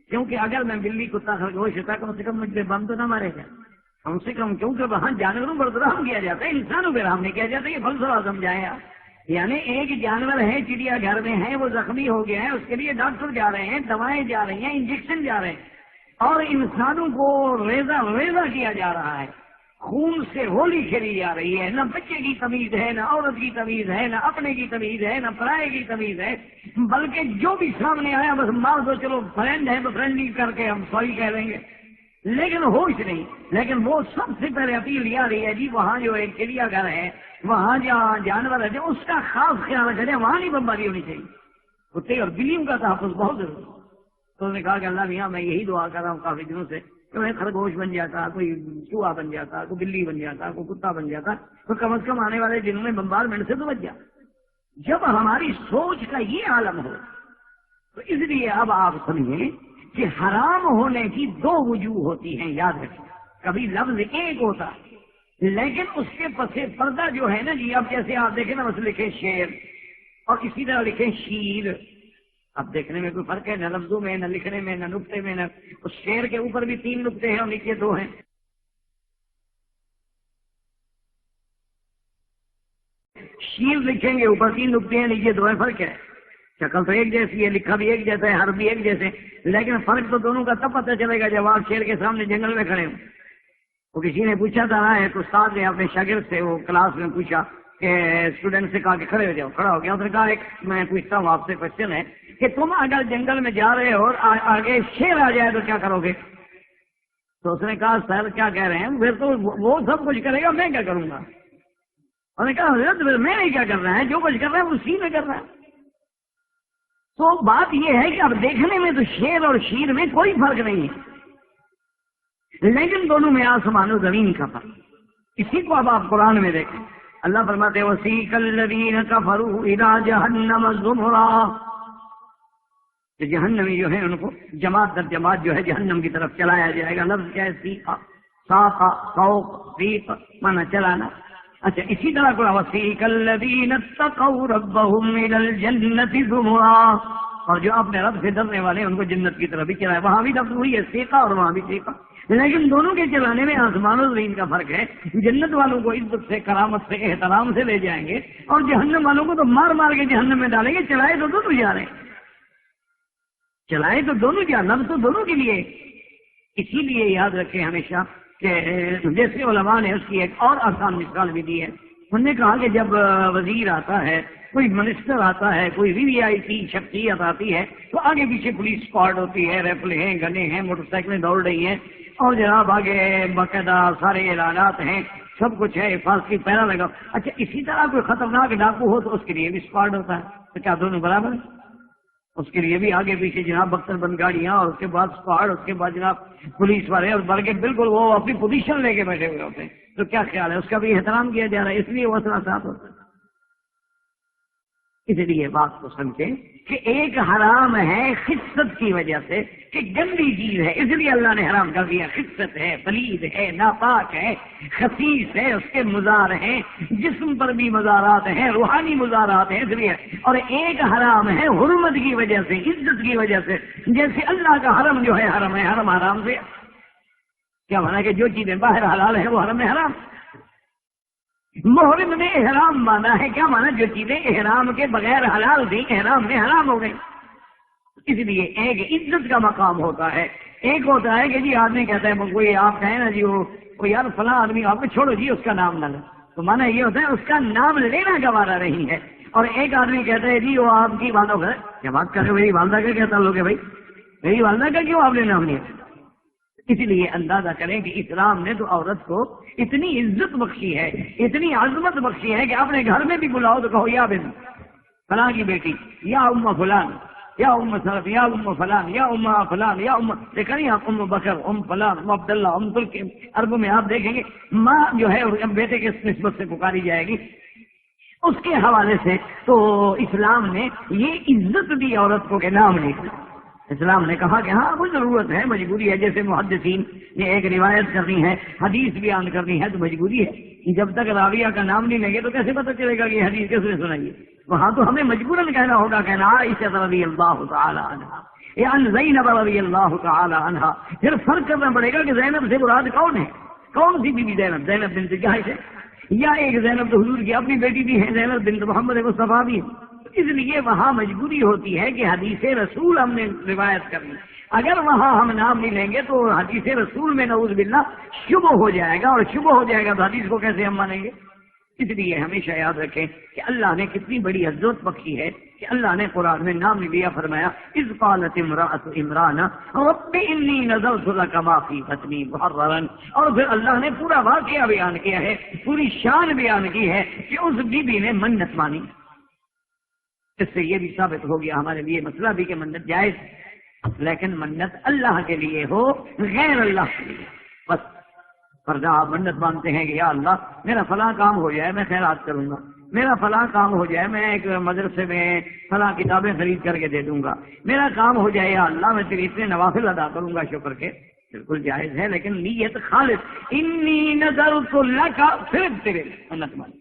کیونکہ اگر میں بلی کتا خرگوش ہوتا کم سے کم مجھ پہ بم تو نہ مارے گا کم سے کم، کیونکہ وہاں جانوروں پر رحم کیا جاتا ہے، انسانوں پہ رحم نہیں کیا جاتا. یہ فلسفہ سمجھائیں آپ. یعنی ایک جانور ہے چڑیا گھر میں ہے، وہ زخمی ہو گیا ہے، اس کے لیے ڈاکٹر جا رہے ہیں، دوائیں جا رہی ہیں، انجیکشن جا رہے ہیں، اور انسانوں کو ریزہ کیا جا رہا ہے، خون سے ہولی کھیلی جا رہی ہے. نہ بچے کی تمیز ہے، نہ عورت کی تمیز ہے، نہ اپنے کی تمیز ہے، نہ پرائے کی تمیز ہے، بلکہ جو بھی سامنے آیا بس مار دو. چلو فرینڈ ہے تو فرینڈلی کر کے ہم سوری کہہ لیں گے، لیکن ہوش نہیں. لیکن وہ سب سے پہلے اپیل یہ آ رہی ہے جی وہاں جو ایک چڑیا گھر ہے، وہاں جہاں جانور ہے اس کا خاص خیال کریں، وہاں نہیں بمباری ہونی چاہیے. کتے اور بلیوں کا تحفظ بہت ضروری. تو انہوں نے کہا کہ اللہ میاں میں یہی دعا کر رہا ہوں کافی دنوں سے کہ میں خرگوش بن جاتا، کوئی چوہا بن جاتا، کوئی بلی بن جاتا، کوئی کتا بن جاتا، تو کم از کم آنے والے دنوں میں بمبارمنٹ سے تو بچ جاتا. جب ہماری سوچ کا یہ عالم ہو تو اس لیے اب آپ سمجھیں کہ حرام ہونے کی دو وجوہ ہوتی ہیں، یاد رکھیں۔ کبھی لفظ ایک ہوتا لیکن اس کے پس پردہ جو ہے نا جی، اب جیسے آپ دیکھیں نا، بس لکھیں شیر اور اسی طرح لکھیں شیر، اب دیکھنے میں کوئی فرق ہے نہ لفظوں میں، نہ لکھنے میں، نہ نقطے میں، نہ اس شیر کے اوپر بھی 3 نقطے ہیں اور نیچے 2 ہیں۔ شیر لکھیں گے اوپر 3 نقطے ہیں، نیچے 2 ہیں، فرق ہے۔ شکل تو ایک جیسی ہے، لکھا بھی ایک جیسا ہے، حرف بھی ایک جیسے، لیکن فرق تو دونوں کا تب پتہ چلے گا جب آپ شیر کے سامنے جنگل میں کھڑے ہوں۔ وہ کسی نے پوچھا تھا نا، ایک استاد نے اپنے شاگرد سے وہ کلاس میں پوچھا کہ اسٹوڈنٹ سے کہا کہ کھڑے ہو جاؤ، کھڑا ہو گیا۔ اس نے کہا ایک میں پوچھتا ہوں آپ سے کوشچن ہے کہ تم اگر جنگل میں جا رہے ہو اور آگے شیر آ جائے تو کیا کرو گے؟ تو اس نے کہا سر کیا کہہ رہے ہیں، پھر تو وہ سب کچھ کرے گا، میں کیا کروں گا؟ انہوں نے کہا حضرت میں نہیں کیا کر رہا ہے، جو کچھ کر رہا ہے اسی میں کر رہا ہے۔ تو بات یہ ہے کہ اب دیکھنے میں تو شیر اور شیر میں کوئی فرق نہیں ہے، لیکن دونوں میں آسمان و زمین کا فرق۔ اسی کو اب آپ قرآن میں دیکھیں، اللہ فرماتے ہیں وَسِيقَ الَّذِينَ كَفَرُوا إِلَىٰ جَهَنَّمَ زُمُرًا، کہ جہنمی جو ہے ان کو جماعت در جماعت جو ہے جہنم کی طرف چلایا جائے گا۔ لفظ کیا ہے؟ سیقا، ساقا، سوق، سیق مانا چلانا۔ اچھا اسی طرح کو وَسِيقَ الَّذِينَ اتَّقَوْا رَبَّهُمْ إِلَى الْجَنَّةِ زُمُرًا، اور جو اپنے رب سے ڈرنے والے ان کو جنت کی طرف بھی چلائے۔ وہاں بھی لفظ وہی ہے سیقا اور وہاں بھی سیقا، لیکن دونوں کے چلانے میں آسمان و زمین کا فرق ہے۔ جنت والوں کو عزت سے، کرامت سے، احترام سے لے جائیں گے، اور جہنم والوں کو تو مار مار کے جہنم میں ڈالیں گے۔ چلائے تو دونوں جا رہے ہیں، چلائے تو دونوں جا، لفظ تو دونوں کے لیے۔ اسی لیے یاد رکھیں ہمیشہ کہ جیسے علماء نے اس کی ایک اور آسان مثال بھی دی ہے۔ انہوں نے کہا کہ جب وزیر آتا ہے، کوئی منسٹر آتا ہے، کوئی VIP شخصیت آتی ہے، تو آگے پیچھے پولیس اسکواڈ ہوتی ہے، ریفل ہیں، گنے ہیں، موٹر سائیکلیں دوڑ رہی ہیں، اور جناب آگے باقاعدہ سارے اعلانات ہیں، سب کچھ ہے، حفاظتی پہرا لگا۔ اچھا اسی طرح کوئی خطرناک ڈاکو ہو تو اس کے لیے بھی اسکواڈ ہوتا ہے، تو کیا دونوں برابر ہیں؟ اس کے لیے بھی آگے پیچھے جناب بختر بند گاڑیاں، اور اس کے بعد اسکواڈ، اس کے بعد جناب پولیس والے، اور بلکہ بالکل وہ اپنی پوزیشن لے کے بیٹھے ہوئے ہوتے ہیں۔ تو کیا خیال ہے، اس کا بھی احترام کیا جا رہا ہے، اس لیے وہ اثر ساتھ ہوتا ہے۔ اس لیے بات کو سمجھیں کہ ایک حرام ہے خست کی وجہ سے، کہ گندی چیز ہے اس لیے اللہ نے حرام کر دیا۔ خست ہے، پلید ہے، ناپاک ہے، خسیس ہے، اس کے مزار ہیں، جسم پر بھی مزارات ہیں، روحانی مزارات ہیں، اس لیے۔ اور ایک حرام ہے حرمت کی وجہ سے، عزت کی وجہ سے، جیسے اللہ کا حرم جو ہے حرم ہے، حرم حرام سے کیا مانا کہ جو چیزیں باہر حلال ہیں وہ حرم میں حرام۔ محرم نے احرام مانا ہے، کیا مانا؟ جو چیزیں احرام کے بغیر حلال تھیں احرام میں حرام ہو گئی۔ اس لیے ایک عزت کا مقام ہوتا ہے، ایک ہوتا ہے کہ جی آدمی کہتا ہے کوئی آپ کہیں نا جی وہ یار فلاں آدمی، آپ کو چھوڑو جی اس کا نام نہ لیں، تو مانا یہ ہوتا ہے اس کا نام لینا گوارا نہیں ہے۔ اور ایک آدمی کہتا ہے جی وہ آپ کی والدہ ہے، کیا بات کر رہے میری والدہ کا کیا تعلق ہے بھائی، میری والدہ کا کیوں آپ نے نام لیا؟ اس لیے اندازہ کریں کہ اسلام نے تو عورت کو اتنی عزت بخشی ہے، اتنی عظمت بخشی ہے کہ اپنے گھر میں بھی بلاؤ تو کہو یا بن فلاں کی بیٹی، یا ام فلان، یا ام سلف، یا ام فلان، یا ام فلان، یا ام، دیکھا نہیں آپ ام بکر، ام فلان، ام عبداللہ، ام ترک، عربوں میں آپ دیکھیں گے ماں جو ہے بیٹے کے نسبت سے پکاری جائے گی اس کے حوالے سے۔ تو اسلام نے یہ عزت دی عورت کو کہ نام نہیں، اسلام نے کہا کہ ہاں کوئی ضرورت ہے، مجبوری ہے، جیسے محدثین نے ایک روایت کرنی ہے، حدیث بیان کرنی ہے تو مجبوری ہے، جب تک راویہ کا نام نہیں لیں گے تو کیسے پتہ چلے گا کہ حدیث کس نے سنائی ہے؟ وہاں تو ہمیں مجبوراً کہنا ہوگا، کہنا عائشہ رضی اللہ تعالی عنہا یا زینب رضی اللہ تعالی عنہا۔ پھر فرق کرنا پڑے گا کہ زینب سے مراد کون ہے، کون سی بیوی زینب، زینب بنت جحش ہے، یا ایک زینب تو حضور کی اپنی بیٹی بھی ہے، زینب بنت محمد مصطفیٰ بھی ہے۔ اس لیے وہاں مجبوری ہوتی ہے کہ حدیث رسول ہم نے روایت کرنی، اگر وہاں ہم نام نہیں لیں گے تو حدیث رسول میں نعوذ باللہ شبہ ہو جائے گا، اور شبہ ہو جائے گا تو حدیث کو کیسے ہم مانیں گے؟ اس لیے ہمیشہ یاد رکھیں کہ اللہ نے کتنی بڑی عزت بخشی ہے کہ اللہ نے قرآن میں نام لیا، فرمایا اذ قالت امرأۃ عمران رب انی نذرت لک ما فی بطنی محررا، اور پھر اللہ نے پورا واقعہ بیان کیا ہے، پوری شان بیان کی ہے کہ اس بی بی نے منت مانی۔ اس سے یہ بھی ثابت ہو گیا ہمارے لیے مسئلہ بھی کہ منت جائز، لیکن منت اللہ کے لیے ہو، غیر اللہ کے لیے بس۔ فرض آپ منت مانتے ہیں کہ یا اللہ میرا فلاں کام ہو جائے، میں خیرات کروں گا، میرا فلاں کام ہو جائے، میں ایک مدرسے میں فلاں کتابیں خرید کر کے دے دوں گا، میرا کام ہو جائے یا اللہ میں تیرے اتنے نوافل ادا کروں گا شکر کے، بالکل جائز ہے، لیکن نیت خالص انی نذرت لک، صرف تیرے منت مان،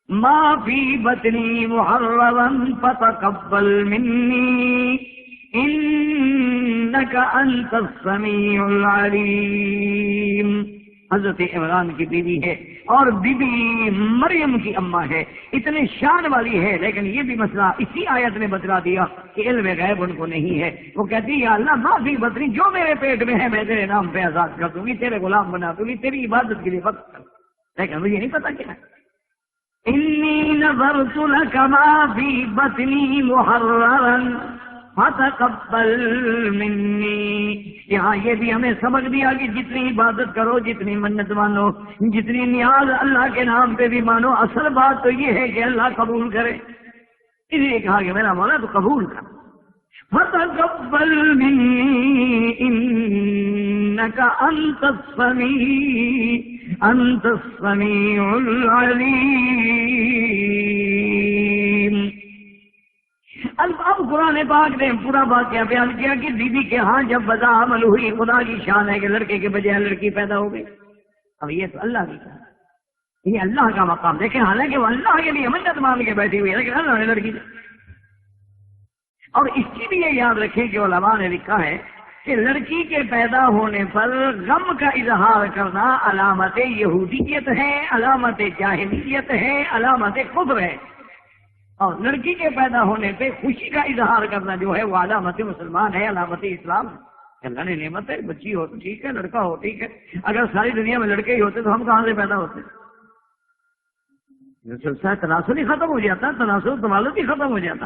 ما فی بطنی محررا فتقبل منی انک انت السمیع العلیم۔ حضرت عمران کی بیوی ہے اور بی بی مریم کی اماں ہے، اتنے شان والی ہے، لیکن یہ بھی مسئلہ اسی آیت نے بتلا دیا کہ علم غیب ان کو نہیں ہے۔ وہ کہتی ہے یا اللہ معافی بتنی، جو میرے پیٹ میں ہے میں تیرے نام پہ آزاد کر دوں گی، تیرے غلام بنا دوں گی، تیری عبادت کے لیے وقت کر، لیکن مجھے نہیں پتا کیا انی نذرت لک ما فی بطنی محررا فتقبل منی۔ یہاں یہ بھی ہمیں سبق دیا کہ جتنی عبادت کرو، جتنی منت مانو، جتنی نیاز اللہ کے نام پہ بھی مانو، اصل بات تو یہ ہے کہ اللہ قبول کرے۔ اس لیے کہا کہ میرا مولا تو قبول کر، فتقبل منی انک انت السمیع العلیم۔ اب قرآن پاک نے پورا واقعہ بیان کیا کہ بی بی کے ہاں جب وضع عمل ہوئی، خدا کی شان ہے کہ لڑکے کے بجائے لڑکی پیدا ہو گئی۔ اب یہ تو اللہ کی کہا، یہ اللہ کا مقام دیکھیں، حالانکہ وہ اللہ کے لیے منت مان کے بیٹھی ہوئی ہے، لیکن اللہ نے لڑکی دی۔ اور اس کی بھی یہ یاد رکھیں کہ علماء نے لکھا ہے کہ لڑکی کے پیدا ہونے پر غم کا اظہار کرنا علامت یہودیت ہے، علامت جاہلیت ہے، علامت کفر ہے، اور لڑکی کے پیدا ہونے پہ خوشی کا اظہار کرنا جو ہے وہ علامت مسلمان ہے، علامت اسلام ہے۔ اللہ نے نعمت ہے، بچی ہو تو ٹھیک ہے، لڑکا ہو ٹھیک ہے، اگر ساری دنیا میں لڑکے ہی ہوتے تو ہم کہاں سے پیدا ہوتے؟ سلسلہ تناسل ہی ختم ہو جاتا، تناسل توالد ہی ختم ہو جاتا۔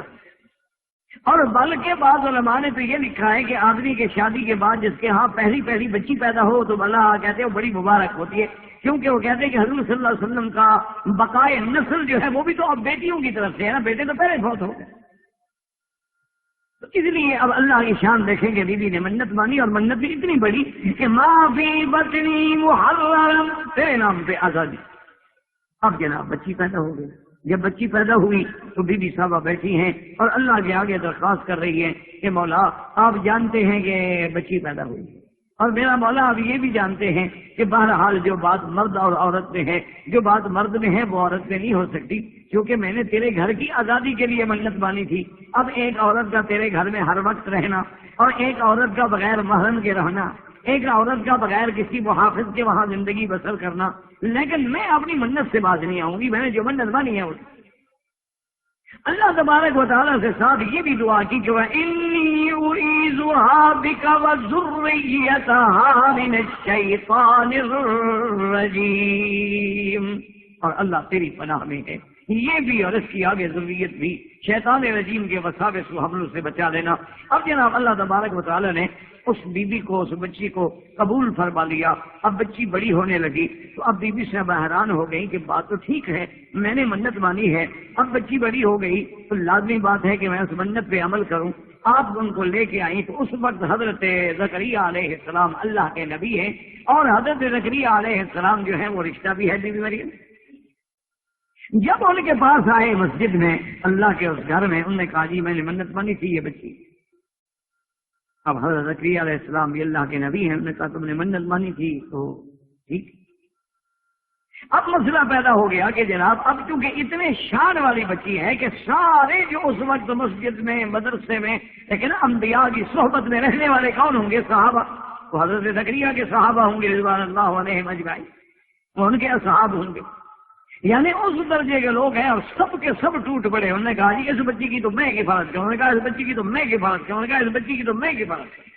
اور بلکہ بعض علماء نے تو یہ لکھا ہے کہ آدمی کے شادی کے بعد جس کے ہاں پہلی بچی پیدا ہو تو اللہ کہتے ہیں وہ بڑی مبارک ہوتی ہے، کیونکہ وہ کہتے ہیں کہ حضور صلی اللہ علیہ وسلم کا بقائے نسل جو ہے وہ بھی تو اب بیٹیوں کی طرف سے ہے نا، بیٹے تو پہلے بہت ہو گئے۔ تو اس لیے اب اللہ کی شان دیکھیں کہ بی بی نے منت مانی، اور منت بھی اتنی بڑی کہ ما فی بطنی محررا، تیرے نام پہ آزادی۔ اب جناب بچی پیدا ہو گئی، جب بچی پیدا ہوئی تو بی بی صاحبہ بیٹھی ہیں اور اللہ کے آگے درخواست کر رہی ہیں کہ مولا آپ جانتے ہیں کہ بچی پیدا ہوئی، اور میرا مولا آپ یہ بھی جانتے ہیں کہ بہرحال جو بات مرد اور عورت میں ہے، جو بات مرد میں ہے وہ عورت میں نہیں ہو سکتی، کیونکہ میں نے تیرے گھر کی آزادی کے لیے منت مانی تھی۔ اب ایک عورت کا تیرے گھر میں ہر وقت رہنا، اور ایک عورت کا بغیر محرم کے رہنا، ایک عورت کا بغیر کسی محافظ کے وہاں زندگی بسر کرنا، لیکن میں اپنی منت سے باز نہیں آؤں گی، میں نے جو منت مانی ہے اس۔ اللہ تبارک و تعالیٰ سے ساتھ یہ بھی دعا کی کہ انی اعیذها بک وذریتها من الشیطان الرجیم، اور اللہ تیری پناہ میں ہے، یہ بھی اور اس کی آگے ضروریت بھی شیطان رجیم کے وساوس و حملوں سے بچا لینا۔ اب جناب اللہ تبارک و تعالیٰ نے اس بی بی کو، اس بچی کو قبول فرما لیا۔ اب بچی بڑی ہونے لگی تو اب بی بی سے حیران ہو گئی کہ بات تو ٹھیک ہے، میں نے منت مانی ہے، اب بچی بڑی ہو گئی تو لازمی بات ہے کہ میں اس منت پہ عمل کروں۔ آپ ان کو لے کے آئیں تو اس وقت حضرت زکریا علیہ السلام اللہ کے نبی ہیں، اور حضرت زکریا علیہ السلام جو ہے وہ رشتہ بھی ہے بی بی مریم۔ جب ان کے پاس آئے مسجد میں، اللہ کے اس گھر میں، انہوں نے کہا جی میں نے منت مانی تھی یہ بچی۔ اب حضرت زکریا علیہ السلام بھی اللہ کے نبی ہیں، انہوں نے کہا تم نے منت مانی تھی تو ٹھیک۔ اب مسئلہ پیدا ہو گیا کہ جناب اب چونکہ اتنے شان والی بچی ہے کہ سارے جو اس وقت مسجد میں، مدرسے میں، لیکن انبیاء کی صحبت میں رہنے والے کون ہوں گے؟ صحابہ۔ تو حضرت زکریا کے صحابہ ہوں گے رضوان اللہ علیہم اجمعین، وہ ان کے اصحاب ہوں گے، یعنی اس درجے کے لوگ ہیں، اور سب کے سب ٹوٹ پڑے۔ انہوں نے کہا جی اس بچی کی تو میں کفالت کروں، انہوں نے کہا اس بچی کی تو میں کفالت کروں، انہوں نے کہا اس بچی کی تو میں کفالت کروں۔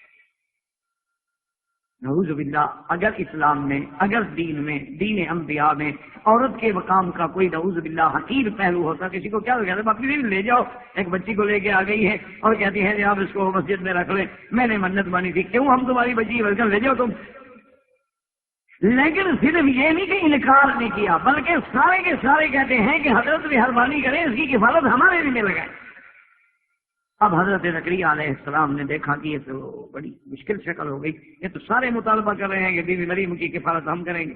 نعوذ باللہ، اگر اسلام میں، اگر دین میں، دین انبیاء میں عورت کے مقام کا کوئی نعوذ باللہ حقیر پہلو ہوتا، کسی کو کیا کہتے ہیں اپنی لے جاؤ، ایک بچی کو لے کے آ گئی ہے اور کہتی ہے آپ اس کو مسجد میں رکھ لیں، میں نے منت مانی تھی، کیوں ہم تمہاری بچی بلکہ لے جاؤ تم۔ لیکن صرف یہ نہیں کہ انکار نہیں کیا، بلکہ سارے کے سارے کہتے ہیں کہ حضرت مہربانی کریں، اس کی کفالت ہمارے لیے لگائیں۔ اب حضرت زکریا علیہ السلام نے دیکھا کہ یہ تو بڑی مشکل شکل ہو گئی، یہ تو سارے مطالبہ کر رہے ہیں کہ بی بی مریم کی کفالت ہم کریں گے۔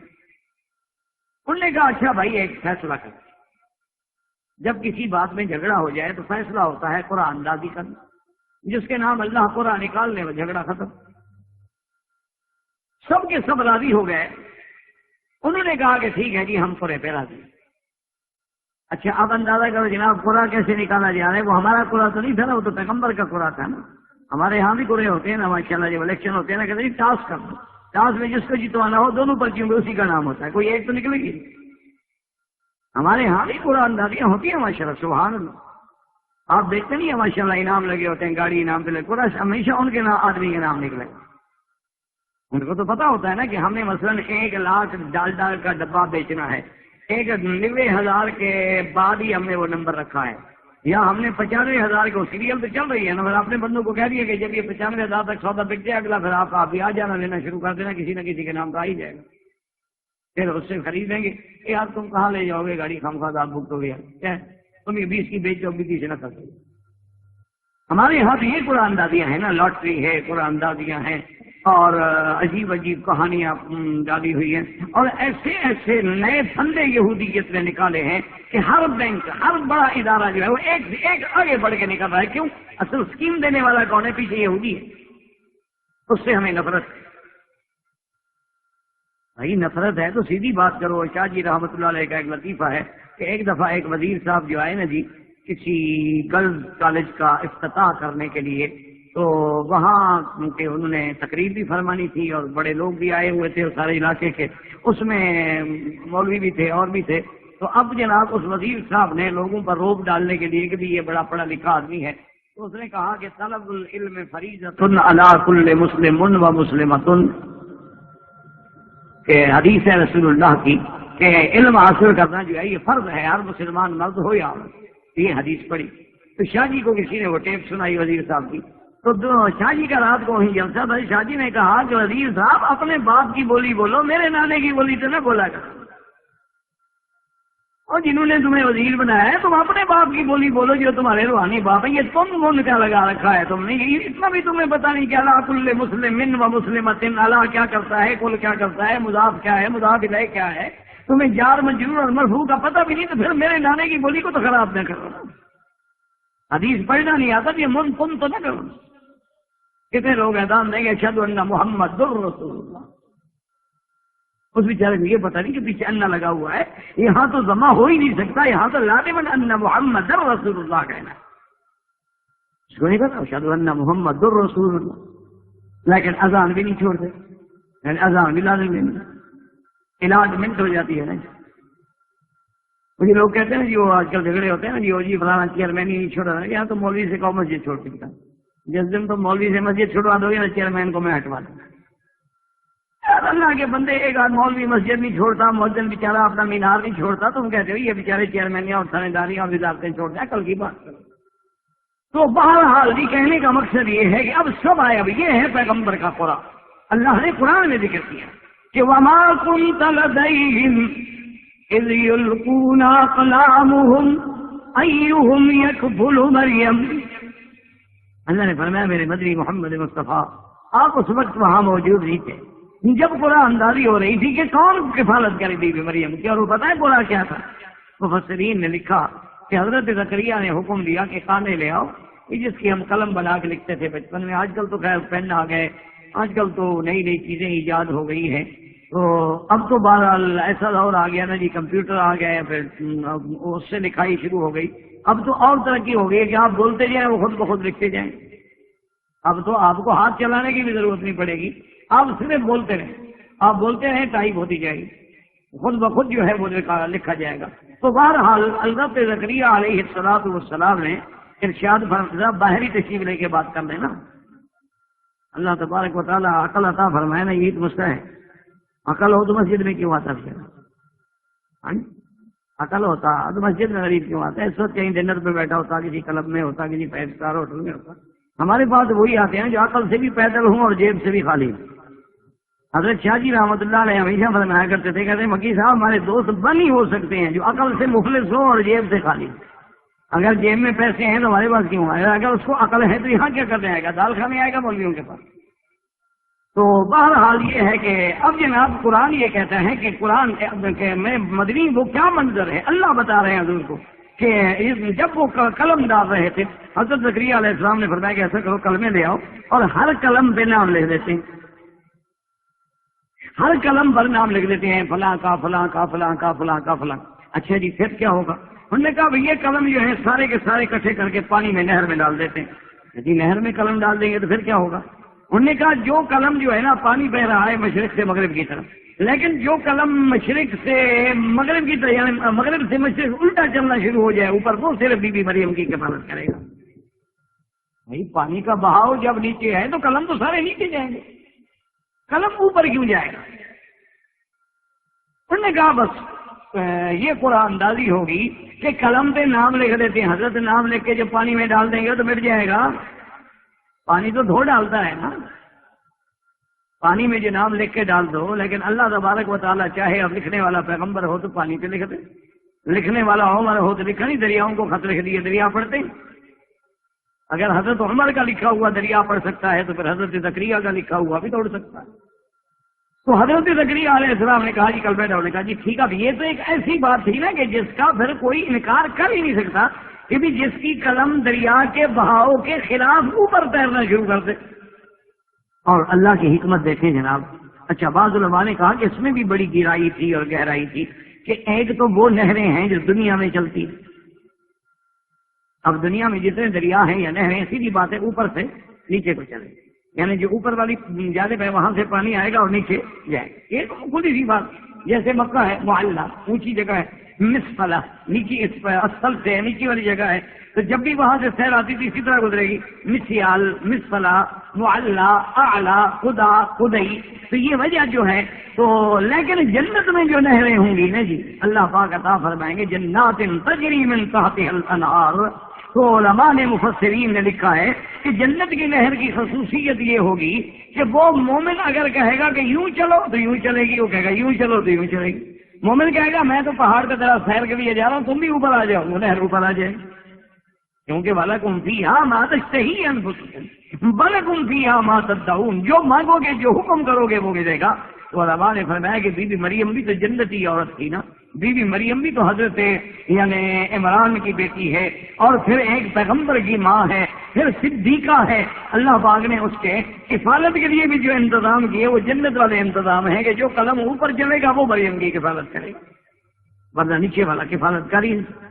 انہوں نے کہا اچھا بھائی ایک فیصلہ کر، جب کسی بات میں جھگڑا ہو جائے تو فیصلہ ہوتا ہے قرآن اندازی کرنا، جس کے نام اللہ قرآن نکال لے وہ جھگڑا ختم۔ سب کے سب راضی ہو گئے، انہوں نے کہا کہ ٹھیک ہے جی ہم قرے پہ راضی۔ اچھا اب اندازہ کرو جناب قرآن کیسے نکالا جا رہا ہے؟ وہ ہمارا قرآن تو نہیں تھا نا، وہ تو پیغمبر کا قرآن تھا نا۔ ہمارے یہاں بھی قرے ہوتے ہیں نا ماشاء اللہ، جب الیکشن ہوتے ہیں نا کہتے ہیں ٹاس کر دو، ٹاس میں جس کو جتوانا ہو دونوں پرچیوں میں اسی کا نام ہوتا ہے، کوئی ایک تو نکلے گی۔ ہمارے یہاں بھی قرآن اندازیاں ہوتی ہیں ماشاء اللہ، سبحان اللہ۔ آپ دیکھتے نہیں ہیں ماشاء اللہ انعام لگے ہوتے ہیں، گاڑی انعام پہ لگے، قرآن ہمیشہ ان کے نام آدمی کے نام نکلے۔ ان کو تو پتا ہوتا ہے نا کہ ہم نے مثلاً 1,00,000 ڈالڈا کا ڈبہ بیچنا ہے، 90,000 کے بعد ہی ہم نے وہ نمبر رکھا ہے، یا ہم نے 95,000 کو سیریل تو چل رہی ہے نا، اپنے بندوں کو کہہ دیا کہ جب یہ 95,000 تک سودا بک جائے اگلا پھر آپ بھی آ جانا لینا شروع کر دینا، کسی نہ کسی کے نام کا آ ہی جائے گا، پھر اس سے خریدیں گے۔ یار تم کہاں لے جاؤ گے گاڑی، خامخواہ بک ہو گیا کیا تم یہ 20 کی بیچ دو، 20 نہ کر دو۔ ہمارے یہاں بھی یہ قرآن اندازیاں ہیں نا، لاٹری ہے، قرآن اندازیاں ہیں، اور عجیب عجیب کہانیاں ڈالی ہوئی ہیں، اور ایسے ایسے نئے پھندے یہودیت نے نکالے ہیں کہ ہر بینک، ہر بڑا ادارہ جو ہے وہ ایک سے ایک آگے بڑھ کے نکل رہا ہے۔ کیوں؟ اصل اسکیم دینے والا کون ہے؟ پیچھے یہودی ہے، اس سے ہمیں نفرت ہے۔ بھائی نفرت ہے تو سیدھی بات کرو۔ شاہ جی رحمۃ اللہ علیہ کا ایک لطیفہ ہے کہ ایک دفعہ ایک وزیر صاحب جو آئے نا جی کسی گرلز کالج کا افتتاح کرنے کے لیے، تو وہاں کہ انہوں نے تقریر بھی فرمانی تھی اور بڑے لوگ بھی آئے ہوئے تھے سارے علاقے کے، اس میں مولوی بھی تھے اور بھی تھے۔ تو اب جناب اس وزیر صاحب نے لوگوں پر روب ڈالنے کے لیے کہ بھی یہ بڑا پڑھا لکھا آدمی ہے، تو اس نے کہا کہ طلب العلم فریضۃ علی کل مسلم و مسلمۃ، کہ حدیث ہے رسول اللہ کی کہ علم حاصل کرنا جو ہے یہ فرض ہے، ہر مسلمان مرد ہو یا عورت۔ یہ حدیث پڑھی تو شاہ جی کو کسی نے وہ ٹیپ سنائی وزیر صاحب کی، تو شاہ جی کا رات کو وہیں جلسہ تھا۔ شاہ جی نے کہا کہ وزیر صاحب اپنے باپ کی بولی بولو، میرے نانے کی بولی تو نہ بولا کرو، اور جنہوں نے تمہیں وزیر بنایا ہے تم اپنے باپ کی بولی بولو جو تمہارے روحانی باپ ہے۔ یہ تم من کا لگا رکھا ہے تم نے، اتنا بھی تمہیں پتا نہیں کہ اللہ کل مسلم و مسلمۃ، اللہ کیا کرتا ہے، کل کیا کرتا ہے، مضاف کیا ہے، مضاف الیہ کیا ہے، تمہیں جار مجرور اور مرفوع کا پتہ بھی نہیں، تو پھر میرے نانے کی بولی کو تو خراب نہ کرو نا۔ حدیث پڑھنا نہیں آتا یہ من تم تو نہ کرو۔ کتنے لوگ اذان دیں گے اشہد ان محمد رسول اللہ، اس بیچارے کو یہ پتا نہیں کہ پیچھے انّا لگا ہوا ہے، یہاں تو جمع ہو ہی نہیں سکتا، یہاں تو لازماً ان محمد رسول اللہ کہنا ہے، اس کو نہیں پتا اشہد ان محمد رسول اللہ، لیکن اذان بھی نہیں چھوڑتے، یعنی اذان بھی لازم نہیں، علاج منٹ ہو جاتی ہے نا۔ مجھے لوگ کہتے ہیں جی وہ آج کل جھگڑے ہوتے ہیں نا جی، وہ جی فلانا چیئرمین ہی نہیں چھوڑ رہا ہے، یہاں تو مولوی سے کہو مسجد چھوڑ سکتا ہے، جس دن تو مولوی سے مسجد چھوڑوا دو گے چیئرمین کو میں ہٹوا دوں گا۔ اللہ کے بندے، ایک آدھ مولوی مسجد نہیں چھوڑتا، مؤذن بیچارہ اپنا مینار نہیں چھوڑتا، تم کہتے ہو یہ بیچارے چیئرمین اور تھانے داریاں اور وزارتیں چھوڑ دیں، کل کی بات کرو۔ تو بہرحال جی کہنے کا مقصد یہ ہے کہ اب سب آئے، اب یہ ہے پیغمبر کا قرآن۔ اللہ نے قرآن میں ذکر کیا کہ وما كنت لديهم اذ يلقون اقلامهم ايهم يكفل مريم، اللہ نے فرمایا میرے مدنی محمد مصطفیٰ آپ اس وقت وہاں موجود نہیں تھے جب قرآن اندازی ہو رہی تھی کہ کون کفالت کرے بی بی مریم کی، اور وہ پتہ ہے قرآن کیا تھا؟ مفسرین نے لکھا کہ حضرت زکریا نے حکم دیا کہ کانے لے آؤ، جس کی ہم قلم بنا کے لکھتے تھے بچپن میں، آج کل تو خیر پین آ گئے، آج کل تو نئی نئی چیزیں ایجاد ہو گئی ہیں، تو اب تو بہرحال ایسا دور آ گیا نا جی، کمپیوٹر آ گئے، پھر اس سے لکھائی شروع ہو گئی، اب تو اور ترقی ہو گئی ہے کہ آپ بولتے جائیں وہ خود بخود لکھتے جائیں، اب تو آپ کو ہاتھ چلانے کی بھی ضرورت نہیں پڑے گی، آپ صرف بولتے رہیں، آپ بولتے رہیں ٹائپ ہوتی جائے گی، خود بخود جو ہے وہ لکھا جائے گا۔ تو بہرحال حضرت زکریا علیہ السلام نے ارشاد فرمایا، باہری تشریف لے کے بات کر لینا، اللہ تبارک و تعالیٰ عقل عطا فرمائے نا، یہی تو مسئلہ ہے، عقل ہو تو مسجد میں کیوں آتا ہے؟ عقل ہوتا تو مسجد میں غریب کیوں آتا ہے؟ اس وقت کہیں ڈنر پہ بیٹھا ہوتا، کسی کلب میں ہوتا، کسی 5 اسٹار ہوٹل میں ہوتا، ہمارے پاس وہی آتے ہیں جو عقل سے بھی پیدل ہوں اور جیب سے بھی خالی ہوں۔ حضرت شاہ جی رحمۃ اللہ علیہ ہمیشہ فرمایا کرتے تھے، کہتے ہیں مکی صاحب ہمارے دوست بن ہی ہو سکتے ہیں جو عقل سے مخلص ہو اور جیب سے خالی ہو، اگر جیب میں پیسے ہیں تو ہمارے پاس کیوں آئے گا، اگر اس کو عقل ہے تو یہاں کیا کرنے آئے گا، دال کھانے آئے گا مولویوں کے پاس۔ تو بہرحال یہ ہے کہ اب جناب قرآن یہ کہتا ہے کہ قرآن میں مدنی وہ کیا منظر ہے، اللہ بتا رہے ہیں حضور کو کہ جب وہ قلم ڈال رہے تھے حضرت زکریا علیہ السلام نے فرمایا کہ ایسا کرو کلمے لے آؤ اور ہر قلم پہ نام لکھ دیتے ہیں، ہر قلم پر نام لکھ دیتے ہیں، فلاں کا فلاں کا فلاں کا فلاں کا فلاں۔ اچھا جی پھر کیا ہوگا؟ انہوں نے کہا یہ قلم جو ہے سارے کے سارے اکٹھے کر کے پانی میں نہر میں ڈال دیتے ہیں۔ جی نہر میں قلم ڈال دیں گے تو پھر کیا ہوگا؟ انہوں نے کہا جو قلم جو ہے نا پانی بہ رہا ہے مشرق سے مغرب کی طرف، لیکن جو قلم مشرق سے مغرب کی طرف یعنی مغرب سے مشرق الٹا چلنا شروع ہو جائے اوپر، وہ صرف بی بی مریم کی کفالت کرے گا۔ بھائی پانی کا بہاؤ جب نیچے ہے تو قلم تو سارے نیچے جائیں گے، قلم اوپر کیوں جائے گا؟ انہوں نے کہا بس یہ قرآن اندازی ہوگی کہ قلم پہ نام لکھ دیتے ہیں، حضرت نام لکھ کے جب پانی میں ڈال دیں گے تو مٹ جائے گا۔ پانی تو دھو ڈالتا ہے نا، پانی میں جو نام لکھ کے ڈال دو، لیکن اللہ تبارک و تعالیٰ چاہے اب لکھنے والا پیغمبر ہو تو پانی پہ لکھ دے، لکھنے والا عمر ہو تو لکھا نہیں، دریاؤں کو خط لکھ دیے دریا پڑھتے ہیں۔ اگر حضرت عمر کا لکھا ہوا دریا پڑھ سکتا ہے تو پھر حضرت زکریا کا لکھا ہوا بھی توڑ سکتا ہے۔ تو حضرت زکریا علیہ السلام نے کہا جی کل بیٹھا، نے کہا جی ٹھیک ہے، یہ تو ایک ایسی بات تھی نا کہ جس کا پھر کوئی انکار کر ہی نہیں سکتا کہ بھی جس کی قلم دریا کے بہاؤ کے خلاف اوپر تیرنا شروع کر دے۔ اور اللہ کی حکمت دیکھیں جناب۔ اچھا بعض علماء نے کہا کہ اس میں بھی بڑی گہرائی تھی اور گہرائی تھی کہ ایک تو وہ نہریں ہیں جو دنیا میں چلتی، اب دنیا میں جتنے دریا ہیں یا نہریں سیدھی بات ہے اوپر سے نیچے کو چلے، یعنی جو اوپر والی جانب ہے وہاں سے پانی آئے گا اور نیچے جائے گا، یہ تو خود ہی سی بات۔ جیسے مکہ ہے معلّہ اونچی جگہ ہے، مسفلہ نیچی اسفل سے نیچی والی جگہ ہے، تو جب بھی وہاں سے سیر آتی تھی اسی طرح گزرے گی، مسیال مسفلہ معلّہ اعلیٰ خدا خدئی، تو یہ وجہ جو ہے تو۔ لیکن جنت میں جو نہریں ہوں گی نا جی، اللہ پاک عطا فرمائیں گے جنات تجری من تحتها الانہار۔ تو علماء نے مفسرین نے لکھا ہے کہ جنت کی نہر کی خصوصیت یہ ہوگی کہ وہ مومن اگر کہے گا کہ یوں چلو تو یوں چلے گی، وہ کہے گا یوں چلو تو یوں چلے گی۔ مومن کہے گا میں تو پہاڑ کا طرح سیر کے لیے جا رہا ہوں، تم بھی اوپر آ جاؤ، وہ نہر اوپر آ جائے، کیونکہ وَلَكُمْ فِيهَا مَا تَشْتَهِي أَنفُسُكُمْ وَلَكُمْ فِيهَا مَا تَدَّعُونَ، جو مانگو گے جو حکم کرو گے وہ ملے گا۔ تو علماء نے فرمایا کہ بی بی مریم بھی تو جنتی عورت تھی نا، بی بی مریم بھی تو حضرت یعنی عمران کی بیٹی ہے، اور پھر ایک پیغمبر کی ماں ہے، پھر صدیقہ ہے۔ اللہ پاک نے اس کے کفالت کے لیے بھی جو انتظام کیے وہ جنت والے انتظام ہیں کہ جو قلم اوپر چلے گا وہ مریم کی کفالت کرے گا، ورنہ نیچے والا کفالت کر ہی نہیں۔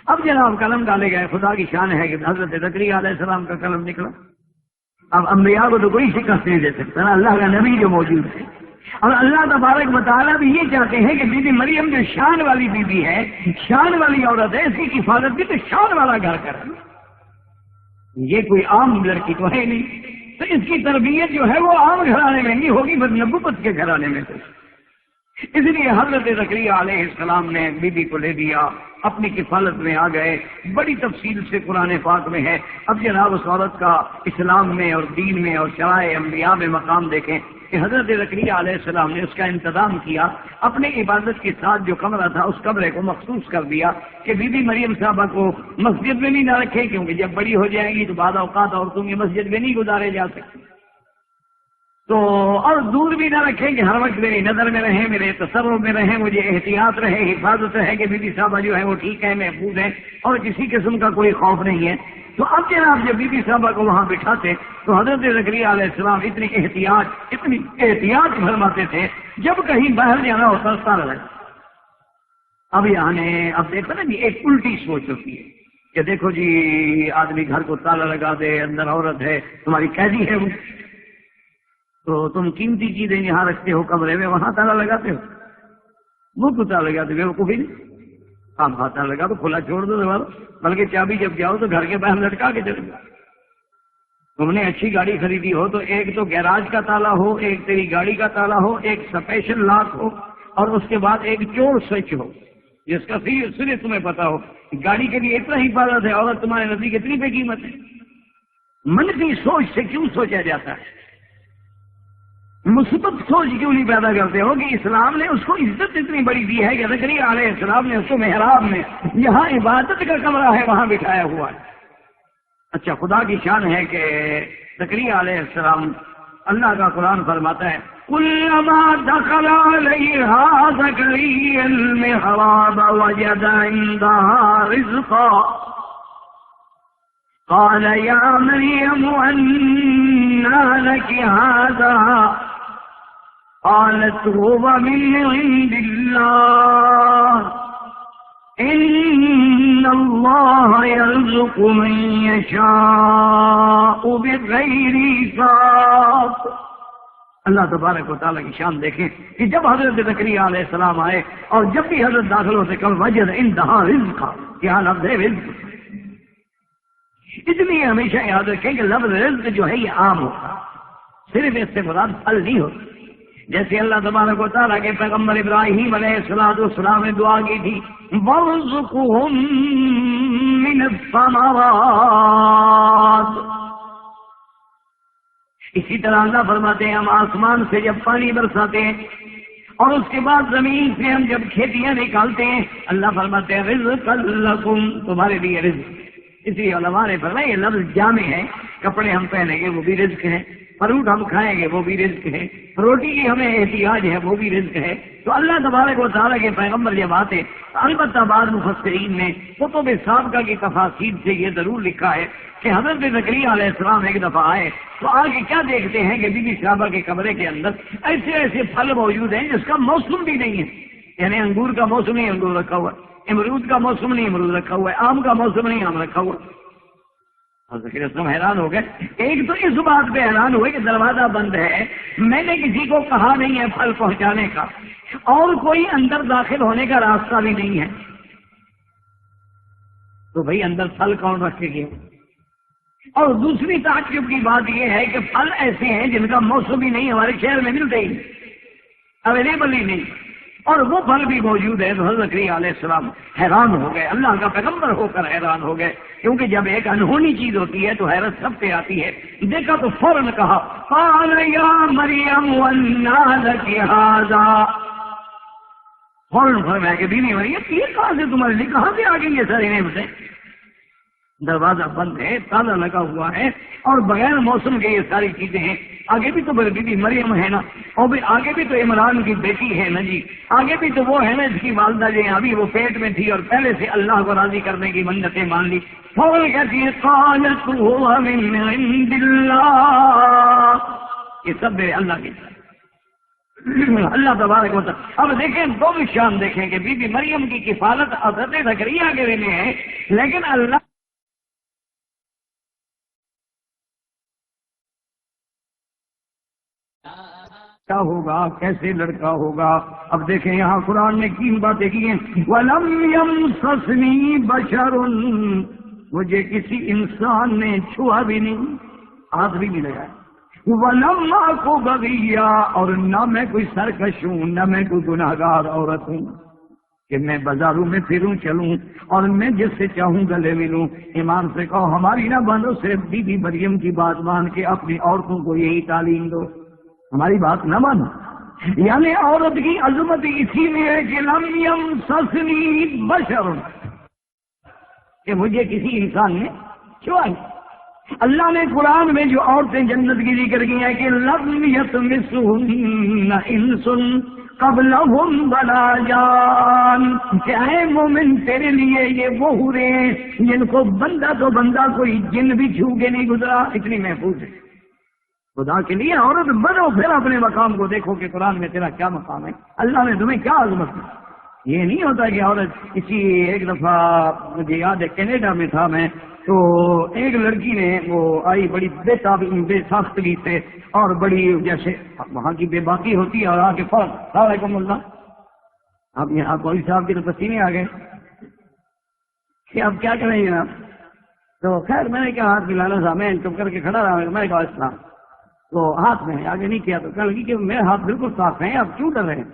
اب جناب قلم ڈالے گئے، خدا کی شان ہے کہ حضرت زکریا علیہ السلام کا قلم نکلا۔ اب انبیاء کو تو کوئی شکست نہیں دے سکتا نا، اللہ کا نبی جو موجود ہے، اور اللہ تبارک و تعالیٰ بھی یہ چاہتے ہیں کہ بی بی مریم جو شان والی بی بی ہے، شان والی عورت ہے، اس کی حفاظت بھی تو شان والا گھر کرے، یہ کوئی عام لڑکی تو ہے نہیں، تو اس کی تربیت جو ہے وہ عام گھرانے میں نہیں ہوگی، بس نبوت کے گھرانے میں سے۔ اس لیے حضرت زکریا علیہ السلام نے بی بی کو لے دیا، اپنی کفالت میں آ گئے، بڑی تفصیل سے قرآن پاک میں ہے۔ اب جناب اس عورت کا اسلام میں اور دین میں اور شرائع انبیاء میں مقام دیکھیں کہ حضرت زکریا علیہ السلام نے اس کا انتظام کیا، اپنے عبادت کے ساتھ جو کمرہ تھا اس کمرے کو مخصوص کر دیا کہ بی بی مریم صاحبہ کو مسجد میں نہیں نہ رکھے، کیونکہ جب بڑی ہو جائے گی تو بعض اوقات عورتوں کی مسجد میں نہیں گزارے جا سکتے، تو اور دور بھی نہ رکھیں کہ ہر وقت میری نظر میں رہیں، میرے تصرف میں رہیں، مجھے احتیاط رہے، حفاظت رہے کہ بی بی صاحبہ جو ہے وہ ٹھیک ہے، محفوظ ہے اور کسی قسم کا کوئی خوف نہیں ہے۔ تو اب جناب جب بی بی صاحبہ کو وہاں بٹھاتے تو حضرت زکریا علیہ السلام اتنی احتیاط فرماتے تھے، جب کہیں باہر جانا ہوتا تالا لگا۔ اب اب دیکھو نا جی ایک الٹی سوچ ہوتی ہے کہ دیکھو جی آدمی گھر کو تالا لگا دے، اندر عورت ہے، تمہاری قیدی ہے وہ، تو تم قیمتی چیزیں یہاں رکھتے ہو کمرے میں، وہاں تالا لگاتے ہو، وہ تو تالا لگاتے ہو کو بھی نہیں، ہم تالا لگا تو کھلا چھوڑ دو دوبارہ، بلکہ چابی جب جاؤ تو گھر کے باہر لٹکا کے چلے جاؤ۔ تم نے اچھی گاڑی خریدی ہو تو ایک تو گیراج کا تالا ہو، ایک تیری گاڑی کا تالا ہو، ایک اسپیشل لاک ہو، اور اس کے بعد ایک چور سوئچ ہو جس کا صرف تمہیں پتا ہو۔ گاڑی کے لیے اتنا حفاظت ہے، عورت تمہارے نزدیک اتنی بے قیمت ہے۔ منفی سوچ سے کیوں سوچا جاتا ہے؟ مثبت سوچ کیوں نہیں پیدا کرتے ہو کہ اسلام نے اس کو عزت اتنی بڑی دی ہے کہ زکریا علیہ السلام نے اس کو محراب میں، جہاں عبادت کا کمرہ ہے وہاں بٹھایا ہوا ہے۔ اچھا خدا کی شان ہے کہ زکریا علیہ السلام، اللہ کا قرآن فرماتا ہے كلما دخل عليها زكريا المحراب وجد عندها رزقا قال يا مريم أنى لك هذا قالت هو من عند الله إن الله يرزق من يشاء بغير حساب. اللہ تبارک و تعالیٰ کی شان دیکھیں کہ جب حضرت زکریا علیہ السلام آئے اور جب بھی حضرت داخل ہوتے کل وجد عندہا رزقا، کیا لفظ ہے رزق. اس لیے ہمیشہ یاد رکھیں کہ لفظ رزق جو ہے یہ عام ہوتا، صرف اس سے مراد پھل نہیں ہوتا. جیسے اللہ تبارک و تعالیٰ کے پیغمبر ابراہیم علیہ السلام نے دعا کی تھی وَارْزُقْهُم مِّنَ الثَّمَرَاتِ. اسی طرح اللہ فرماتے ہیں ہم آسمان سے جب پانی برساتے ہیں اور اس کے بعد زمین سے ہم جب کھیتیاں نکالتے ہیں اللہ فرماتے ہیں رزقا لکم، تمہارے لیے رزق. اس لیے علماء نے فرمایا یہ لفظ جامع ہے، کپڑے ہم پہنیں گے وہ بھی رزق ہے، فروٹ ہم کھائیں گے وہ بھی رزق ہے، روٹی کی ہمیں احتیاج ہے وہ بھی رزق ہے. تو اللہ تبارک و تعالیٰ کے پیغمبر جب آتے البتہ بعض مفسرین نے کتب سابقہ کی تفاسیر سے یہ ضرور لکھا ہے کہ حضرت زکریا علیہ السلام ایک دفعہ آئے تو آگے کیا دیکھتے ہیں کہ بی بی صاحبہ کے کمرے کے اندر ایسے ایسے پھل موجود ہیں جس کا موسم بھی نہیں ہے. یعنی انگور کا موسم نہیں انگور رکھا ہوا، امرود کا موسم نہیں امرود رکھا ہوا ہے، آم کا موسم نہیں آم رکھا ہوا. حضرت اسلام حیران ہو گئے. ایک تو اس بات پہ حیران ہوئے کہ دروازہ بند ہے، میں نے کسی کو کہا نہیں ہے پھل پہنچانے کا، اور کوئی اندر داخل ہونے کا راستہ بھی نہیں ہے، تو بھائی اندر پھل کون رکھے گے. اور دوسری تعجب کی بات یہ ہے کہ پھل ایسے ہیں جن کا موسم ہی نہیں ہمارے شہر میں ملتے ہی، اویلیبل ہی نہیں، اور وہ پھل بھی موجود ہے. تو حضرت زکریا علیہ السلام حیران ہو گئے، اللہ کا پیغمبر ہو کر حیران ہو گئے، کیونکہ جب ایک انہونی چیز ہوتی ہے تو حیرت سب پہ آتی ہے. دیکھا تو فوراً کہا قال یا مریم انى لك هذا، فوراً فرمایا کہ بیوی مریم یہ کہاں سے تمہارے لیے کہاں سے آ گئی یہ ساری نعمتیں. دروازہ بند ہے، تالا لگا ہوا ہے، اور بغیر موسم کے یہ ساری چیزیں ہیں. آگے بھی تو بی بی مریم ہے نا، اور بھی آگے بھی تو عمران کی بیٹی ہے نا جی، آگے بھی تو وہ ہے نا جس کی والدہ جو ابھی وہ پیٹ میں تھی اور پہلے سے اللہ کو راضی کرنے کی منتیں مان لی. فوراً کہتی ہے قالت هو من عند اللہ، یہ سب میرے اللہ کی اللہ تبارک و تعالی. اب دیکھیں دو شان دیکھیں کہ بی بی مریم کی کفالت حضرت زکریا کے لیے ہے، لیکن اللہ کیا ہوگا، کیسے لڑکا ہوگا. اب دیکھیں یہاں قرآن نے تین باتیں کی ہیں. وَلَمْ يَمْسَسْنِي بَشَرٌ، مجھے کسی انسان نے چھوا بھی نہیں، ہاتھ بھی نہیں لگایا. وَلَمْ أَكُ بَغِيًّا، اور نہ میں کوئی سرکش ہوں، نہ میں کوئی گناہگار عورت ہوں کہ میں بازاروں میں پھروں چلوں اور میں جس سے چاہوں گلے ملوں. ایمان سے کہو ہماری نہ بانو، صرف بی بی مریم کی بات مان کے اپنی عورتوں کو یہی تعلیم دو، ہماری بات نہ مانو. یعنی عورت کی عظمت اسی میں ہے کہ لم یمسسنی بشر، کہ مجھے کسی انسان نے چھوا. اللہ نے قرآن میں جو عورتیں جنت کی ذکر کی ہیں کہ لم یطمثہن انس قبلہم ولا جان، کہ اے مومن تیرے لیے یہ وہ حوریں ہیں جن کو بندہ تو بندہ کوئی جن بھی چھو کے نہیں گزرا، اتنی محفوظ ہے. خدا کے لیے عورت بنو، پھر اپنے مقام کو دیکھو کہ قرآن میں تیرا کیا مقام ہے، اللہ نے تمہیں کیا عظمت دی. یہ نہیں ہوتا کہ عورت کسی، ایک دفعہ مجھے یاد ہے کینیڈا میں تھا میں، تو ایک لڑکی نے وہ آئی بڑی بے ساختگی سے اور بڑی جیسے وہاں کی بے باکی ہوتی ہے، اور آ کے فرق السلام علیکم اللہ، آپ یہاں کوئی صاحب کی تو پسینے آ گئے کہ آپ کیا کریں گے آپ. تو خیر میں نے کیا ہاتھ ملانا تھا، میں چپ کر کے کھڑا رہا، میں نے کہا اسلام، تو ہاتھ میں آگے نہیں کیا. تو کہنے لگی کہ میرے ہاتھ بالکل صاف ہیں، آپ کیوں ڈر رہے ہیں،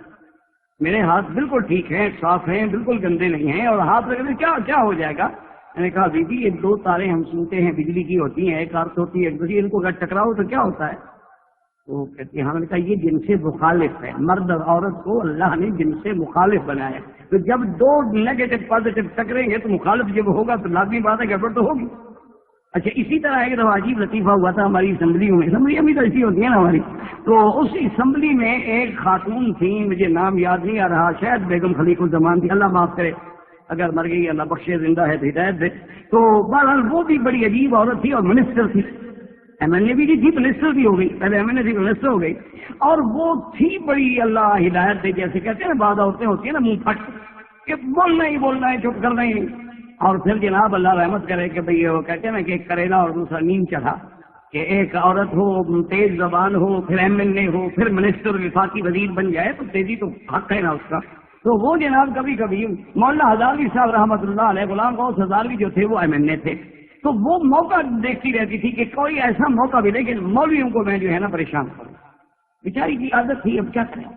میرے ہاتھ بالکل ٹھیک ہیں، صاف ہیں، بالکل گندے نہیں ہیں، اور ہاتھ لگنے کیا ہو جائے گا. میں نے کہا بی بی یہ دو تاریں ہم سنتے ہیں بجلی کی ہوتی ہیں، ایک ارتھ ہوتی ہے ایک دوسری، ان کو اگر ٹکراؤ تو کیا ہوتا ہے. تو کہتی ہے ہاں. میں نے کہا یہ جن سے مخالف ہے، مرد اور عورت کو اللہ نے جن سے مخالف بنایا. تو جب دو نیگیٹو پازیٹو ٹکریں گے تو مخالف جب ہوگا تو لازمی بات ہے گڑبڑ تو ہوگی. اچھا اسی طرح ایک دفعہ عجیب لطیفہ ہوا تھا ہماری اسمبلی میں. اسمبلی بھی تو ایسی ہوتی ہے نا ہماری. تو اس اسمبلی میں ایک خاتون تھی, مجھے نام یاد نہیں آ رہا, شاید بیگم خلیق الزمان تھی, اللہ معاف کرے اگر مر گئی اللہ بخشے, زندہ ہے تو ہدایت دے. تو بہرحال وہ بھی بڑی عجیب عورت تھی اور منسٹر تھی, ایم ایل اے بھی تھی, منسٹر بھی ہو گئی, پہلے ایم ایل اے تھی منسٹر ہو گئی. اور وہ تھی بڑی اللہ ہدایت دے, جیسے کہتے ہیں نا بعض عورتیں ہوتی ہیں نا منہ پھٹ کہ بولنا ہی بولنا ہے, چپ کرنا ہی نہیں. اور پھر جناب اللہ رحمت کرے کہ بھئی وہ کہتے ہیں نا کہ ایک کریلا اور دوسرا نیم چڑھا, کہ ایک عورت ہو, تیز زبان ہو, پھر ایم ایل اے ہو, پھر منسٹر وفاقی وزیر بن جائے تو تیزی تو حق ہے نا اس کا. تو وہ جناب کبھی کبھی مولانا ہزاروی صاحب رحمۃ اللہ علیہ, غلام غوث ہزاروی جو تھے وہ ایم ایل اے تھے, تو وہ موقع دیکھتی رہتی تھی کہ کوئی ایسا موقع ملے کہ مولویوں کو میں جو ہے نا پریشان کروں. بیچاری کی عادت تھی, اب کیا کریں.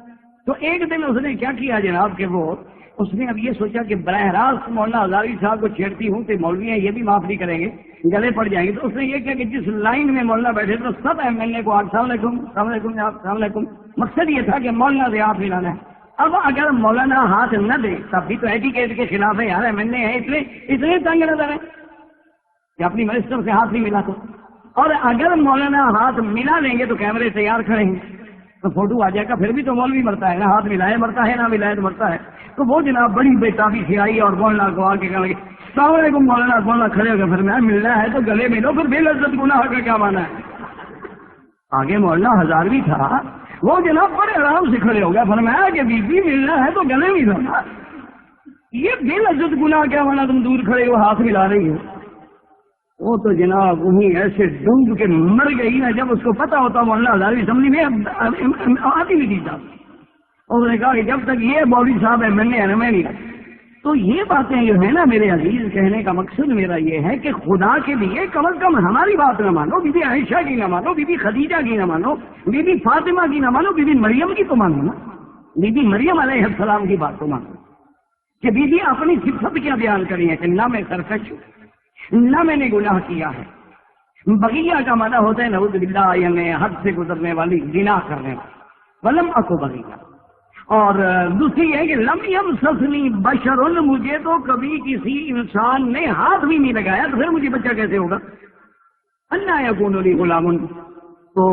تو ایک دن اس نے کیا کیا جناب کہ وہ اس نے اب یہ سوچا کہ براہ راست مولانا ہزاروی صاحب کو چھیڑتی ہوں تو مولوی یہ بھی معاف نہیں کریں گے, گلے پڑ جائیں گے. تو اس نے یہ کیا کہ جس لائن میں مولانا بیٹھے تو سب ایم ایل اے کو السلام علیکم, السلام علیکم, السلام علیکم. مقصد یہ تھا کہ مولانا سے ہاتھ ملانا ہے. اب اگر مولانا ہاتھ نہ دے تب بھی تو ایٹیکیٹ کے خلاف ہے یار, ایم ایل اے ہے اتنے تنگ نظر ہے کہ اپنی منسٹر سے ہاتھ نہیں ملا تو. اور اگر مولانا ہاتھ ملا لیں گے تو کیمرے تیار کھڑے ہیں تو فوٹو آ جائے گا, پھر بھی تو مولوی مرتا ہے نا, ہاتھ ملائے مرتا ہے, نہ ملائے تو مرتا ہے. تو وہ جناب بڑی بےتابی سے آئی اور مولانا کو آ کے کہنے لگے السلام علیکم. مولانا کھڑے ہو گئے, پھر میں ملنا ہے تو گلے ملو, پھر بے لذت گناہ کا کیا مانا ہے. آگے مولانا ہزاروی تھا, وہ جناب بڑے آرام سے کھڑے ہو گیا, فرمایا کہ بی بی ملنا ہے تو گلے ملو, یہ بے لذت گناہ کیا مانا, تم دور کھڑے ہو ہاتھ ملا رہی ہو. وہ تو جناب وہیں ایسے ڈوب کے مر گئی نا, جب اس کو پتا ہوتا مولانا ہزاروی اسمبلی میں آتی بھی تھی صاحب. اس نے کہا کہ جب تک یہ مولوی صاحب ہے میں نہیں. تو یہ باتیں جو ہے نا میرے عزیز, کہنے کا مقصد میرا یہ ہے کہ خدا کے لیے کم از کم ہماری بات نہ مانو, بی بی عائشہ کی نہ مانو, بی بی خدیجہ کی نہ مانو, بی بی فاطمہ کی نہ مانو, بی بی مریم کی تو مانو نا, بی بی مریم علیہ السلام کی بات تو مانو کہ بی بی اپنی صفت کیا بیان کری ہے کہ نہ میں سرکش ہوں, نہ میں نے گناہ کیا ہے. بغیہ کا معنی ہوتا ہے نعوذ باللہ, یعنی حد سے گزرنے والی, گناہ کرنے والی, ولم اکو بغیہ. اور دوسری ہے کہ لم یمسسنی بشر, مجھے تو کبھی کسی انسان نے ہاتھ بھی نہیں لگایا, تو پھر مجھے بچہ کیسے ہوگا. انا یکون لی غلام. تو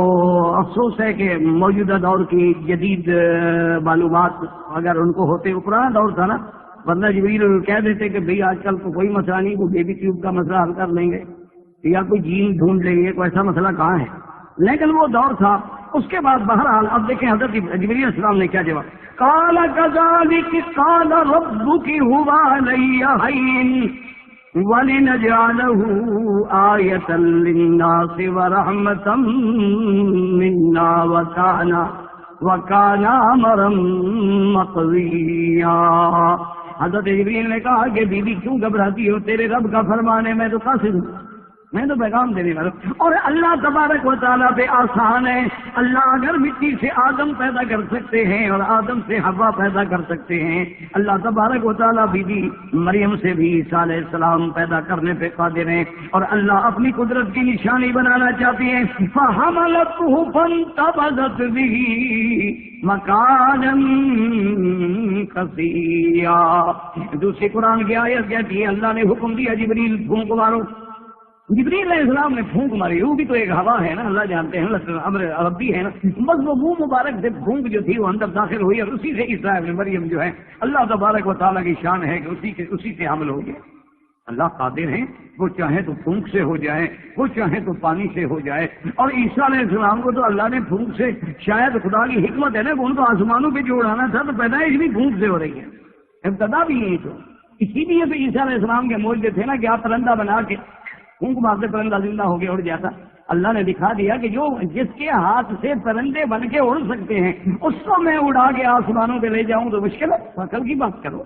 افسوس ہے کہ موجودہ دور کی جدید معلومات اگر ان کو ہوتے, وہ پرانا دور تھا نا, ورنہ جبریل کہہ دیتے کہ بھئی آج کل تو کوئی مسئلہ نہیں, کوئی بیبی ٹیوب کا مسئلہ حل کر لیں گے یا کوئی جین ڈھونڈ لیں گے, کوئی ایسا مسئلہ کہاں ہے. لیکن وہ دور تھا. اس کے بعد بہرحال اب دیکھیں حضرت جبریل علیہ السلام نے کیا جواب, قال كذلك قال ربك هو علي هين وَلِنَجْعَلَهُ آيَةً لِلنَّاسِ وَرَحْمَةً مِنَّا وَكَانَ أَمْرًا مَقْضِيًّا. حضرت جبریل نے کہا کہ بی بی کیوں گھبراتی ہو, تیرے رب کا فرمان ہے, میں تو قاصد ہوں, میں تو پیغام دینے والا ہوں. اور اللہ تبارک و تعالیٰ پہ آسان ہے. اللہ اگر مٹی سے آدم پیدا کر سکتے ہیں اور آدم سے حوا پیدا کر سکتے ہیں, اللہ تبارک و تعالیٰ بی بی مریم سے بھی عیسیٰ علیہ السلام پیدا کرنے پہ قادر ہیں. اور اللہ اپنی قدرت کی نشانی بنانا چاہتے ہیں. فَحَمَلَتْهُ فَانْتَبَذَتْ بِهِ مَكَانًا قَصِيًّا. دوسری قرآن کی آیت کہتی ہے اللہ نے حکم دیا جبریل پھونک مارو. جبریل علیہ السلام نے پھونک ماری. وہ بھی تو ایک ہوا ہے نا, اللہ جانتے ہیں, امر ربی ہے نا. بس وہ منہ مبارک سے پھونک جو تھی وہ اندر داخل ہوئی, اور اسی سے عیسیٰ ابن مریم جو ہے, اللہ تبارک و تعالیٰ کی شان ہے کہ اسی سے حمل ہو گیا. اللہ قادر ہیں, وہ چاہے تو پھونک سے ہو جائے, وہ چاہے تو پانی سے ہو جائے. اور عیسیٰ علیہ السلام کو تو اللہ نے پھونک سے, شاید خدا کی حکمت ہے نا, ان کو آسمانوں پہ جو اڑانا تھا تو پیدائش بھی پھونک سے ہو رہی ہے, ابتدا بھی یہی تو. اسی لیے تو عیسیٰ علیہ السلام کے معجزے تھے نا کہ آپ پرندہ بنا کے پھونک مارتے پرندہ زندہ ہو کے اڑ جاتا. اللہ نے دکھا دیا کہ جو جس کے ہاتھ سے پرندے بن کے اڑ سکتے ہیں اس کو میں اڑا کے آسمانوں پہ لے جاؤں تو مشکل ہے, عقل کی بات کرو.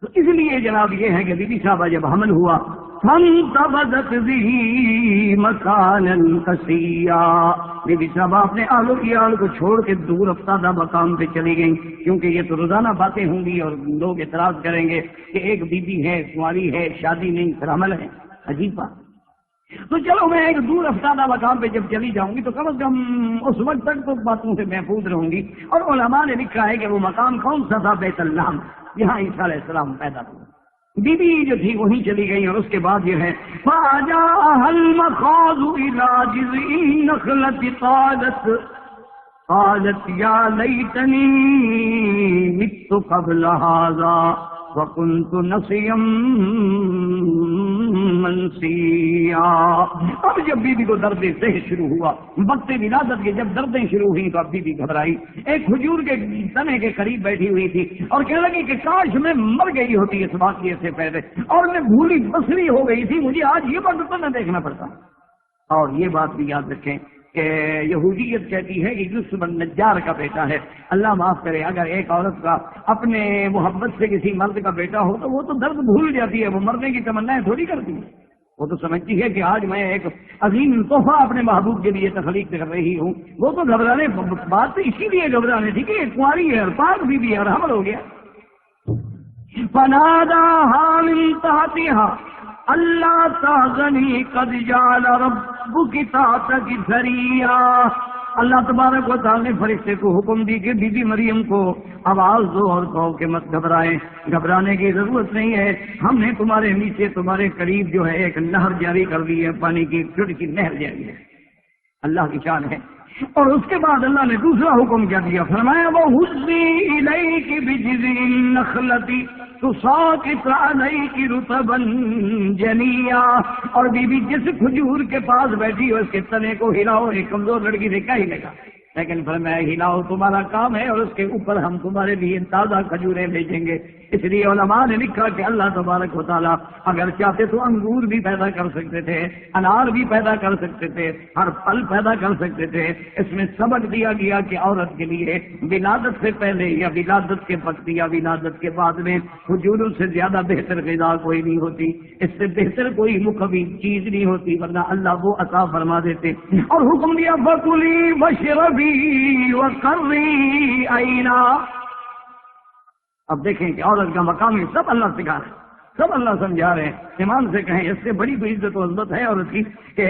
تو اس لیے جناب یہ ہے کہ بی بی صاحبہ جب حمل ہوا, فَانْتَبَذَتْ بِهِ مَكَانًا قَصِيًّا, بی بی صاحبہ اپنے آل و عیال کو چھوڑ کے دور افتادہ مقام پہ چلی گئیں, کیونکہ یہ تو روزانہ باتیں ہوں گی اور لوگ اعتراض کریں گے کہ ایک بی بی ہے, کنواری ہے, شادی نہیں, پھر حمل ہے, عجیب بات. تو چلو میں ایک دور افتادہ مقام پہ جب چلی جاؤں گی تو کم از کم اس وقت تک تو باتوں سے محفوظ رہوں گی. اور علماء نے لکھا ہے کہ وہ مقام کون سا تھا, بیت اللہ, یہاں عیسیٰ علیہ السلام پیدا ہوئے. بیوی جو تھی وہیں چلی گئی، اور اس کے بعد یہ ہے فَأَجَاءَهَا الْمَخَاضُ إِلَى جِذْعِ النَّخْلَةِ قالت یا لیتنی مت قبل هذا وكنت نسیا منسیا۔ اب جب بیوی کو درد ذہن شروع ہوا، وقت ولادت کے جب دردیں شروع ہوئی تو اب بیوی گھبرائی، ایک کھجور کے تنے کے قریب بیٹھی ہوئی تھی اور کہنے لگی کہ کاش میں مر گئی ہوتی اس واقعے سے پہلے، اور میں بھولی بسری ہو گئی تھی، مجھے آج یہ وقت تو نہ دیکھنا پڑتا۔ اور یہ بات بھی یاد رکھیں کہ یہودیت کہتی ہے کہ یوسف النجار کا بیٹا ہے۔ اللہ معاف کرے، اگر ایک عورت کا اپنے محبت سے کسی مرد کا بیٹا ہو تو وہ تو درد بھول جاتی ہے، وہ مرنے کی تمنا تھوڑی کرتی ہے، وہ تو سمجھتی ہے کہ آج میں ایک عظیم تحفہ اپنے محبوب کے لیے تخلیق کر رہی ہوں۔ وہ تو گھبرانے بات تو اسی لیے گھبرانے تھی کہ کنواری ہے اور پاک بیوی ہے اور حمل ہو گیا۔ فناداها من تحتها اللہ تحزنی قد جعل ربک تحتک سریا۔ اللہ تبارک و تعالی نے فرشتے کو حکم دی کہ بی بی مریم کو آواز دو اور کہو کہ مت گھبرائیں، گھبرانے کی ضرورت نہیں ہے، ہم نے تمہارے نیچے تمہارے قریب جو ہے ایک نہر جاری کر دی ہے، پانی کی چھوٹی سی نہر جاری ہے۔ اللہ کی شان ہے۔ اور اس کے بعد اللہ نے دوسرا حکم کیا دیا، فرمایا وَهُزِّي إِلَيْكِ بِجِذْعِ النَّخْلَةِ تُسَاقِطْ عَلَيْكِ رُطَبًا جَنِيًّا۔ اور بی بی جس کھجور کے پاس بیٹھی ہو اس کے تنے کو ہلاؤ، ایک کمزور لڑکی سے کیا ہلے گا، لیکن فرمایا ہلاؤ، تمہارا کام ہے، اور اس کے اوپر ہم تمہارے لیے تازہ کھجوریں بھیجیں گے۔ اس لیے علماء نے لکھا کہ اللہ تبارک و تعالیٰ اگر چاہتے تو انگور بھی پیدا کر سکتے تھے، انار بھی پیدا کر سکتے تھے، ہر پھل پیدا کر سکتے تھے۔ اس میں سبق دیا گیا کہ عورت کے لیے ولادت سے پہلے یا ولادت کے وقت یا ولادت کے بعد میں کھجوروں سے زیادہ بہتر غذا کوئی نہیں ہوتی، اس سے بہتر کوئی مقوی چیز نہیں ہوتی، ورنہ اللہ وہ عطا فرما دیتے۔ اور حکم دیا فَكُلِي وَاشْرَبِي وَقَرِّي عَيْنًا۔ اب دیکھیں کہ عورت کا مقام یہ سب اللہ سکھا رہے ہیں، سب اللہ سمجھا رہے ہیں۔ ایمان سے کہیں اس سے بڑی کوئی عزت و عظمت ہے عورت کی کہ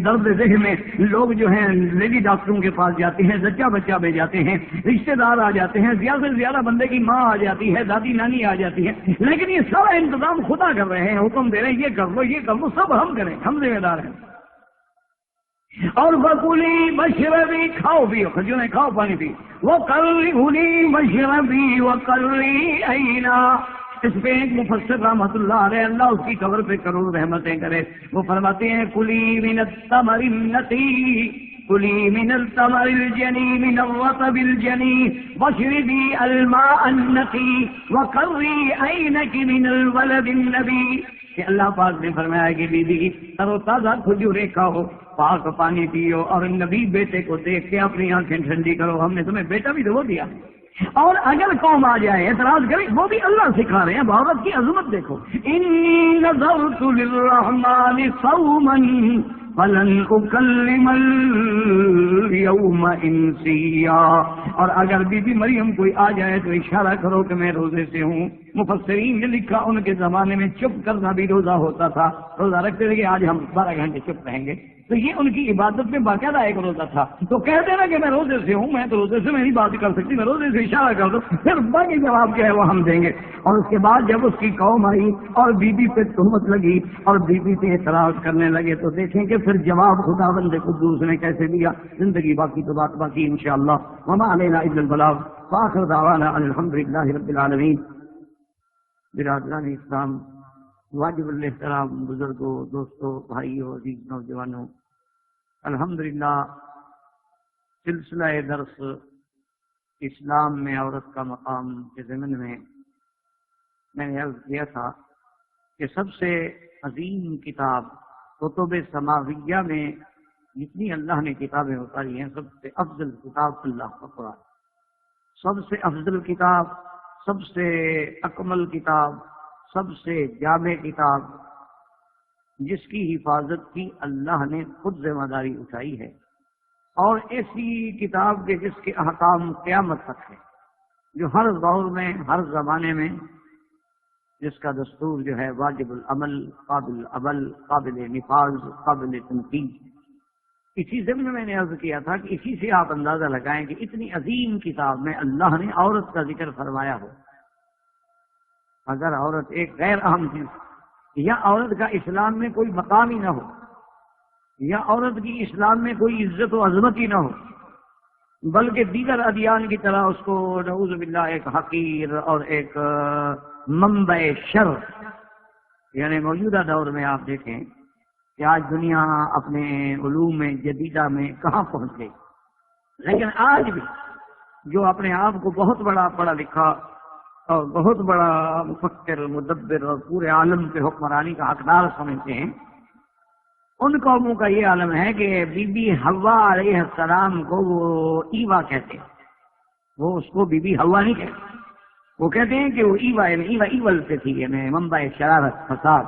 درد ذہن میں لوگ جو ہیں لیڈی ڈاکٹروں کے پاس جاتے ہیں، زچہ بچہ بھیج جاتے ہیں، رشتے دار آ جاتے ہیں، زیادہ سے زیادہ بندے کی ماں آ جاتی ہے، دادی نانی آ جاتی ہے، لیکن یہ سارا انتظام خدا کر رہے ہیں، حکم دے رہے ہیں یہ کر لو یہ کر لو، سب ہم کریں، ہم ذمہ دار ہیں۔ اور وَكُلِي وَاشْرَبِي، کھاؤ پیو، کھجوریں کھاؤ، پانی پی، وَقَرِّي وَاشْرَبِي وَقَرِّي عَيْنًا۔ اس پہ ایک مفسر رحمۃ اللہ علیہ، اللہ اس کی قبر پہ کروڑ رحمتیں کرے، وہ فرماتے ہیں کُلِی مِنَ الثَّمَرِ النَّقِی، کُلِی مِنَ الثَّمَرِ الْجَنِی مِنَ الرَّطَبِ الْجَنِی وَاشْرِبِی الْمَاءَ النَّقِی وَقَرِّی عَیْنَکِ مِنَ الْوَلَدِ النَّبِی۔ کہ اللہ پاک نے فرمایا کہ بیوی تر و تازہ کھجوریں کھاؤ، پاک پانی پیو، اور نبی بیٹے کو دیکھ کے اپنی آنکھیں ٹھنڈی کرو، ہم نے تمہیں بیٹا بھی تو وہ دیا۔ اور اگر قوم آ جائے اعتراض کرے، وہ بھی اللہ سکھا رہے ہیں، عورت کی عظمت دیکھو، انی نذرت للرحمن صوما فلن اکلم اليوم انسیا۔ اور اگر بی بی مریم کوئی آ جائے تو اشارہ کرو کہ میں روزے سے ہوں۔ مفسرین نے لکھا ان کے زمانے میں چپ کرنا بھی روزہ ہوتا تھا، روزہ رکھتے تھے کہ آج ہم 12 گھنٹے چپ رہیں گے، تو یہ ان کی عبادت میں باقاعدہ ایک روزہ تھا۔ تو کہہ دینا کہ میں روزے سے ہوں، میں تو روزے سے نہیں بات کر سکتی، میں روزے سے اشارہ کر دو، پھر باقی جواب کیا ہے وہ ہم دیں گے۔ اور اس کے بعد جب اس کی قوم آئی اور بی بی پہ تہمت لگی اور بی بی پہ اعتراض کرنے لگے، تو دیکھیں کہ پھر جواب خدا بند قدوس نے کیسے دیا۔ زندگی باقی تو بات باقی انشاءاللہ۔ وما علینا الا البلاغ، وآخر دعوانا الحمدللہ رب العالمین۔ برادران اسلام، واجب الاحترام بزرگوں، دوستوں، بھائیوں، عزیز نوجوانوں، الحمدللہ سلسلہ درس اسلام میں عورت کا مقام کے ضمن میں میں نے عرض کیا تھا کہ سب سے عظیم کتاب کتب سماویہ میں جتنی اللہ نے کتابیں اتاری ہیں، سب سے افضل کتاب اللہ کا قرآن، سب سے افضل کتاب، سب سے اکمل کتاب، سب سے جامع کتاب، جس کی حفاظت کی اللہ نے خود ذمہ داری اٹھائی ہے، اور ایسی کتاب کے جس کے احکام قیامت تک ہے، جو ہر دور میں ہر زمانے میں جس کا دستور جو ہے واجب العمل، قابل عمل، قابل نفاذ، قابل تنفیذ۔ اسی ضمن میں نے عرض کیا تھا کہ اسی سے آپ اندازہ لگائیں کہ اتنی عظیم کتاب میں اللہ نے عورت کا ذکر فرمایا ہو، اگر عورت ایک غیر اہم چیز یا عورت کا اسلام میں کوئی مقام ہی نہ ہو یا عورت کی اسلام میں کوئی عزت و عظمت ہی نہ ہو بلکہ دیگر ادیان کی طرح اس کو نعوذ باللہ ایک حقیر اور ایک منبع شر، یعنی موجودہ دور میں آپ دیکھیں کہ آج دنیا اپنے علوم جدیدہ میں کہاں پہنچ گئی، لیکن آج بھی جو اپنے آپ کو بہت بڑا پڑھا لکھا اور بہت بڑا مفکر مدبر اور پورے عالم کے حکمرانی کا حقدار سمجھتے ہیں، ان قوموں کا یہ عالم ہے کہ بی بی حوا علیہ السلام کو وہ ایوا کہتے ہیں، وہ اس کو بی بی حوا نہیں کہتے، وہ کہتے ہیں کہ وہ ایوا ایول سے تھی، یعنی منبع شرارت فساد،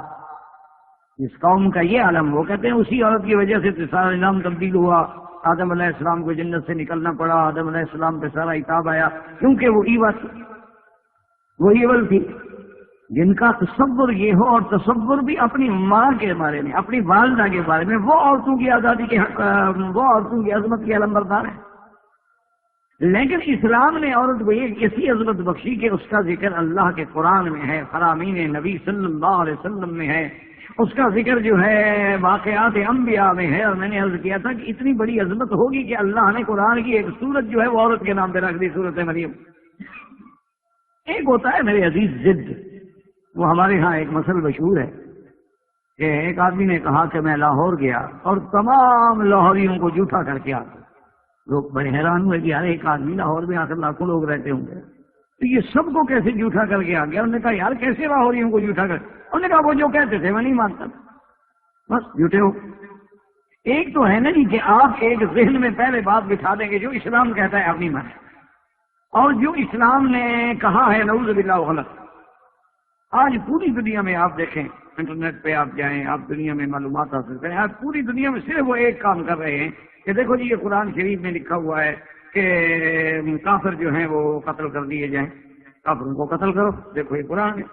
جس قوم کا یہ عالم وہ کہتے ہیں اسی عورت کی وجہ سے سارا نظام تبدیل ہوا، آدم علیہ السلام کو جنت سے نکلنا پڑا، آدم علیہ السلام پہ سارا عتاب آیا کیونکہ وہ ایوا تھی، وہ ایول تھی، جن کا تصور یہ ہو اور تصور بھی اپنی ماں کے بارے میں، اپنی والدہ کے بارے میں، وہ عورتوں کی آزادی کے حق، وہ عورتوں کی عظمت کے علمبردار ہیں۔ لیکن اسلام نے عورت کو ایک ایسی عظمت بخشی کہ اس کا ذکر اللہ کے قرآن میں ہے، فرامین نبی صلی اللہ علیہ وسلم میں ہے، اس کا ذکر جو ہے واقعات انبیاء میں ہے، اور میں نے عرض کیا تھا کہ اتنی بڑی عظمت ہوگی کہ اللہ نے قرآن کی ایک سورت جو ہے وہ عورت کے نام پہ رکھ دی، سورت مریم۔ ایک ہوتا ہے میرے عزیز ضد، وہ ہمارے ہاں ایک مثل مشہور ہے کہ ایک آدمی نے کہا کہ میں لاہور گیا اور تمام لاہوریوں کو جھوٹا کر کے آتا، لوگ بڑے حیران ہوئے کہ یار ایک آدمی لاہور میں آ کر لاکھوں لوگ رہتے ہوں گے تو یہ سب کو کیسے جھوٹا کر کے آ گیا؟ انہوں نے کہا یار کیسے لاہوریوں کو جھوٹا کر؟ انہوں نے کہا وہ جو کہتے تھے میں نہیں مانتا، بس جھوٹے ہو۔ ایک تو ہے نا جی کہ آپ ایک ذہن میں پہلے بات بٹھا دیں گے جو اسلام کہتا ہے اپنی مان، اور جو اسلام نے کہا ہے نعوذ باللہ غلط۔ آج پوری دنیا میں آپ دیکھیں، انٹرنیٹ پہ آپ جائیں، آپ دنیا میں معلومات حاصل کریں، آج پوری دنیا میں صرف وہ ایک کام کر رہے ہیں کہ دیکھو جی یہ قرآن شریف میں لکھا ہوا ہے کہ کافر جو ہیں وہ قتل کر دیے جائیں، کافروں کو قتل کرو، دیکھو یہ قرآن ہے۔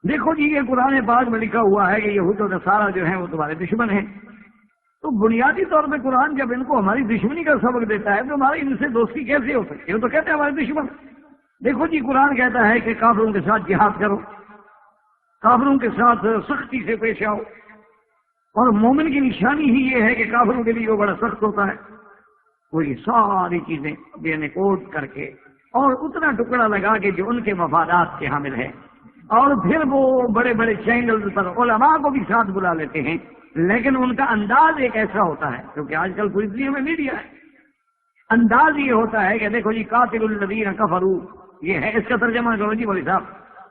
دیکھو جی یہ قرآن پاک میں لکھا ہوا ہے کہ یہود و نصارہ جو ہیں وہ تمہارے دشمن ہیں۔ تو بنیادی طور پہ قرآن جب ان کو ہماری دشمنی کا سبق دیتا ہے تو ہماری ان سے دوستی کیسے ہو سکتی ہے؟ وہ تو کہتے ہیں ہمارے دشمن۔ دیکھو جی قرآن کہتا ہے کہ کافروں کے ساتھ جہاد کرو، کافروں کے ساتھ سختی سے پیش آؤ، اور مومن کی نشانی ہی یہ ہے کہ کافروں کے لیے وہ بڑا سخت ہوتا ہے۔ وہ یہ ساری چیزیں بے کوٹ کر کے اور اتنا ٹکڑا لگا کے جو ان کے مفادات کے حامل ہے، اور پھر وہ بڑے بڑے چینل پر علماء کو بھی ساتھ بلا لیتے ہیں، لیکن ان کا انداز ایک ایسا ہوتا ہے کیونکہ آج کل پوری دنیا میں میڈیا ہے، انداز یہ ہوتا ہے کہ دیکھو جی قاتل الذین کفروا، یہ ہے، اس کا ترجمہ کرو جی مولوی صاحب،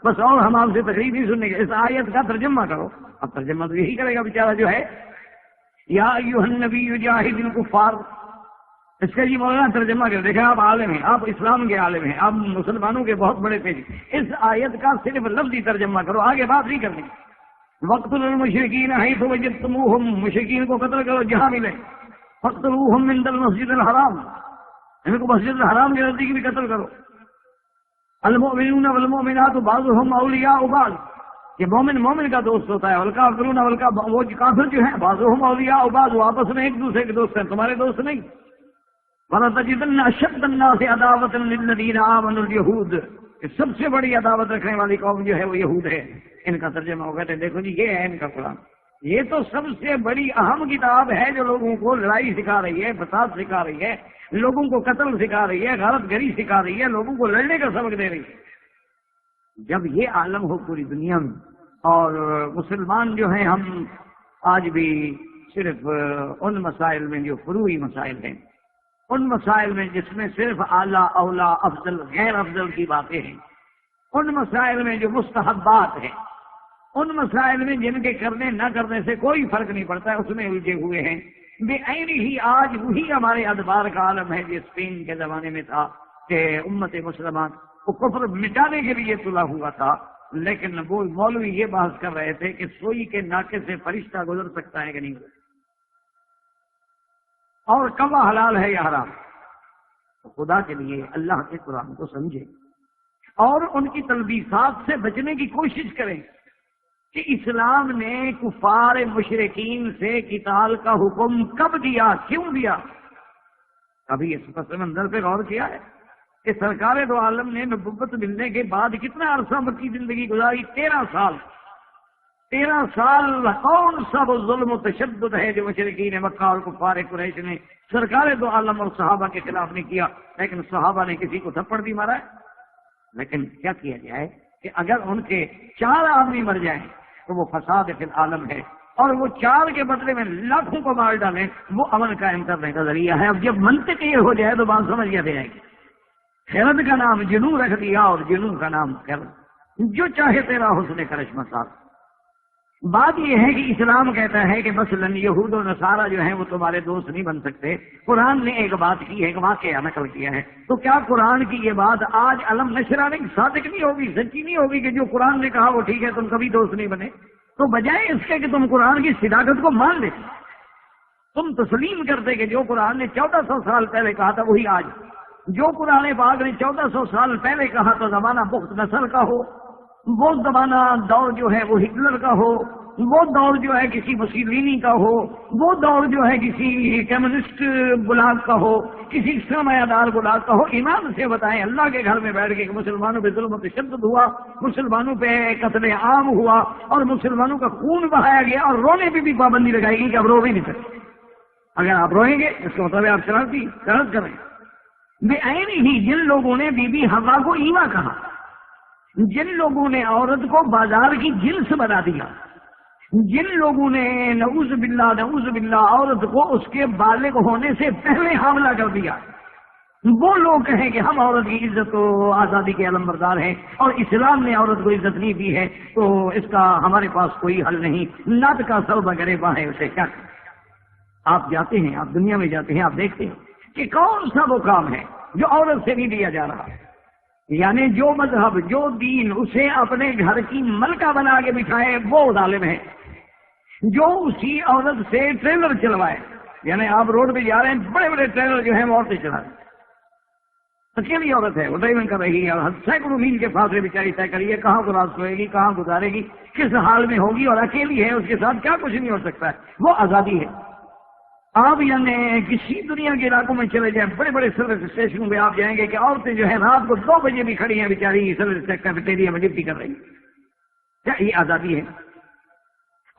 بس اور ہم آپ سے تقریر نہیں سننے کے، اس آیت کا ترجمہ کرو۔ اب ترجمہ تو یہی کرے گا بیچارہ جو ہے، یا ایھا النبی جاہد الکفار، اس کا جی مولانا ترجمہ کر دیکھیں، آپ عالم ہیں، آپ اسلام کے عالم ہیں، آپ مسلمانوں کے بہت بڑے پیج، اس آیت کا صرف لفظی ترجمہ کرو، آگے بات نہیں کرنی۔ وَاقْتُلُوا الْمُشْرِكِينَ حَيْثُ وَجَدتُّمُوهُمْ، مشرکین کو قتل کرو جہاں ملے، فَاقْتُلُوهُمْ عِندَ الْمَسْجِدِ الْحَرَامِ، ان کو مسجد الحرام کے نزدیک بھی قتل کرو۔ المؤمنون والمؤمنات بعضهم اولیاء بعض، یہ مومن مومن کا دوست ہوتا ہے، والکافرون وہ کافر جو ہیں بعضهم اولیاء بعض، وہ آپس میں ایک دوسرے کے دوست ہیں، تمہارے دوست نہیں۔ وَلَتَجِدَنَّ أَشَدَّ النَّاسِ عَدَاوَةً لِلَّذِينَ آمَنُوا الْيَهُودَ، سب سے بڑی عداوت رکھنے والی قوم جو ہے وہ یہود ہے۔ ان کا ترجمہ ہو کہتے ہیں دیکھو جی یہ ہے ان کا قرآن، یہ تو سب سے بڑی اہم کتاب ہے جو لوگوں کو لڑائی سکھا رہی ہے، فساد سکھا رہی ہے، لوگوں کو قتل سکھا رہی ہے، غارت گری سکھا رہی ہے، لوگوں کو لڑنے کا سبق دے رہی ہے۔ جب یہ عالم ہو پوری دنیا میں، اور مسلمان جو ہیں ہم آج بھی صرف ان مسائل میں جو فروعی مسائل ہیں، ان مسائل میں جس میں صرف اعلیٰ اولا افضل غیر افضل کی باتیں ہیں، ان مسائل میں جو مستحبات ہیں، ان مسائل میں جن کے کرنے نہ کرنے سے کوئی فرق نہیں پڑتا ہے، اس میں الجھے ہوئے ہیں۔ بے عین ہی آج وہی ہمارے ادبار کا عالم ہے جو اسپین کے زمانے میں تھا کہ امت مسلمان کو کفر مٹانے کے لیے تلا ہوا تھا، لیکن وہ مولوی یہ بحث کر رہے تھے کہ سوئی کے ناکے سے فرشتہ گزر سکتا ہے کہ نہیں، اور کوا حلال ہے یا حرام۔ تو خدا کے لیے اللہ کے قرآن کو سمجھے اور ان کی تلبیسات سے بچنے کی کوشش کریں کہ اسلام نے کفار مشرکین سے قتال کا حکم کب دیا، کیوں دیا؟ کبھی اس پس منظر پہ غور کیا ہے کہ سرکار دو عالم نے نبوت ملنے کے بعد کتنا عرصہ مکی زندگی گزاری؟ 13 سال۔ 13 سال کون سا وہ ظلم و تشدد ہے جو مشرکین مکہ اور کفار قریش نے سرکار دو عالم اور صحابہ کے خلاف نہیں کیا؟ لیکن صحابہ نے کسی کو تھپڑ بھی مارا ہے۔ لیکن کیا کیا جائے کہ اگر ان کے 4 آدمی مر جائیں تو وہ فساد فی العالم ہے، اور وہ 4 کے بدلے میں لاکھوں کو مار ڈالیں وہ امن قائم کرنے کا ذریعہ ہے۔ اب جب منطق یہ ہو جائے تو بات سمجھ جائے گی۔ خیرت کا نام جنوں رکھ دیا اور جنوں کا نام خیرت، جو چاہے تیرا حسن کرش مسار۔ بات یہ ہے کہ اسلام کہتا ہے کہ مثلاً یہود و نصارہ جو ہیں وہ تمہارے دوست نہیں بن سکتے۔ قرآن نے ایک بات کی ہے، ایک واقعہ نقل کیا ہے، تو کیا قرآن کی یہ بات آج علم نشر میں صادق نہیں ہوگی، سچی نہیں ہوگی کہ جو قرآن نے کہا وہ ٹھیک ہے، تم کبھی دوست نہیں بنے؟ تو بجائے اس کے کہ تم قرآن کی صداقت کو مان لے، تم تسلیم کرتے کہ جو قرآن نے 1400 سال پہلے کہا تھا وہی آج، جو قرآن پاک نے 1400 سال پہلے کہا تو زمانہ بخت نصر کا ہو، وہ زمانہ دور جو ہے وہ ہٹلر کا ہو، وہ دور جو ہے کسی مسولینی کا ہو، وہ دور جو ہے کسی کمیونسٹ بلاک کا ہو، کسی سرمایہ دار بلاک کا ہو، ایمان سے بتائیں اللہ کے گھر میں بیٹھ کے کہ مسلمانوں پہ ظلم و تشدد ہوا، مسلمانوں پہ قتل عام ہوا اور مسلمانوں کا خون بہایا گیا، اور رونے پہ بھی پابندی لگائی گئی کہ اب رو بھی نہیں سکتے۔ اگر آپ روئیں گے اس کا مطلب آپ شرارت کریں۔ بے عین ہی جن لوگوں نے بی بی حوا کو ایوا کہا، جن لوگوں نے عورت کو بازار کی جنس بنا دیا، جن لوگوں نے نعوذ باللہ عورت کو اس کے بالغ ہونے سے پہلے حاملہ کر دیا، وہ لوگ کہیں کہ ہم عورت کی عزت و آزادی کے علمبردار ہیں اور اسلام نے عورت کو عزت نہیں دی ہے، تو اس کا ہمارے پاس کوئی حل نہیں، نت کا سب غریبہ ہے، اسے کیا کریں؟ آپ جاتے ہیں، آپ دنیا میں جاتے ہیں، آپ دیکھتے ہیں کہ کون سا وہ کام ہے جو عورت سے نہیں دیا جا رہا، یعنی جو مذہب جو دین اسے اپنے گھر کی ملکہ بنا کے بٹھائے وہ ظالم ہے، جو اسی عورت سے ٹریلر چلوائے، یعنی آپ روڈ پہ جا رہے ہیں بڑے بڑے ٹریلر جو ہیں وہ عورتیں چلا رہے ہیں، اکیلی عورت ہے وہ ڈرائیونگ کر رہی ہے، سینکڑوں میل کے فاصلے بیچاری طے کریے کہاں کراس ہوئے گی، کہاں گزارے گی، کس حال میں ہوگی، اور اکیلی ہے، اس کے ساتھ کیا کچھ نہیں ہو سکتا ہے، وہ آزادی ہے۔ آپ یعنی کسی دنیا کے علاقوں میں چلے جائیں، بڑے بڑے سروس اسٹیشنوں پہ آپ جائیں گے کہ عورتیں جو ہیں رات کو 2 بجے بھی کھڑی ہیں بیچاری سروس کیفیٹیریا میں ڈیوٹی کر رہی ہیں، کیا یہ آزادی ہے؟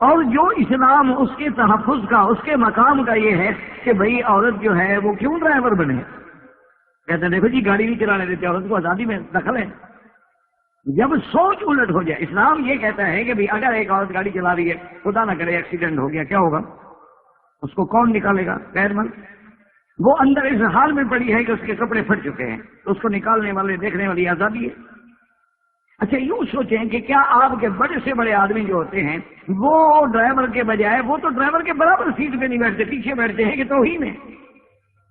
اور جو اسلام اس کے تحفظ کا، اس کے مقام کا یہ ہے کہ بھئی عورت جو ہے وہ کیوں ڈرائیور بنے؟ کہتے ہیں دیکھو جی گاڑی نہیں چلانے دیتے، عورت کو آزادی میں دخل ہے۔ جب سوچ الٹ ہو جائے، اسلام یہ کہتا ہے کہ بھئی اگر ایک عورت گاڑی چلا رہی ہے، خدا نہ کرے ایکسیڈنٹ ہو گیا، کیا ہوگا؟ اس کو کون نکالے گا؟ غیر مرد۔ وہ اندر اس حال میں پڑی ہے کہ اس کے کپڑے پھٹ چکے ہیں، تو اس کو نکالنے والے دیکھنے والی آزادی ہے۔ اچھا یوں سوچیں کہ کیا آپ کے بڑے سے بڑے آدمی جو ہوتے ہیں وہ ڈرائیور کے بجائے، وہ تو ڈرائیور کے برابر سیٹ پہ نہیں بیٹھتے، پیچھے بیٹھتے ہیں کہ توہین ہے،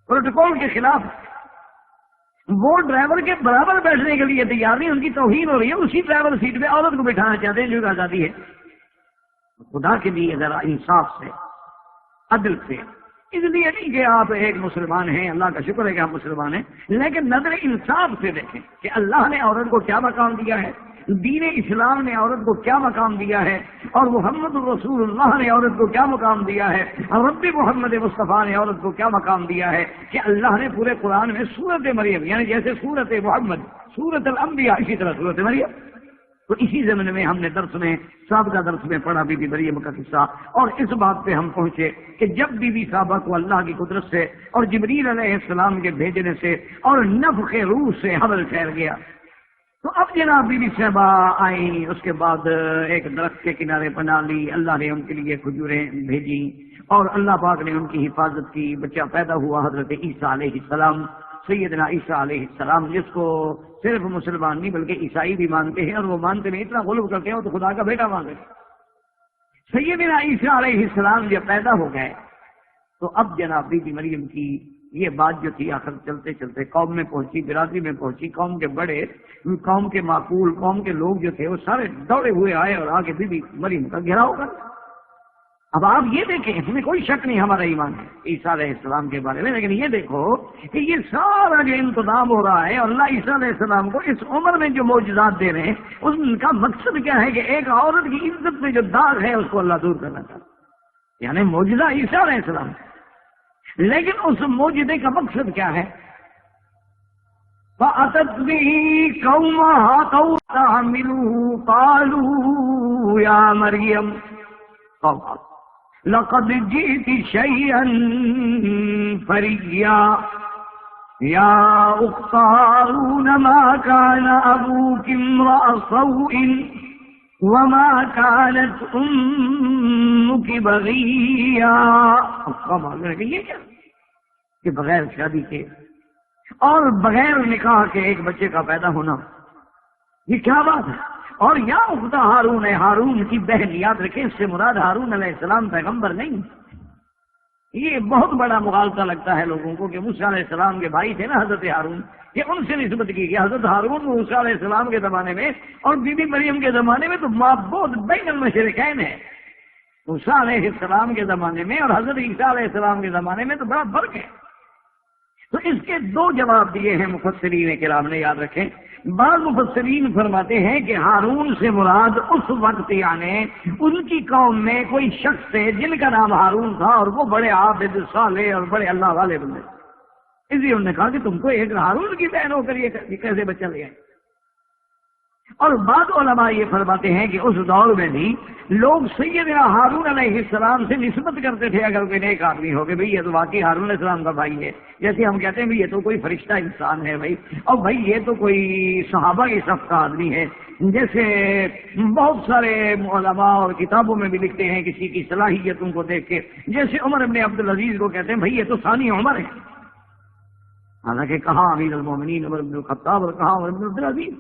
پروٹوکول کے خلاف، وہ ڈرائیور کے برابر بیٹھنے کے لیے تیار نہیں، ان کی توہین ہو رہی ہے، اسی ڈرائیور سیٹ پہ عورت کو بٹھانا چاہتے ہیں جو آزادی ہے۔ خدا کے لیے ذرا انصاف سے، عدل سے، اس لیے نہیں کہ آپ ایک مسلمان ہیں، اللہ کا شکر ہے کہ آپ مسلمان ہیں، لیکن نظر انصاف سے دیکھیں کہ اللہ نے عورت کو کیا مقام دیا ہے، دین اسلام نے عورت کو کیا مقام دیا ہے، اور محمد رسول اللہ نے عورت کو کیا مقام دیا ہے، اور رب محمد مصطفیٰ نے عورت کو کیا مقام دیا ہے، کہ اللہ نے پورے قرآن میں سورت مریم، یعنی جیسے سورت محمد، سورت الانبیاء، اسی طرح سورت مریم۔ تو اسی زمن میں ہم نے درس میں، سابقہ درس میں پڑھا بی بی مریم کا قصہ، اور اس بات پہ ہم پہنچے کہ جب بی بی صاحبہ کو اللہ کی قدرت سے اور جبریل علیہ السلام کے بھیجنے سے اور نفخ روح سے حمل ٹھہر گیا، تو اب جناب بی بی صاحبہ آئیں، اس کے بعد ایک درخت کے کنارے بنا لی، اللہ نے ان کے لیے کھجوریں بھیجی اور اللہ پاک نے ان کی حفاظت کی، بچہ پیدا ہوا حضرت عیسیٰ علیہ السلام، سیدنا عیسیٰ علیہ السلام، جس کو صرف مسلمان نہیں بلکہ عیسائی بھی مانتے ہیں، اور وہ مانتے میں اتنا غلو کرتے ہیں تو خدا کا بیٹا مانتے ہیں۔ سیدنا عیسیٰ علیہ السلام جب پیدا ہو گئے تو اب جناب بی بی مریم کی یہ بات جو تھی آخر چلتے چلتے قوم میں پہنچی، برادری میں پہنچی، قوم کے بڑے، قوم کے معقول، قوم کے لوگ جو تھے وہ سارے دوڑے ہوئے آئے اور آگے بی بی مریم کا گھیراؤ کر۔ اب آپ یہ دیکھیں، ہمیں کوئی شک نہیں ہمارا ایمان ہے عیسیٰ علیہ السلام کے بارے میں، لیکن یہ دیکھو کہ یہ سارا جو انتظام ہو رہا ہے، اللہ عیسیٰ علیہ السلام کو اس عمر میں جو معجزات دے رہے ہیں، ان کا مقصد کیا ہے کہ ایک عورت کی عزت میں جو داغ ہے اس کو اللہ دور کرنا چاہتا ہے، یعنی معجزہ عیسیٰ علیہ السلام، لیکن اس معجزے کا مقصد کیا ہے؟ فأتت به قومها تحمله قالوا يا مريم لقد جئت شيئا فريا يا أخت هارون ما كان أبوك امرأ سوء وما كانت أمك بغيا. یہ کیا کہ بغیر شادی کے اور بغیر نکاح کے ایک بچے کا پیدا ہونا، یہ کیا بات ہے؟ اور یا اخت ہارون ہے، ہارون کی بہن. یاد رکھیں اس سے مراد ہارون علیہ السلام پیغمبر نہیں. یہ بہت بڑا مغالطہ لگتا ہے لوگوں کو کہ موسیٰ علیہ السلام کے بھائی تھے نا حضرت ہارون، کہ ان سے نسبت کی گئی. حضرت ہارون موسیٰ علیہ السلام کے زمانے میں اور بی بی مریم کے زمانے میں تو معبود بین المشرکین ہے. موسیٰ علیہ السلام کے زمانے میں اور حضرت عیسیٰ علیہ السلام کے زمانے میں تو بڑا فرق ہے. تو اس کے دو جواب دیے ہیں مفسرین کرام نے. یاد رکھیں بعض مفسرین فرماتے ہیں کہ ہارون سے مراد اس وقت یعنی ان کی قوم میں کوئی شخص ہے جن کا نام ہارون تھا اور وہ بڑے عابد صالح اور بڑے اللہ والے بندے. اس لیے انہوں نے کہا کہ تم کو ایک ہارون کی بہن ہو کر یہ کیسے بچہ لے آئے. اور بعض علماء یہ فرماتے ہیں کہ اس دور میں بھی لوگ سیدنا ہارون علیہ السلام سے نسبت کرتے تھے اگر کوئی نیک آدمی ہو کہ بھئی یہ تو واقعی ہارون علیہ السلام کا بھائی ہے. جیسے ہم کہتے ہیں بھئی یہ تو کوئی فرشتہ انسان ہے بھائی، اور بھئی یہ تو کوئی صحابہ کی صف کا آدمی ہے. جیسے بہت سارے علماء اور کتابوں میں بھی لکھتے ہیں کسی کی صلاحیتوں کو دیکھ کے، جیسے عمر ابن عبدالعزیز کو کہتے ہیں بھئی یہ تو ثانی عمر ہے. حالانکہ کہاں امیر المومنین عمر بن الخطاب اور کہاں عمر بن عبدالعزیز،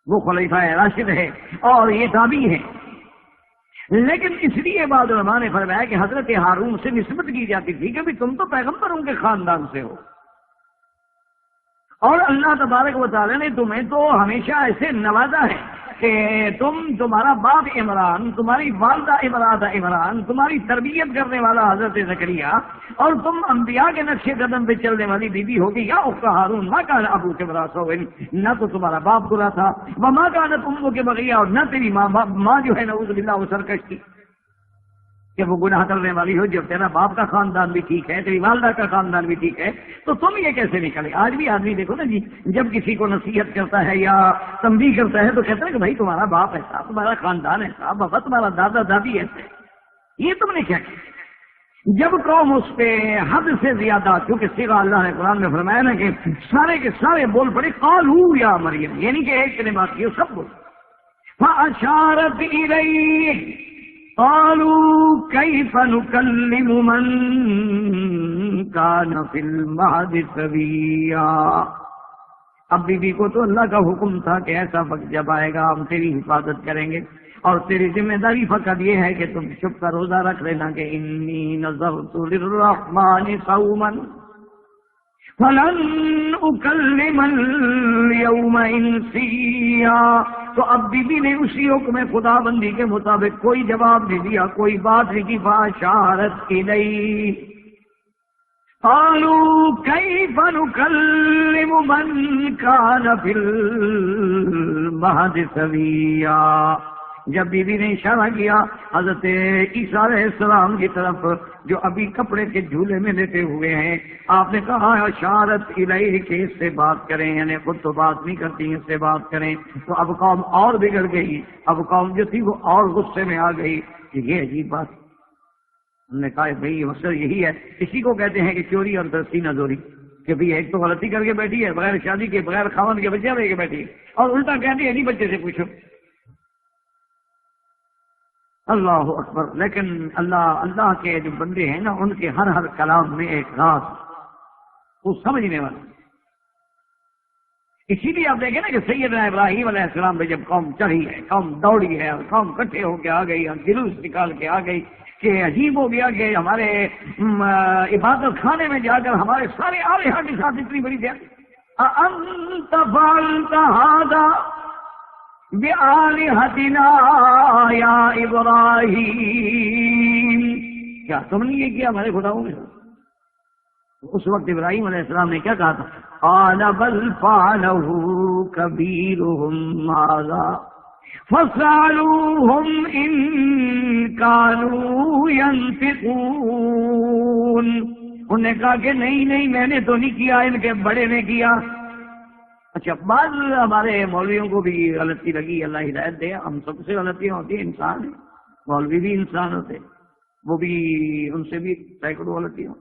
وہ خلیفہ راشد ہے اور یہ تابعی ہے. لیکن اس لیے بعض علماء نے فرمایا کہ حضرت ہارون سے نسبت کی جاتی تھی کہ تم تو پیغمبروں کے خاندان سے ہو، اور اللہ تبارک و تعالی نے تمہیں تو ہمیشہ ایسے نوازا ہے کہ تمہارا باپ عمران، تمہاری والدہ عمران، تمہاری تربیت کرنے والا حضرت زکریا، اور تم انبیاء کے نقش قدم پہ چلنے والی بیوی ہوگی. یا اخت ہارون ما کان ابوک امرأ سوء، نہ تو تمہارا باپ برا تھا، وما کانت امک بغیہ، اور نہ تیری ماں جو ہے نعوذ باللہ وہ سرکش تھی کہ وہ گناہ کرنے والی ہو. جب تیرا باپ کا خاندان بھی ٹھیک ہے، تیری والدہ کا خاندان بھی ٹھیک ہے، تو تم یہ کیسے نکلے؟ آج بھی آدمی دیکھو نا جی، جب کسی کو نصیحت کرتا ہے یا تنبیہ کرتا ہے تو کہتا ہے کہ بھائی تمہارا باپ ایسا، تمہارا خاندان ایسا، بابا تمہارا دادا دادی ایسے، یہ تم نے کیا کیا؟ جب قوم اس پہ حد سے زیادہ، کیونکہ صیغہ اللہ نے قرآن میں فرمایا نا کہ سارے کے سارے بول پڑے قالوا یا مریم، یعنی کہ ایک نے بات کی سب بول. فاشارت الیہ قالوا کیف نکلم من کان فی المہد صبیا. اب بی بی کو تو اللہ کا حکم تھا کہ ایسا وقت جب آئے گا ہم تیری حفاظت کریں گے، اور تیری ذمہ داری فقط یہ ہے کہ تم چپ کا روزہ رکھ لینا کہ انی نذرت للرحمن صوما فلن اکلم اليوم انسیا. تو اب بی بی نے اسی حکم خدا بندی کے مطابق کوئی جواب نہیں دیا، کوئی بات نہیں کی. فاشارت الیہ قالوا کیف نکلم من کان فی المہد صبیا. جب بی بی نے اشارہ کیا حضرت عیسیٰ علیہ السلام کی طرف جو ابھی کپڑے کے جھولے میں لیٹے ہوئے ہیں، آپ نے کہا اشارت الیہ کہ اس سے بات کریں، یعنی خود تو بات نہیں کرتی، اس سے بات کریں. تو اب قوم اور بگڑ گئی، اب قوم جو تھی وہ اور غصے میں آ گئی کہ یہ عجیب بات. ہم نے کہا بھائی مقصد یہی ہے، اسی کو کہتے ہیں کہ چوری اور سینہ زوری، کہ بھئی ایک تو غلطی کر کے بیٹھی ہے، بغیر شادی کے، بغیر خاوند کے بچے لے کے بیٹھی ہے، اور الٹا کہتی ہے نہیں بچے سے پوچھو. اللہ اکبر. لیکن اللہ کے جو بندے ہیں نا ان کے ہر کلام میں ایک راز وہ سمجھنے والا. اسی لیے آپ دیکھیں نا کہ سیدنا ابراہیم علیہ السلام پہ جب قوم چڑھی ہے، قوم دوڑی ہے، اور قوم کٹھے ہو کے آ گئی اور جلوس نکال کے آ گئی کہ عجیب ہو گیا کہ ہمارے عبادت خانے میں جا کر ہمارے سارے آلیہ کے ساتھ اتنی بڑی دیا. انت فعلت هذا بآلہتنا یا ابراہیم، کیا تم نے یہ کیا ہمارے خداؤں میں؟ اس وقت ابراہیم علیہ السلام نے کیا کہا تھا؟ قال بل فعلہ کبیرہم ھذا فاسألوہم ان کانوا ینطقون. انہوں نے کہا کہ نہیں میں نے تو نہیں کیا، ان کے بڑے نے کیا. اچھا بعض ہمارے مولویوں کو بھی غلطی لگی، اللہ ہدایت دے، ہم سب سے غلطیاں ہوتی ہیں، انسان ہیں، مولوی بھی انسان ہوتے، وہ بھی ان سے بھی سینکڑوں غلطیاں.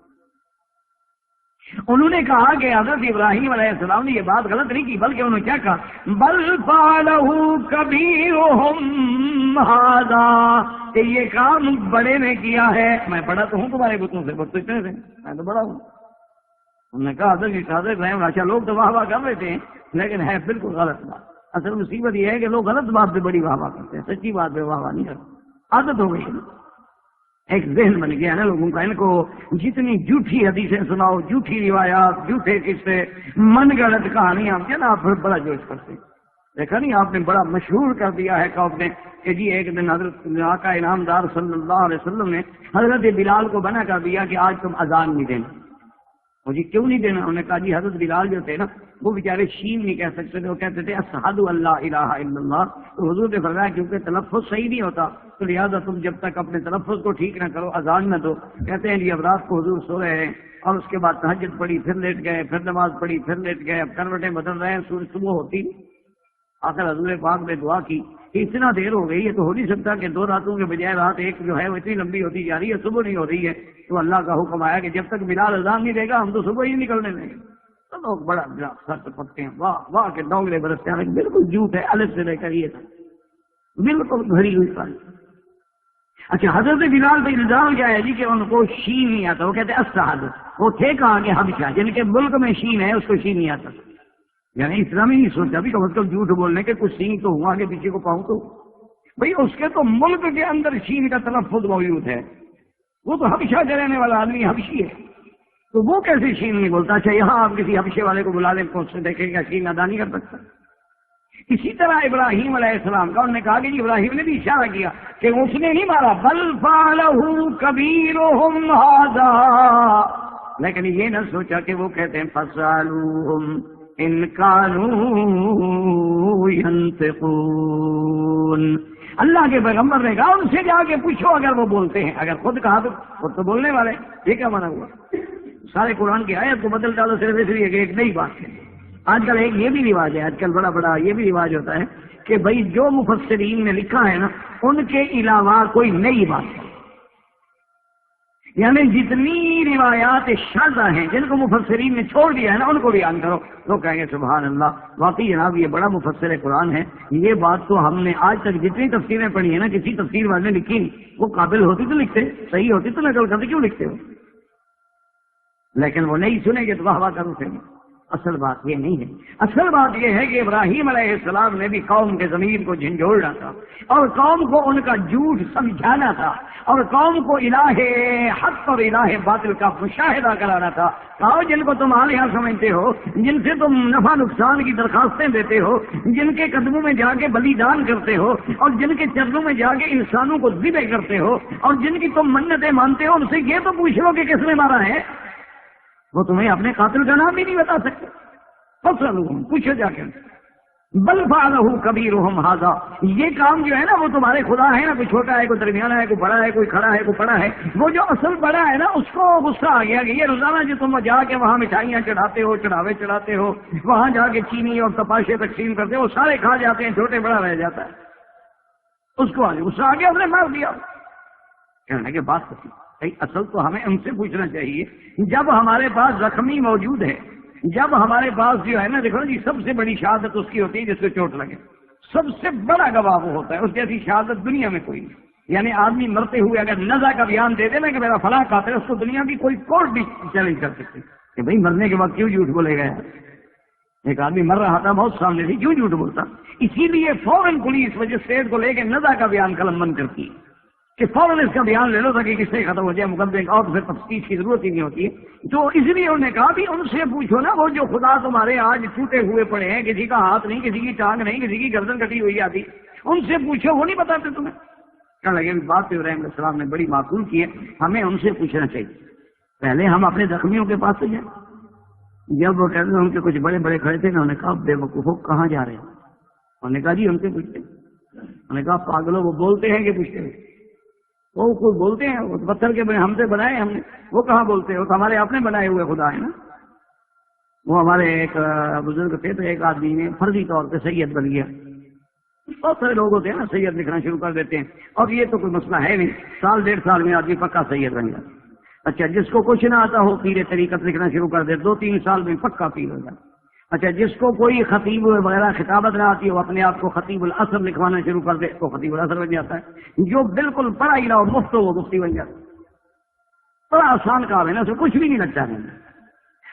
انہوں نے کہا کہ حضرت ابراہیم علیہ السلام نے یہ بات غلط نہیں کی، بلکہ انہوں نے کیا کہا، بل فعلہ کبیرہم ھذا، کہ یہ کام بڑے نے کیا ہے. میں بڑا تو ہوں تمہارے بتوں سے، بت تو اتنے سے، میں تو بڑا ہوں. انہوں نے کہا حضرت ابراہیم، اچھا لوگ تو واہ واہ کر رہے تھے، لیکن ہے بالکل غلط بات. اصل مصیبت یہ ہے کہ لوگ غلط بات پہ بڑی واہ واہ کرتے ہیں، سچی بات پہ واہ واہ نہیں کرتے. عادت ہو گئی، ایک ذہن بن گیا نا لوگوں کا، ان کو جتنی جھوٹی حدیثیں سناؤ، جھوٹی روایات، جھوٹے قصے، من گڑت کہانیاں نا، پھر بڑا جوش کرتے. دیکھا نہیں آپ نے، بڑا مشہور کر دیا ہے قوم نے کہ جی ایک دن حضرت آقا انعامدار صلی اللہ علیہ وسلم نے حضرت بلال کو منع کر دیا کہ آج تم اذان نہیں دینا. وہ جی کیوں نہیں دینا؟ انہوں نے کہا جی حضرت بلال جو تھے نا وہ بیچارے شین نہیں کہہ سکتے تھے، وہ کہتے تھے اشہد اللہ الہ الا اللہ. تو حضور نے فرمایا کیونکہ تلفظ صحیح نہیں ہوتا تو لہٰذا تم جب تک اپنے تلفظ کو ٹھیک نہ کرو اذان نہ دو. کہتے ہیں جی اب رات کو حضور سو رہے ہیں اور اس کے بعد تہجد پڑھی، پھر لیٹ گئے، پھر نماز پڑھی، پھر لیٹ گئے، اب کروٹیں بدل رہے ہیں، سورج صبح ہوتی. آخر حضور پاک نے دعا کی کہ اتنا دیر ہو گئی ہے تو ہو نہیں سکتا کہ 2 راتوں کے بجائے رات ایک جو ہے وہ اتنی لمبی ہوتی جا رہی ہے، صبح نہیں ہو رہی ہے. تو اللہ کا حکم آیا کہ جب تک بلال اذان نہیں دے گا ہم تو صبح ہی نکلنے دیں گے. تو لوگ بڑا سر پکتے ہیں، واہ واہ کے ڈونگلے برستے ہیں. بالکل جھوٹ ہے، الگ سے لے کر یہ تھا، بالکل بھری ہوئی بات. اچھا حضرت بلال پہ الزام کیا ہے جی کہ ان کو شین نہیں آتا. وہ کہتے اشہد، وہ تھے کہاں کہ حبشہ جن کے ملک میں شین ہے اس کو شین نہیں آتا. یعنی اسلامی نہیں سوچا بھی کم از کم جھوٹ بولنے کے کچھ سینگ تو ہوا آگے پیچھے کو پاؤں تو بھئی اس کے تو ملک کے اندر شین کا تلفظ موجود ہے. وہ تو حبشہ کے رہنے والا آدمی حبشی ہے تو وہ کیسے شین نہیں بولتا؟ اچھا یہاں آپ کسی حبشے والے کو بلا لیں تو اس سے دیکھیں گا شین ادا نہیں کر سکتا. اسی طرح ابراہیم علیہ السلام کا انہوں نے کہا کہ جی ابراہیم نے بھی اشارہ کیا کہ اس نے نہیں مارا، بل فعلہ کبیرہم ھذا، لیکن یہ نہ سوچا کہ وہ کہتے ہیں فاسألوہم ان کانوا ینطقون. اللہ کے پیغمبر نے کہا ان سے جا کے پوچھو اگر وہ بولتے ہیں. اگر خود کہا تو خود تو بولنے والے، یہ کیا مانا ہوا؟ سارے قرآن کی آیت کو بدل ڈالو صرف اس لیے کہ ایک نئی بات ہے. آج کل ایک یہ بھی رواج ہے، آج کل بڑا یہ بھی رواج ہوتا ہے کہ بھائی جو مفسرین نے لکھا ہے نا ان کے علاوہ کوئی نئی بات ہے. یعنی جتنی روایات شاذہ ہیں جن کو مفسرین نے چھوڑ دیا ہے نا ان کو بیان کرو. لوگ کہیں گے سبحان اللہ، واقعی جناب یہ بڑا مفسر قرآن ہے. یہ بات تو ہم نے آج تک جتنی تفسیریں پڑھی ہیں نا کسی تفسیر والے نے لکھی نہیں. وہ قابل ہوتی تو لکھتے، صحیح ہوتی تو نقل کرتے، کیوں لکھتے ہو؟ لیکن وہ نہیں سنیں گے تو واہ واہ کرو سے. اصل بات یہ نہیں ہے. اصل بات یہ ہے کہ ابراہیم علیہ السلام نے بھی قوم کے ضمیر کو جھنجھوڑنا تھا اور قوم کو ان کا جھوٹ سمجھانا تھا اور قوم کو الہ حق اور الہ باطل کا مشاہدہ کرانا تھا. کہو جن کو تم الہہ سمجھتے ہو، جن سے تم نفع نقصان کی درخواستیں دیتے ہو، جن کے قدموں میں جا کے بلیدان کرتے ہو اور جن کے چرنوں میں جا کے انسانوں کو ذبح کرتے ہو اور جن کی تم منتیں مانتے ہو، ان سے یہ تو پوچھ لو کہ کس نے مارا ہے. وہ تمہیں اپنے قاتل کا نام بھی نہیں بتا سکتے. فاسألوہم، پوچھو جا کے. بل فعلہ کبیرہم ھذا، یہ کام جو ہے نا وہ تمہارے خدا ہے نا، کوئی چھوٹا ہے، کوئی درمیانہ ہے، کوئی بڑا ہے، کوئی کھڑا ہے، کوئی پڑا ہے. وہ جو اصل بڑا ہے نا اس کو غصہ آ گیا کہ یہ روزانہ جو تم جا کے وہاں مٹھائیاں چڑھاتے ہو، چڑھاوے چڑھاتے ہو، وہاں جا کے چینی اور تپاشے تقسیم کرتے ہو، سارے کھا جاتے ہیں، چھوٹے بڑا رہ جاتا ہے. اس کو آگے غصہ آ گیا، اس نے مار دیا. کہنے کے بات کرتی اصل تو ہمیں ان سے پوچھنا چاہیے جب ہمارے پاس زخمی موجود ہے، جب ہمارے پاس جو ہے نا دیکھو جی سب سے بڑی شہادت اس کی ہوتی ہے جس کو چوٹ لگے. سب سے بڑا گواہ وہ ہوتا ہے، اس جیسی شہادت دنیا میں کوئی نہیں. یعنی آدمی مرتے ہوئے اگر نزا کا بیان دے دے نا کہ میرا فلاں قاتل ہے، اس کو دنیا کی کوئی کورٹ بھی چیلنج کر سکتی کہ بھائی مرنے کے بعد کیوں جھوٹ بولے گا. ایک آدمی مر رہا تھا بہت سامنے سے، کیوں جھوٹ بولتا؟ اسی لیے فوراً پولیس مجسٹریٹ کو لے کے نزا کا بیان قلم بند کرتی ہے کہ فوراً اس کا بیان لے لو تاکہ کس سے ختم ہو جائے مقدمے کا، اور پھر تفتیش کی ضرورت ہی نہیں ہوتی ہے. تو اس لیے انہوں نے کہا بھی ان سے پوچھو نا وہ جو خدا تمہارے آج ٹوٹے ہوئے پڑے ہیں، کسی کا ہاتھ نہیں، کسی کی ٹانگ نہیں، کسی کی گردن کٹی ہوئی آتی، ان سے پوچھو، وہ نہیں بتاتے تمہیں. کہنے لگے بات تو ابراہیم علیہ السلام نے بڑی معقول کی ہے، ہمیں ان سے پوچھنا چاہیے. پہلے ہم اپنے زخمیوں کے پاس سے جائیں. جب وہ کہتے ہیں ان کے کچھ بڑے بڑے کھڑے تھے نا، انہوں نے کہا بے وقوفوں کہاں جا رہے ہیں؟ انہوں نے کہا جی ان سے پوچھتے ہیں. انہوں نے کہا پاگلوں وہ بولتے ہیں کہ پوچھتے ہیں؟ وہ کوئی بولتے ہیں، وہ پتھر کے ہم سے بنائے ہم نے، وہ کہاں بولتے ہیں؟ وہ تو ہمارے اپنے بنائے ہوئے خدا ہے نا. وہ ہمارے ایک بزرگ تھے، تو ایک آدمی نے فرضی طور پہ سید بن گیا. بہت سارے لوگ ہوتے ہیں نا سید لکھنا شروع کر دیتے ہیں، اور یہ تو کوئی مسئلہ ہے نہیں، سال ڈیڑھ سال میں آدمی پکا سید بن جاتا. اچھا جس کو کچھ نہ آتا ہو پیر طریقت لکھنا شروع کر دے، 2-3 سال میں پکا پیر ہو جاتا. اچھا جس کو کوئی خطیب وغیرہ خطابت نہ آتی ہو، اپنے آپ کو خطیب العصر لکھوانا شروع کر دے تو خطیب العصر بن جاتا ہے. جو بالکل پڑھا ہی نہ ہو مفت ہو وہ مفتی بن جاتا ہے. بڑا آسان کام ہے نا، اسے کچھ بھی نہیں لگتا ہے.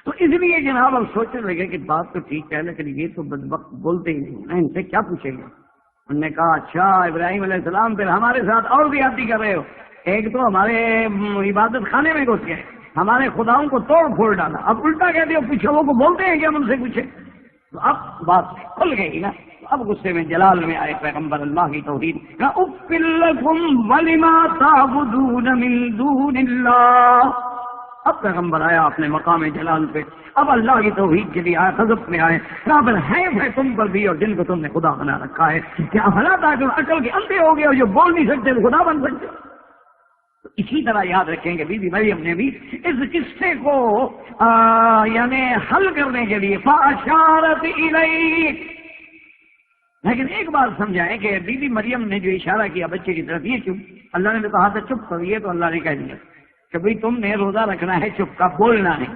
تو اس لیے جناب اب سوچنے لگے کہ بات تو ٹھیک ہے لیکن یہ تو بدبخت بولتے ہی نہیں ہیں، ان سے کیا پوچھیں گے. انہوں نے کہا اچھا ابراہیم علیہ السلام پھر ہمارے ساتھ اور بھی آتی کر رہے ہو. ایک تو ہمارے عبادت خانے میں گھس گئے، ہمارے خداؤں کو توڑ پھوڑ ڈالا، اب الٹا کہتے ہو پیچھے وہ کو بولتے ہیں کہ ہم ان سے پوچھے. تو اب بات کھل گئی نا. اب غصے میں جلال میں آئے پیغمبر اللہ کی توحید، اُفٍّ لَكُمْ وَلِمَا تَعْبُدُونَ مِن دُونِ اللَّهِ. اب پیغمبر آیا اپنے مقام جلال پہ، اب اللہ کی توحید کے لیے آئے، حضرت میں آئے. رابر ہے تم پر بھی اور جن کو تم نے خدا بنا رکھا ہے، کہ افلا تعقلون، عقل کے اندھے ہو گئے اور جو بول نہیں سکتے وہ خدا بن سکتے. تو اسی طرح یاد رکھیں گے بی بی مریم نے بھی اس قصے کو یعنی حل کرنے کے لیے فاشارت الیہ. لیکن ایک بات سمجھائیں کہ بی بی مریم نے جو اشارہ کیا بچے کی طرف، یہ کیوں؟ اللہ نے تو کہا تھا چپ کریے، تو اللہ نے کہہ دیا کہ بھئی تم نے روزہ رکھنا ہے، چپ کا بولنا نہیں.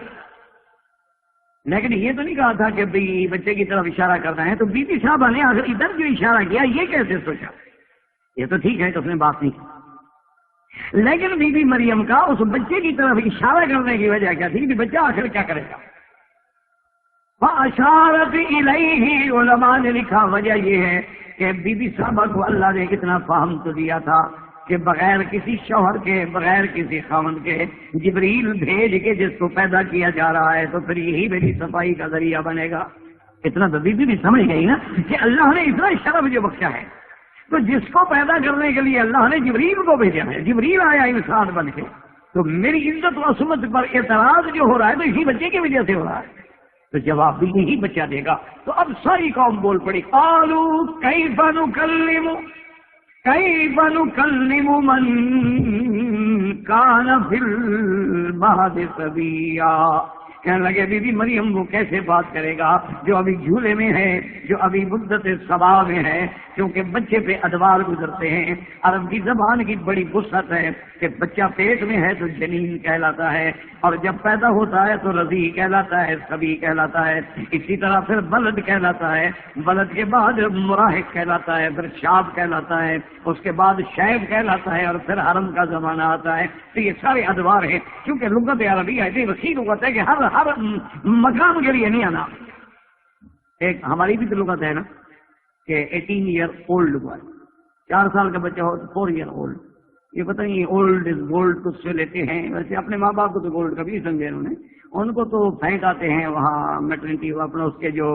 لیکن یہ تو نہیں کہا تھا کہ بھئی بچے کی طرف اشارہ کرنا ہے. تو بی بی صاحبہ نے اگر ادھر جو اشارہ کیا یہ کیسے سوچا؟ یہ تو ٹھیک ہے کہ اس نے بات نہیں کی، لیکن بی بی مریم کا اس بچے کی طرف اشارہ کرنے کی وجہ کیا تھی کہ بچہ آخر کیا کرے گا؟ فاشارت الیہ. علماء نے لکھا وجہ یہ ہے کہ بی بی صاحبہ کو اللہ نے کتنا فہم تو دیا تھا کہ بغیر کسی شوہر کے، بغیر کسی خاوند کے جبریل بھیج کے جس کو پیدا کیا جا رہا ہے تو پھر یہی میری صفائی کا ذریعہ بنے گا. اتنا تو بی بی بھی سمجھ گئی نا کہ اللہ نے اتنا شرف جو بخشا ہے، تو جس کو پیدا کرنے کے لیے اللہ نے جبریل کو بھیجا ہے، جبریل آیا انسان بن کے، تو میری عزت و عصمت پر اعتراض جو ہو رہا ہے تو اسی بچے کی وجہ سے ہو رہا ہے. تو جواب بھی یہی بچہ دے گا. تو اب ساری قوم بول پڑی، قالوا کیف نکلم من کان فی المہد صبیا. کہنے لگے بی بی مریم وہ کیسے بات کرے گا جو ابھی جھولے میں ہے، جو ابھی مدت صبا میں ہے، کیونکہ بچے پہ ادوار گزرتے ہیں. عرب کی زبان کی بڑی وسعت ہے کہ بچہ پیٹ میں ہے تو جنین کہلاتا ہے، اور جب پیدا ہوتا ہے تو رضیع کہلاتا ہے، سبی کہلاتا ہے. اسی طرح پھر بلد کہلاتا ہے، بلد کے بعد مراہق کہلاتا ہے، پھر شاب کہلاتا ہے، اس کے بعد شیب کہلاتا ہے، اور پھر حرم کا زمانہ آتا ہے. تو یہ سارے ادوار ہیں. کیونکہ لغت عربی ایسی وسیع لغت ہے کہ ہر مقام کے لیے نہیں آنا. ایک ہماری بھی تو لغت ہے نا کہ 18 ایئر اولڈ ہوا ہے، 4 سال کا بچہ ہو تو 4 ایئر اولڈ. یہ پتہ نہیں اولڈ از گولڈ کچھ سے لیتے ہیں. ویسے اپنے ماں باپ کو تو گولڈ کبھی سمجھے انہوں نے، ان کو تو پھینک آتے ہیں وہاں میٹرنٹی اپنا اس کے جو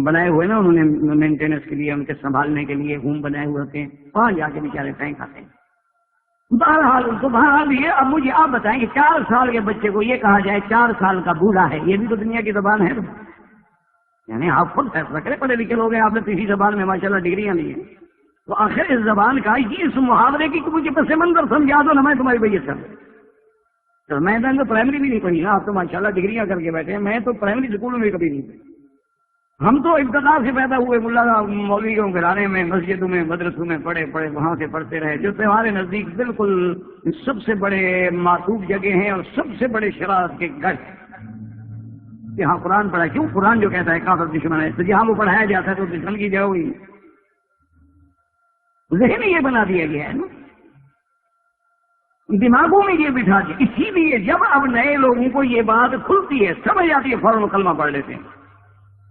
بنائے ہوئے نا انہوں نے مینٹیننس کے لیے، ان کے سنبھالنے کے لیے ہوم بنائے ہوئے ہوتے ہیں، وہاں جا کے بیچارے پھینک آتے ہیں. بہرحال یہ اب مجھے آپ بتائیں کہ 4 سال کے بچے کو یہ کہا جائے 4 سال کا بوڑھا ہے، یہ بھی تو دنیا کی زبان ہے. یعنی آپ خود فیصلہ کریں، پڑھے لکھے لوگ ہیں، آپ نے کسی زبان میں ماشاءاللہ ڈگریاں لی ہیں، تو آخر اس زبان کا یہ اس محاورے کی مجھے پس منظر سمجھا دو نا، میں تمہاری بیعت کر دوں. تو میں تو پرائمری بھی نہیں پڑھی نا، آپ تو ماشاءاللہ ڈگریاں کر کے بیٹھے ہیں، میں تو پرائمری اسکول میں کبھی نہیں پڑھی. ہم تو ابتدا سے پیدا ہوئے ملا مولوی کے گھرانے میں، مسجدوں میں، مدرسوں میں پڑھے وہاں سے پڑھتے رہے. جو ہمارے نزدیک بالکل سب سے بڑے معطوف جگہ ہیں اور سب سے بڑے شرارت کے گھر، یہاں قرآن پڑھا. کیوں؟ قرآن جو کہتا ہے کافر دشمن ہے، تو جہاں وہ پڑھایا جاتا ہے تو دشمن کی جگہ ہوئی. ذہن یہ بنا دیا گیا ہے نا، دماغوں میں یہ بٹھا دیا. اسی لیے جب اب نئے لوگوں کو یہ بات کھلتی ہے، سمجھ آتی ہے، فوراً کلمہ پڑھ لیتے ہیں،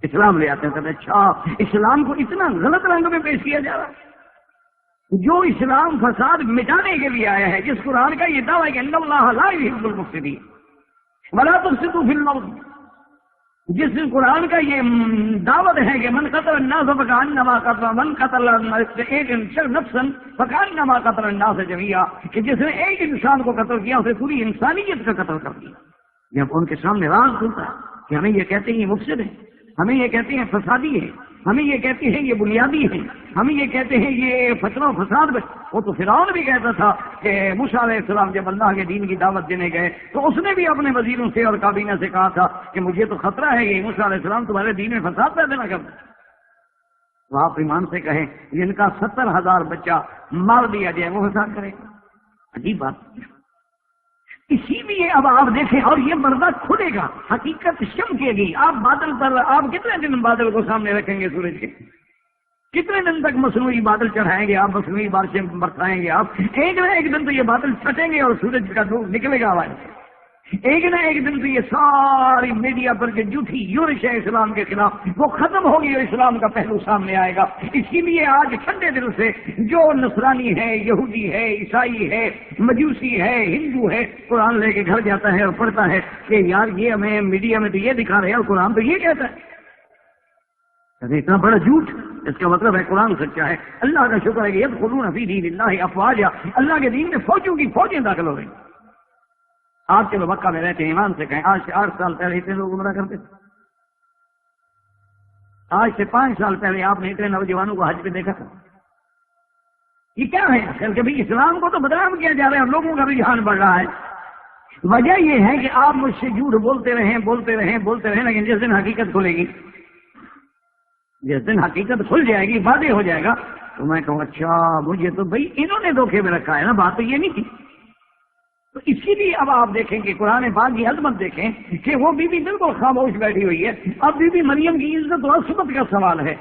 اسلام لے آتے ہیں. کہتے ہیں اچھا اسلام کو اتنا غلط رنگ میں پیش کیا جا رہا ہے. جو اسلام فساد مٹانے کے لیے آیا ہے، جس قرآن کا یہ دعویٰ ہے کہ ان اللہ لا یحب المفسدین ولا تفسدوا فی الارض، جس قرآن کا یہ دعوت ہے کہ من قتل الناس فکأنما قتل من قتل ایک نفسا فکأنما قتل الناس جميعا، کہ جس نے ایک انسان کو قتل کیا اسے پوری انسانیت کا قتل کر دیا. جب ان کے سامنے راز کھلتا ہے کہ ہمیں یہ کہتے ہیں یہ مفسد ہے، ہمیں یہ کہتے ہیں فسادی ہے، ہمیں یہ کہتے ہیں یہ بنیادی ہیں، ہمیں یہ کہتے ہیں یہ فتنہ و فساد میں. وہ تو فرعون بھی کہتا تھا کہ موسیٰ علیہ السلام جب اللہ کے دین کی دعوت دینے گئے تو اس نے بھی اپنے وزیروں سے اور کابینہ سے کہا تھا کہ مجھے تو خطرہ ہے کہ موسیٰ علیہ السلام تمہارے دین میں فساد پیدا نہ کر دیں. تو آپ ایمان سے کہیں جن کا 70,000 بچہ مار دیا جائے وہ فساد کرے. عجیب بات. اسی لیے اب آپ دیکھیں اور یہ پردہ کھلے گا، حقیقت چمکے گی. آپ بادل پر آپ کتنے دن بادل کو سامنے رکھیں گے سورج کے؟ کتنے دن تک مصنوعی بادل چڑھائیں گے آپ، مصنوعی بارشیں برسائیں گے آپ؟ ایک نہ ایک دن تو یہ بادل چھٹیں گے اور سورج کا دھوپ نکلے گا آواز. ایک نہ ایک دن تو یہ ساری میڈیا پر جو جھوٹی یورش ہے اسلام کے خلاف وہ ختم ہوگی اور اسلام کا پہلو سامنے آئے گا. اسی لیے آج ٹھنڈے دل سے جو نصرانی ہے، یہودی ہے، عیسائی ہے، مجوسی ہے، ہندو ہے، قرآن لے کے گھر جاتا ہے اور پڑھتا ہے کہ یار یہ ہمیں میڈیا میں تو یہ دکھا رہے ہیں اور قرآن تو یہ کہتا ہے. اتنا بڑا جھوٹ. اس کا مطلب ہے قرآن سچا ہے. اللہ کا شکر ہے کہ یدخلون فی دین اللہ افواجا، اللہ کے دین میں فوجوں کی فوجیں داخل ہو گئی. آپ چلو مکہ میں رہتے ہیں، ایمان سے کہیں آج سے 8 سال پہلے اتنے لوگ عمرہ کرتے تھے. آج سے 5 سال پہلے آپ نے اتنے نوجوانوں کو حج پہ دیکھا تھا. یہ کیا ہے اصل کہ بھائی اسلام کو تو بدنام کیا جا رہا ہے اور لوگوں کا رجحان بڑھ رہا ہے. وجہ یہ ہے کہ آپ مجھ سے جھوٹ بولتے رہیں لیکن جس دن حقیقت کھلے گی، جس دن حقیقت کھل جائے گی، واضح ہو جائے گا، تو میں کہوں اچھا مجھے تو بھائی انہوں نے دھوکے میں رکھا ہے نا، بات تو یہ نہیں تھی. تو اسی لیے اب آپ دیکھیں کہ قرآن پاک کی عظمت دیکھیں کہ وہ بی بی بالکل خاموش بیٹھی ہوئی ہے. اب بی بی مریم کی عزت و عصمت کا سوال ہے.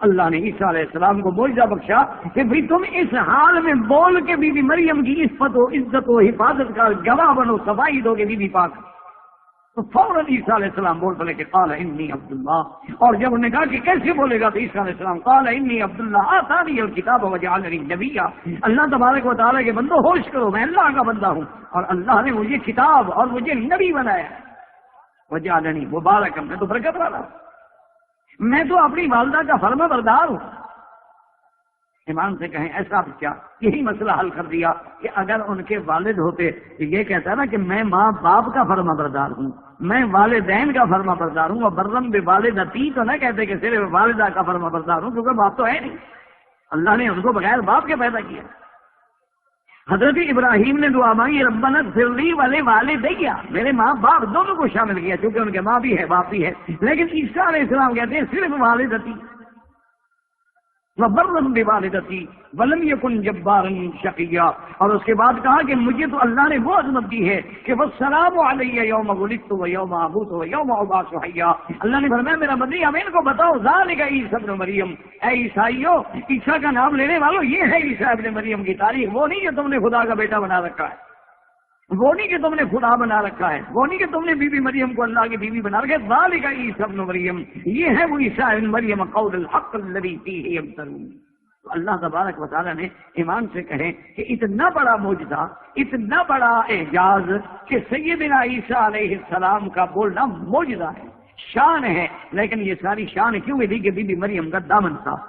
اللہ نے عیسیٰ علیہ السلام کو معجزہ بخشا کہ بھئی تم اس حال میں بول کے بی بی مریم کی عزت و حفاظت کا گواہ بنو، صفائی دو گے بی بی پاک. تو فوراً عیسیٰ علیہ السلام بول پڑے کہ قال انی عبداللہ. اور جب انہوں نے کہا کہ کیسے بولے گا تو عیسیٰ علیہ السلام قال انی عبداللہ آتانی الکتاب وجعلنی نبیا. اللہ تبارک و تعالیٰ کے بندو ہوش کرو، میں اللہ کا بندہ ہوں اور اللہ نے مجھے کتاب اور مجھے نبی بنایا. وجعلنی مبارک، میں تو برکت والا ہوں، میں تو اپنی والدہ کا فرما بردار ہوں. ایمان سے کہیں ایسا کیا یہی مسئلہ حل کر دیا کہ اگر ان کے والد ہوتے تو یہ کہتا نا کہ میں ماں باپ کا فرما بردار ہوں، میں والدین کا فرما بردار ہوں. اور برم بے والدتی تو نہ کہتے کہ صرف والدہ کا فرما بردار ہوں، کیونکہ باپ تو ہے نہیں. اللہ نے ان کو بغیر باپ کے پیدا کیا. حضرت ابراہیم نے دعا مانگی ربنا اغفر لی ولوالدیا، میرے ماں باپ دونوں کو شامل کیا چونکہ ان کے ماں بھی ہے باپ بھی ہے. لیکن عیسیٰ علیہ السلام کہتے ہیں صرف والدتی. وبرم بوالدتی ولم یکن جبارا شقیا. اور اس کے بعد کہا کہ مجھے تو اللہ نے وہ عظمت دی ہے کہ والسلام علی یوم ولدت و یوم اموت و یوم ابعث حیا. اللہ نے فرمایا میرا بندی اب ان کو بتاؤ ذالک عیسی ابن مریم، اے عیسائیوں عیسیٰ کا نام لینے والوں یہ ہے عیسیٰ ابن مریم کی تاریخ. وہ نہیں کہ تم نے خدا کا بیٹا بنا رکھا ہے، وہ نہیں کہ تم نے خدا بنا رکھا ہے، وہ نہیں کہ تم نے بی بی مریم کو اللہ کی بیوی بنا رکھا ہے. ذالک عیسی ابن مریم، یہ ہے وہ عیسیٰ ابن مریم قول الحق الذی فیہ یمترون. تو اللہ تبارک و تعالیٰ نے ایمان سے کہیں کہ اتنا بڑا معجزہ، اتنا بڑا اعجاز کہ سیدنا عیسیٰ علیہ السلام کا بولنا معجزہ ہے، شان ہے. لیکن یہ ساری شان کیوں ملی کہ بی بی مریم کا دامن صاف.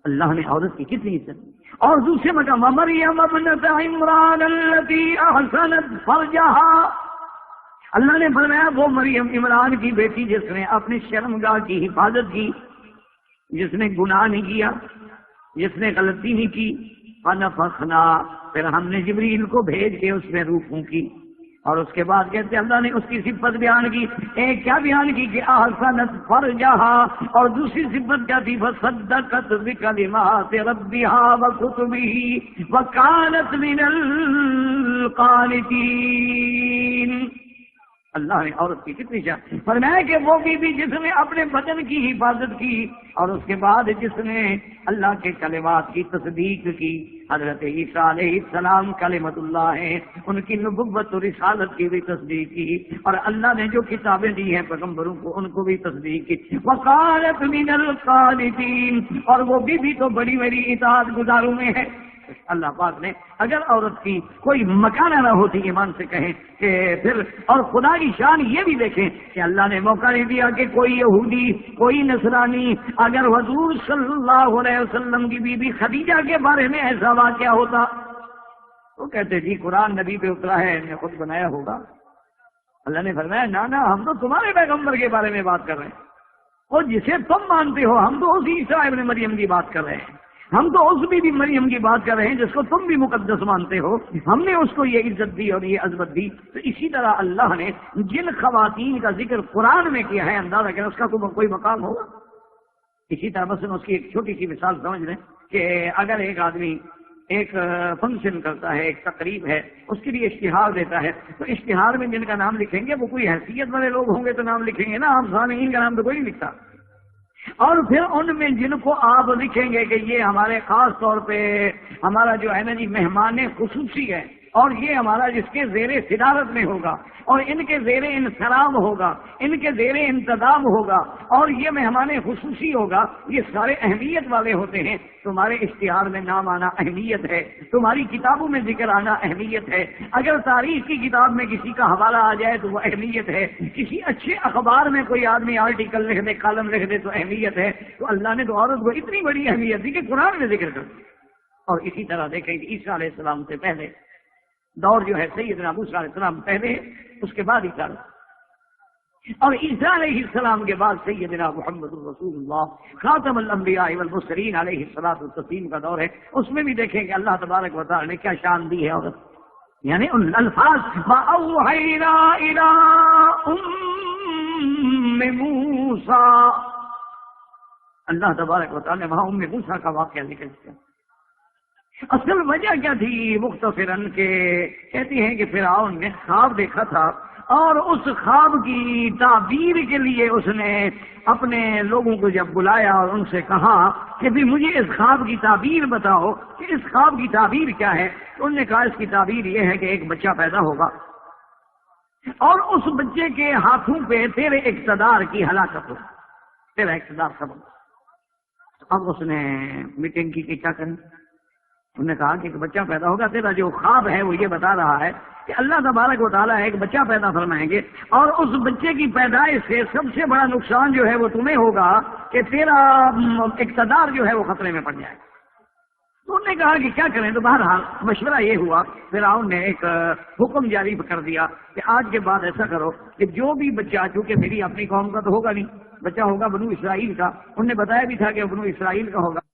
اللہ نے عورت کی کتنی عزت. اور دوسرے مقام مریم ابنت عمران التی احسنت فرجہا، اللہ نے فرمایا وہ مریم عمران کی بیٹی جس نے اپنی شرمگاہ کی حفاظت کی، جس نے گناہ نہیں کیا، جس نے غلطی نہیں کی. فنفخنا، پھر ہم نے جبریل کو بھیج کے اس میں روح پھونکی. اور اس کے بعد کہتے ہیں اللہ نے اس کی صفت بیان کی. ایک کیا بیان کی کہ احسنت فرجہا، اور دوسری صفت کیا تھی فصدقت بکلمات ربہا وکتبہ وکانت من القانتین. اللہ نے عورت کی کتنی شان فرمایا کہ وہ بھی جس نے اپنے بدن کی حفاظت کی اور اس کے بعد جس نے اللہ کے کلمات کی تصدیق کی. حضرت عیسیٰ علیہ السلام کلمت اللہ ہیں، ان کی نبوت و رسالت کی بھی تصدیق کی، اور اللہ نے جو کتابیں دی ہیں پیغمبروں کو ان کو بھی تصدیق کی. وقالت من القانتین، اور وہ بھی تو بڑی بڑی اطاعت گزاروں میں ہے. اللہ پاک نے اگر عورت کی کوئی مکانہ نہ ہوتی ایمان سے کہیں کہ پھر. اور خدا کی شان یہ بھی دیکھیں کہ اللہ نے موقع نہیں دیا کہ کوئی یہودی کوئی نصرانی اگر حضور صلی اللہ علیہ وسلم کی بیوی خدیجہ کے بارے میں ایسا واقعہ ہوتا تو کہتے جی قرآن نبی پہ اترا ہے نے خود بنایا ہوگا. اللہ نے فرمایا نہ ہم تو تمہارے پیغمبر کے بارے میں بات کر رہے ہیں. اور جسے تم مانتے ہو، ہم تو اسی عیسیٰ ابن مریم کی بات کر رہے ہیں، ہم تو اس بھی مریم کی بات کر رہے ہیں جس کو تم بھی مقدس مانتے ہو، ہم نے اس کو یہ عزت دی اور یہ عظمت دی۔ تو اسی طرح اللہ نے جن خواتین کا ذکر قرآن میں کیا ہے، اندازہ کریں اس کا کوئی مقام ہوگا؟ اسی طرح مثلا اس کی ایک چھوٹی سی مثال سمجھ لیں کہ اگر ایک آدمی ایک فنکشن کرتا ہے، ایک تقریب ہے، اس کے لیے اشتہار دیتا ہے، تو اشتہار میں جن کا نام لکھیں گے وہ کوئی حیثیت والے لوگ ہوں گے تو نام لکھیں گے نا، عام سامعین کا نام تو کوئی نہیں لکھتا۔ اور پھر ان میں جن کو آپ لکھیں گے کہ یہ ہمارے خاص طور پہ ہمارا جو ہے نا جی مہمان خصوصی ہے، اور یہ ہمارا جس کے زیر صدارت میں ہوگا، اور ان کے زیر انصرام ہوگا، ان کے زیر انتظام ہوگا، اور یہ مہمان خصوصی ہوگا، یہ سارے اہمیت والے ہوتے ہیں۔ تمہارے اشتہار میں نام آنا اہمیت ہے، تمہاری کتابوں میں ذکر آنا اہمیت ہے، اگر تاریخ کی کتاب میں کسی کا حوالہ آ جائے تو وہ اہمیت ہے، کسی اچھے اخبار میں کوئی آدمی آرٹیکل لکھ دے، کالم لکھ دے تو اہمیت ہے۔ تو اللہ نے تو عورت کو اتنی بڑی اہمیت دی کہ قرآن میں ذکر کر دیا۔ اور اسی طرح دیکھیں کہ عیسیٰ علیہ السلام سے پہلے دور جو ہے سیدنا موسیٰ علیہ السلام پہلے، اس کے بعد عیسیٰ، اور عیسیٰ علیہ السلام کے بعد سیدنا محمد رسول اللہ خاتم الانبیاء والمرسلین علیہ الصلوۃ والتسلیم کا دور ہے۔ اس میں بھی دیکھیں کہ اللہ تبارک و تعالی نے کیا شان دی ہے عورت، یعنی ان الفاظ وَأَوْحَيْنَا إِلَىٰ أُمِّ مُوسَىٰ، اللہ تبارک و تعالی نے وہاں ام موسیٰ کا واقعہ ذکر کیا۔ اصل وجہ کیا تھی؟ مختصراً کہ کہتی ہیں کہ فرعون نے خواب دیکھا تھا، اور اس خواب کی تعبیر کے لیے اس نے اپنے لوگوں کو جب بلایا اور ان سے کہا کہ بھی مجھے اس خواب کی تعبیر بتاؤ کہ اس خواب کی تعبیر کیا ہے، تو انہوں نے کہا اس کی تعبیر یہ ہے کہ ایک بچہ پیدا ہوگا اور اس بچے کے ہاتھوں پہ تیرے اقتدار کی ہلاکت ہو، تیرا اقتدار ختم۔ اب اس نے میٹنگ کی کہ کیا کریں؟ انہوں نے کہا کہ ایک بچہ پیدا ہوگا، تیرا جو خواب ہے وہ یہ بتا رہا ہے کہ اللہ تبارک و تعالیٰ ایک بچہ پیدا فرمائیں گے، اور اس بچے کی پیدائش سے سب سے بڑا نقصان جو ہے وہ تمہیں ہوگا کہ تیرا اقتدار جو ہے وہ خطرے میں پڑ جائے۔ تو انہوں نے کہا کہ کیا کریں؟ تو بہرحال مشورہ یہ ہوا، فرعون نے ایک حکم جاری کر دیا کہ آج کے بعد ایسا کرو کہ جو بھی بچہ، چونکہ میری اپنی قوم کا تو ہوگا نہیں، بچہ ہوگا بنو اسرائیل کا، انہوں نے بتایا بھی تھا کہ بنو اسرائیل کا ہوگا،